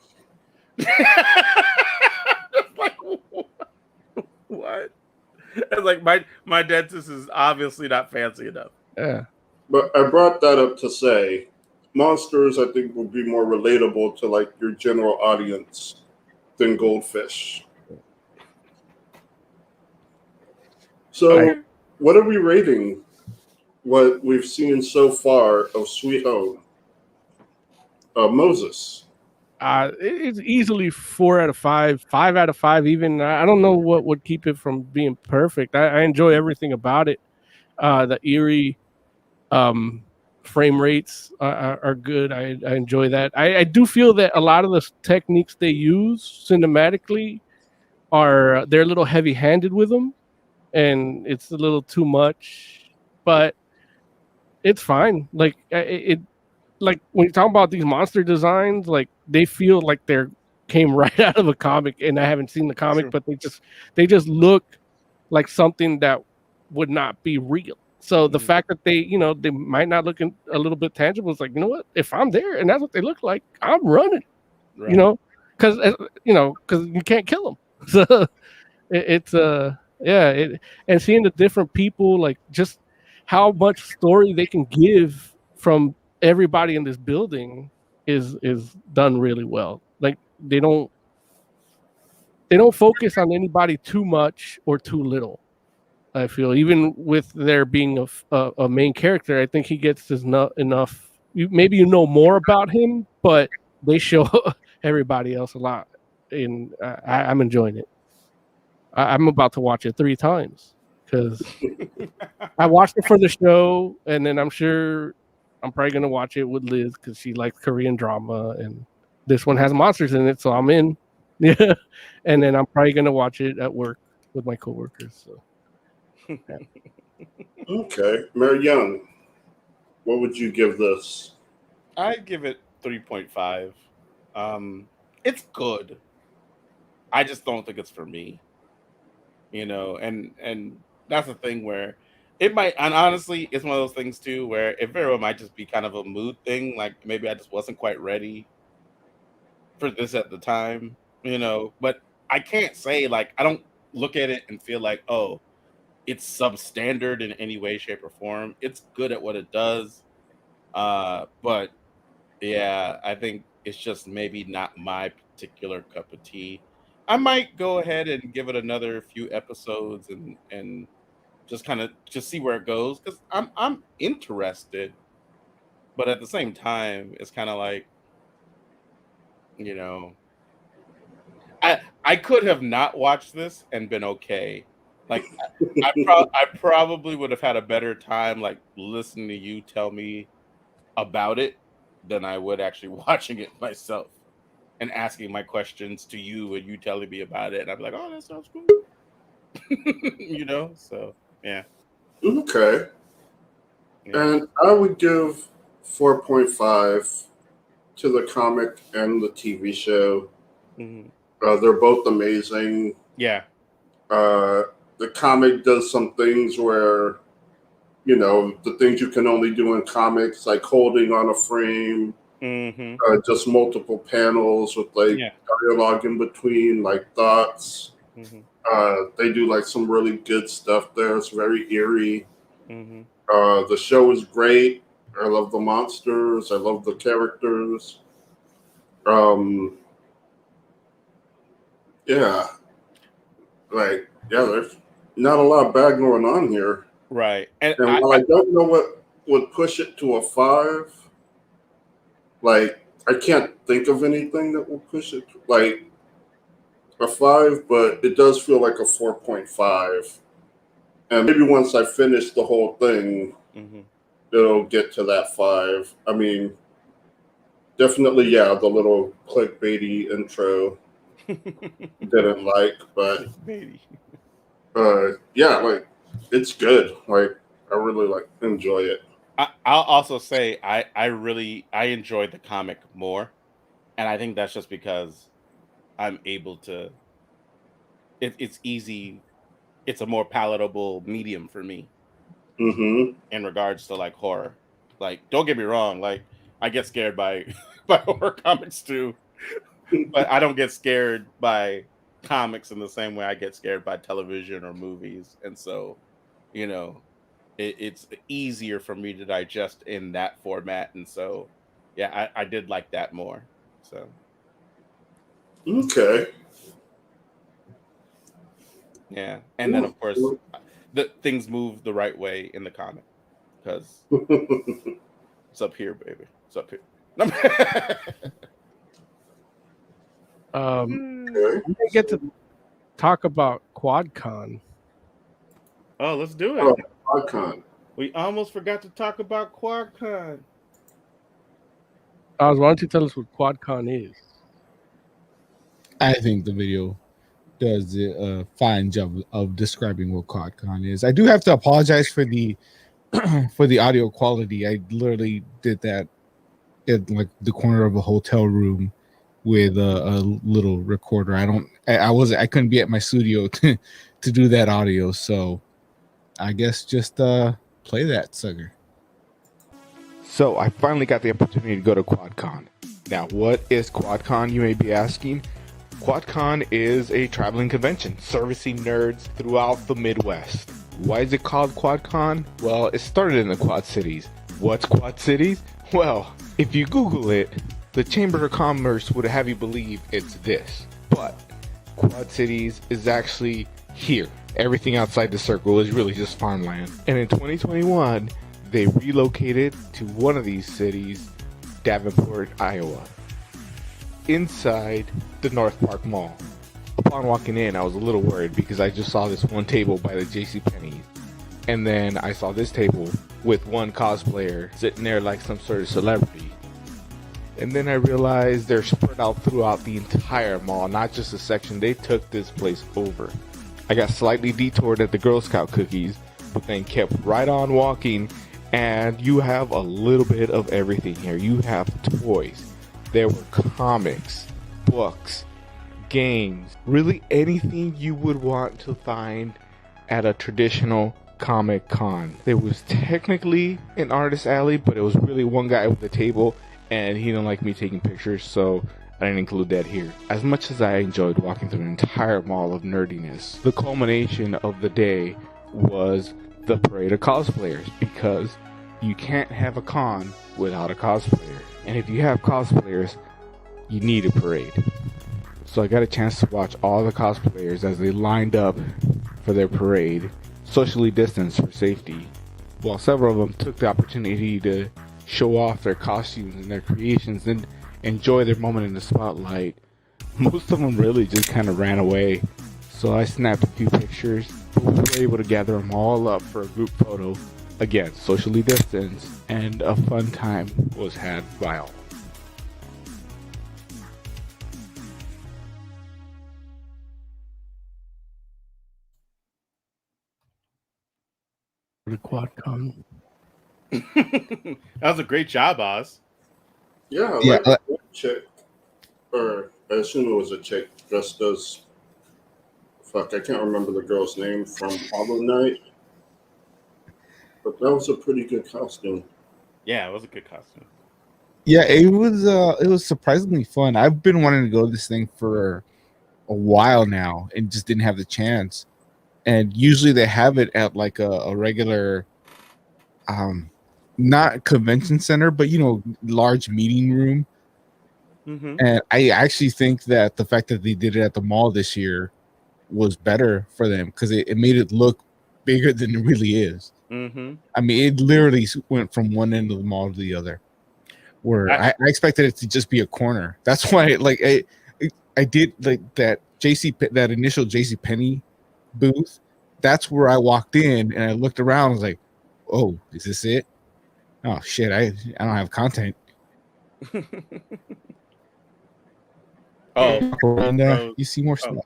S3: Like, what? It's like my dentist is obviously not fancy enough.
S5: Yeah.
S6: But I brought that up to say, monsters, I think, would be more relatable to like your general audience than goldfish. So, what are we rating what we've seen so far of Sweet Home? Moses.
S5: It's easily 4 out of 5, 5 out of 5 even. I don't know what would keep it from being perfect. I enjoy everything about it. The eerie frame rates are good. I enjoy that. I do feel that a lot of the techniques they use cinematically they're a little heavy-handed with them, and it's a little too much, but it's fine. Like like when you talk about these monster designs, like they feel like they're came right out of a comic, and I haven't seen the comic,
S3: Sure.
S5: but they just look like something that would not be real. So the fact that they might not look a little bit tangible is like, you know what? If I'm there and that's what they look like, I'm running.
S3: Right.
S5: Because you can't kill them. So it's and seeing the different people, like just how much story they can give from everybody in this building is done really well. Like they don't focus on anybody too much or too little. I feel even with there being a main character, I think he gets enough. Maybe you know more about him, but they show everybody else a lot, and I'm enjoying it. I'm about to watch it 3 times because I watched it for the show, and then I'm sure I'm probably gonna watch it with Liz because she likes Korean drama, and this one has monsters in it, so I'm in. Yeah, and then I'm probably gonna watch it at work with my coworkers. So. Yeah.
S6: Okay. Mary Young, what would you give this?
S3: I'd give it 3.5. It's good. I just don't think it's for me. And that's the thing where it might, and honestly, it's one of those things too where it very well might just be kind of a mood thing. Like maybe I just wasn't quite ready for this at the time, but I can't say like I don't look at it and feel like, oh, it's substandard in any way, shape, or form. It's good at what it does. But yeah, I think it's just maybe not my particular cup of tea. I might go ahead and give it another few episodes and just kind of just see where it goes because I'm interested, but at the same time, it's kind of like, I could have not watched this and been okay. Like I probably would have had a better time like listening to you tell me about it than I would actually watching it myself and asking my questions to you and you telling me about it. And I'd be like, oh, that sounds cool. So yeah.
S6: Okay.
S3: Yeah.
S6: And I would give 4.5 to the comic and the TV show.
S3: Mhm.
S6: They're both amazing.
S3: Yeah.
S6: The comic does some things where, the things you can only do in comics, like holding on a frame, just multiple panels with dialogue in between, like thoughts. They do like some really good stuff there. It's very eerie. The show is great. I love the monsters. I love the characters. There's not a lot bad going on here.
S3: Right.
S6: And while I don't know what would push it to a 5, like I can't think of anything that will push it to, like a 5, but it does feel like a 4.5. And maybe once I finish the whole thing, it'll get to that 5. I mean, definitely, the little clickbaity intro didn't like, but like it's good. Like I really enjoy it.
S3: I'll also say I enjoyed the comic more, and I think that's just because I'm able to. It's easy. It's a more palatable medium for me
S6: Mm-hmm.
S3: in regards to like horror. Like, don't get me wrong. Like, I get scared by by horror comics too, but I don't get scared by comics in the same way I get scared by television or movies. And so, you know, it's easier for me to digest in that format. And so, yeah, I did like that more. So,
S6: Okay.
S3: yeah. And then, of course, the things move the right way in the comic because it's up here, baby. It's up here.
S6: Okay.
S5: We didn't get to talk about QuadCon.
S3: Oh, let's do
S6: Oh,
S3: it.
S6: Icon.
S3: We almost forgot to talk about QuadCon.
S5: Oz, why don't you tell us what QuadCon is?
S4: I think the video does a fine job of describing what QuadCon is. I do have to apologize for the for the audio quality. I literally did that in like the corner of a hotel room with a little recorder. I couldn't be at my studio to do that audio, so I guess just play that sucker.
S9: So I finally got the opportunity to go to QuadCon. Now, what is QuadCon, you may be asking? QuadCon is a traveling convention servicing nerds throughout the Midwest. Why is it called QuadCon? Well, it started in the Quad Cities. What's Quad Cities? Well, if you Google it, the Chamber of Commerce would have you believe it's this. But Quad Cities is actually here. Everything outside the circle is really just farmland. And in 2021, they relocated to one of these cities, Davenport, Iowa, inside the North Park Mall. Upon walking in, I was a little worried because I just saw this one table by the JCPenney. And then I saw this table with one cosplayer sitting there like some sort of celebrity. And then I realized they're spread out throughout the entire mall, not just a section. They took this place over. I got slightly detoured at the Girl Scout cookies, but then kept right on walking, and you have a little bit of everything here. You have toys. There were comics, books, games, really anything you would want to find at a traditional Comic Con. There was technically an artist alley, but it was really one guy with a table, and he didn't like me taking pictures, so I didn't include that here. As much as I enjoyed walking through an entire mall of nerdiness, the culmination of the day was the parade of cosplayers, because you can't have a con without a cosplayer. And if you have cosplayers, you need a parade. So I got a chance to watch all the cosplayers as they lined up for their parade, socially distanced for safety, while several of them took the opportunity to show off their costumes and their creations and enjoy their moment in the spotlight. Most of them really just kind of ran away, so I snapped a few pictures, but we were able to gather them all up for a group photo. Again, socially distanced, and a fun time was had by all.
S5: The QuadCon.
S3: That was a great job, Oz.
S6: Yeah,
S4: Yeah,
S6: like that chick, or I assume it was a chick dressed as, fuck, I can't remember the girl's name from Hollow Knight, but that was a pretty good costume.
S3: Yeah, it was a good costume.
S4: Yeah, it was surprisingly fun. I've been wanting to go to this thing for a while now and just didn't have the chance. And usually they have it at like a regular not convention center, but large meeting room.
S3: Mm-hmm.
S4: And I actually think that the fact that they did it at the mall this year was better for them because it made it look bigger than it really is.
S3: Mm-hmm.
S4: I mean, it literally went from one end of the mall to the other. Where I expected it to just be a corner. That's why, like, I did like that initial JCPenney booth. That's where I walked in and I looked around. I was like, "Oh, is this it? Oh shit! I don't have content." And you see more stuff.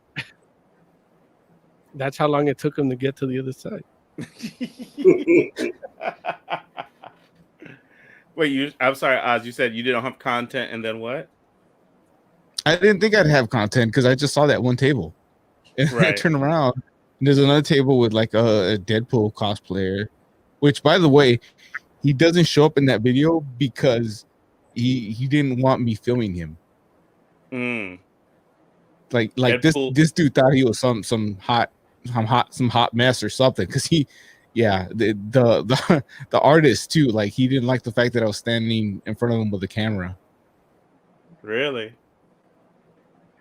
S5: That's how long it took him to get to the other side.
S3: Wait, I'm sorry, Oz. You said you didn't have content, and then what?
S4: I didn't think I'd have content because I just saw that one table, and I
S3: Right.
S4: turned around and there's another table with like a Deadpool cosplayer, which by the way, he doesn't show up in that video because he didn't want me filming him.
S3: Mm.
S4: Like
S3: Deadpool.
S4: this dude thought he was some hot mess or something because the artist too, like he didn't like the fact that I was standing in front of him with a camera.
S3: Really?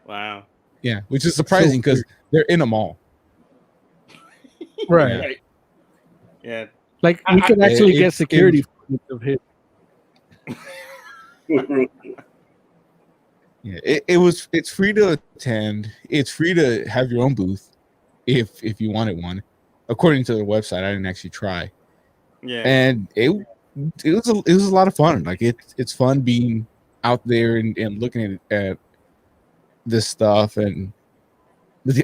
S3: Wow.
S4: Yeah, which is surprising because they're in a mall.
S5: Right.
S3: Right. Yeah.
S5: Like we can actually get
S4: it's-
S5: security of him.
S4: Yeah, it's free to attend. It's free to have your own booth if you wanted one. According to their website, I didn't actually try.
S3: Yeah.
S4: And it was a lot of fun. Like it's fun being out there and looking at this stuff. And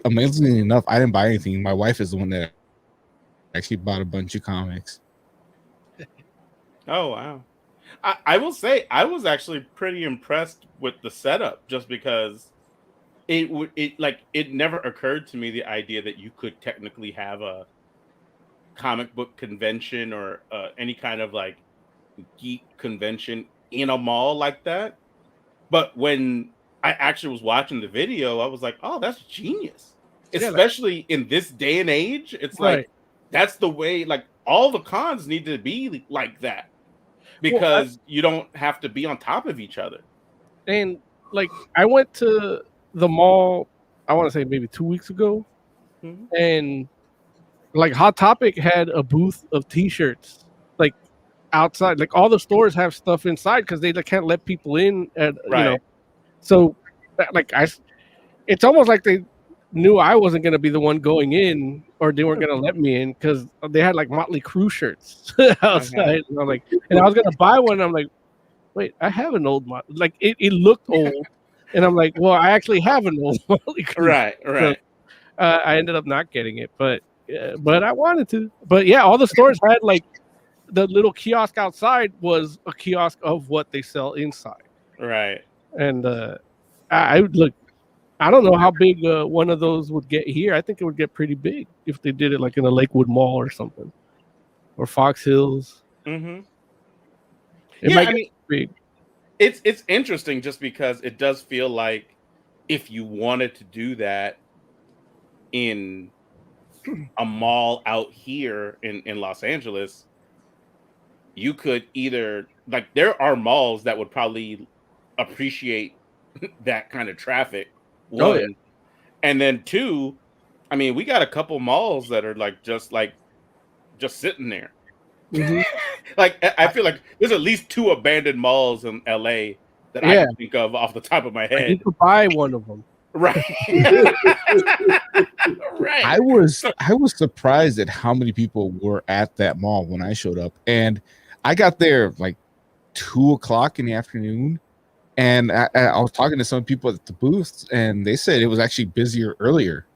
S4: amazingly enough, I didn't buy anything. My wife is the one that actually bought a bunch of comics.
S3: Oh wow. I will say I was actually pretty impressed with the setup just because it never occurred to me the idea that you could technically have a comic book convention or any kind of like geek convention in a mall like that. But when I actually was watching the video, I was like, oh, that's genius. Especially in this day and age. It's like that's the way, like all the cons need to be like that. Because you don't have to be on top of each other.
S5: And like I went to the mall, I want to say maybe 2 weeks ago, and like Hot Topic had a booth of T-shirts, like outside. Like all the stores have stuff inside because they can't let people in. You know, so like it's almost like they knew I wasn't gonna be the one going in, or they weren't gonna let me in because they had like Motley Crue shirts outside. And I'm like, and I was gonna buy one. And I'm like, wait, I have an old like it looked old, and I'm like, well, I actually have an old Motley Crue.
S3: Right.
S5: So, I ended up not getting it, but I wanted to. But yeah, all the stores had like the little kiosk outside was a kiosk of what they sell inside.
S3: Right.
S5: And I look. I don't know how big one of those would get here. I think it would get pretty big if they did it like in a Lakewood Mall or something, or Fox Hills.
S3: Mm-hmm.
S5: It might get big.
S3: It's interesting just because it does feel like if you wanted to do that in a mall out here in Los Angeles, you could either like there are malls that would probably appreciate that kind of traffic. One, and then two, I mean, we got a couple malls that are just sitting there.
S5: Mm-hmm.
S3: Like I feel like there's at least 2 abandoned malls in LA that I can think of off the top of my head.
S5: You could buy one of them,
S3: right? Right.
S4: I was surprised at how many people were at that mall when I showed up, and I got there like 2:00 in the afternoon. And I was talking to some people at the booth, and they said it was actually busier earlier.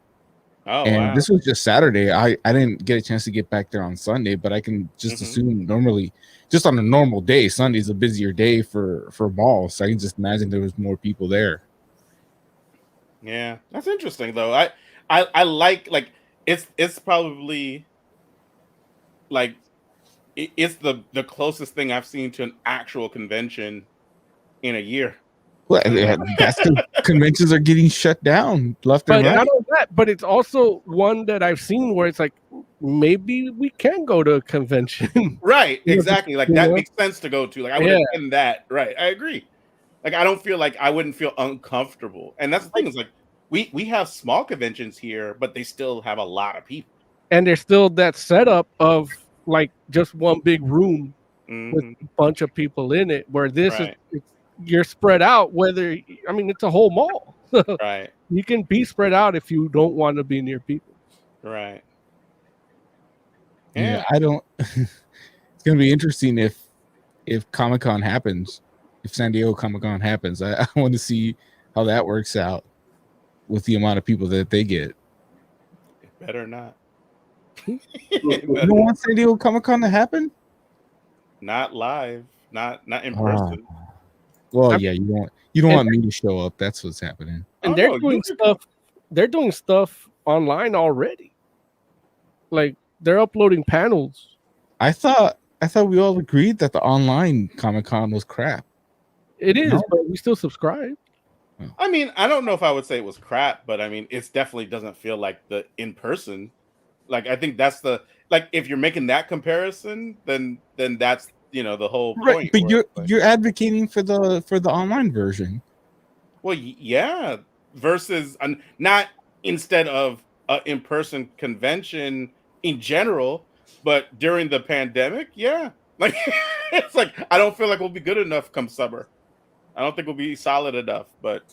S3: Oh,
S4: and
S3: wow.
S4: This was just Saturday. I didn't get a chance to get back there on Sunday, but I can just assume normally, just on a normal day, Sunday's a busier day for malls. So I can just imagine there was more people there.
S3: Yeah, that's interesting though. I like it's probably like it's the closest thing I've seen to an actual convention in a year.
S4: Well, that's because conventions are getting shut down left and right.
S5: Not only that, but it's also one that I've seen where it's like maybe we can go to a convention.
S3: Right, exactly. Like that makes sense to go to. Like I would have been that. Right, I agree. Like I don't feel like I wouldn't feel uncomfortable. And that's the thing is like we have small conventions here, but they still have a lot of people.
S5: And there's still that setup of like just one big room with a bunch of people in it. Where this is. You're spread out, it's a whole mall.
S3: Right.
S5: You can be spread out if you don't want to be near people.
S3: Right.
S4: Yeah, I don't. It's gonna be interesting if Comic-Con happens, if San Diego Comic-Con happens. I want to see how that works out with the amount of people that they get.
S3: It better not.
S4: You don't want San Diego Comic-Con to happen?
S3: Not live. not in person.
S4: Well, yeah, you don't want me to show up. That's what's happening.
S5: And
S3: Oh,
S5: they're
S3: no,
S5: doing
S3: you-
S5: stuff. They're doing stuff online already. Like they're uploading panels.
S4: I thought we all agreed that the online Comic-Con was crap.
S5: It is,
S4: No.
S5: but we still subscribe.
S3: I mean, I don't know if I would say it was crap, but I mean, it definitely doesn't feel like the in person. Like I think that's the like if you're making that comparison, then that's the whole
S4: Right,
S3: point.
S4: but
S3: where
S4: you're
S3: it's like,
S4: you're advocating for the online version.
S3: well, yeah, versus not instead of an in person convention in general, but during the pandemic, yeah, like it's like I don't feel like we'll be good enough come summer. I don't think we'll be solid enough, but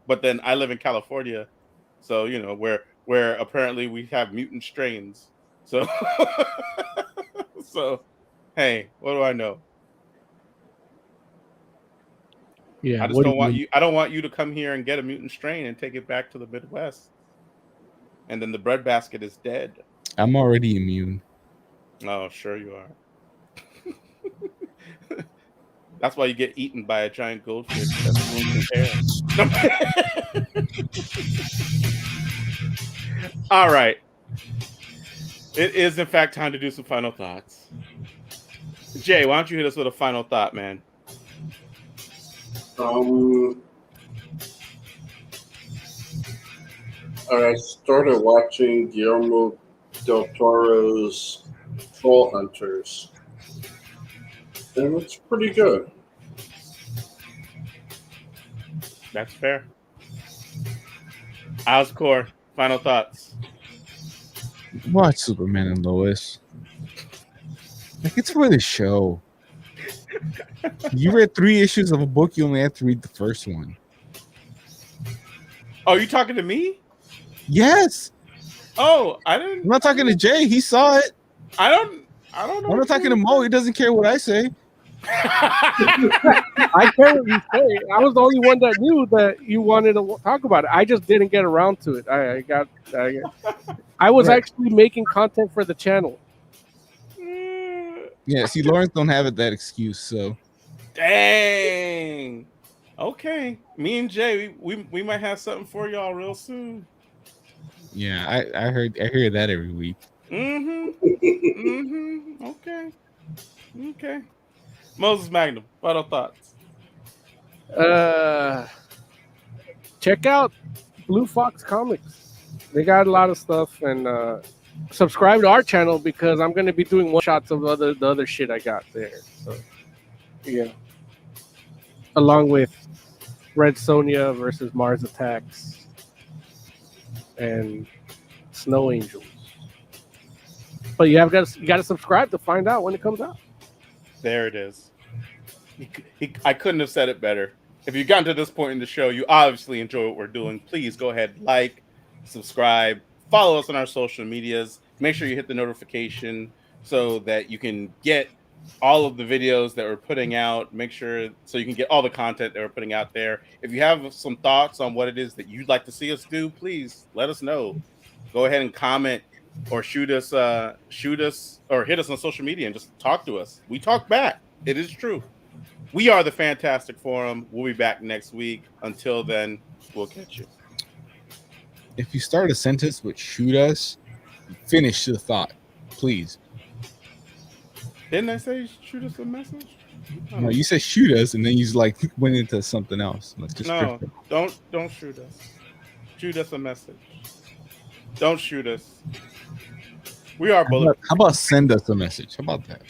S3: but then I live in California, so where apparently we have mutant strains. So so hey, what do I know?
S5: Yeah,
S3: I just don't want you. I don't want you to come here and get a mutant strain and take it back to the Midwest, and then the breadbasket is dead.
S4: I'm already immune.
S3: Oh, sure you are. That's why you get eaten by a giant goldfish that's ruins his hair. All right. It is, in fact, time to do some final thoughts. Jay, why don't you hit us with a final thought, man?
S6: I started watching Guillermo del Toro's Troll Hunters, and it's pretty good.
S3: That's fair. Oscore, final thoughts.
S4: Watch Superman and Lois. Like, it's for the show. You read 3 issues of a book, you only have to read the first one.
S3: Oh, you talking to me?
S6: Yes.
S3: Oh, I didn't.
S6: I'm not talking to Jay. He saw it.
S3: I don't know.
S6: I'm not talking to Mo. He doesn't care what I say.
S5: I care what you say. I was the only one that knew that you wanted to talk about it. I just didn't get around to it. I was actually making content for the channel.
S6: Yeah, see, Lawrence don't have that excuse, so.
S3: Dang. Okay. Me and Jay, we might have something for y'all real soon.
S6: Yeah, I hear that every week.
S3: Okay. Moses Magnum, final thoughts.
S5: Check out Blue Fox Comics. They got a lot of stuff, and subscribe to our channel because I'm going to be doing one shots of the other shit I got there. So, yeah, along with Red Sonja versus Mars Attacks and Snow Angels. But you got to subscribe to find out when it comes out.
S3: There it is. I couldn't have said it better. If you've gotten to this point in the show, you obviously enjoy what we're doing. Please go ahead, like, subscribe, follow us on our social medias. Make sure you hit the notification so that you can get all of the videos that we're putting out. Make sure so you can get all the content that we're putting out there. If you have some thoughts on what it is that you'd like to see us do, please let us know. Go ahead and comment or shoot us or hit us on social media and just talk to us. We talk back. It is true. We are the Fantastic Forum. We'll be back next week. Until then, we'll catch you.
S6: If you start a sentence with shoot us, finish the thought, please.
S3: Didn't I say shoot us a message?
S6: No, you said shoot us, and then you like went into something else. Like
S3: No, don't shoot us. Shoot us a message. Don't shoot us. We are bullet.
S6: How about send us a message? How about that?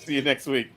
S3: See you next week.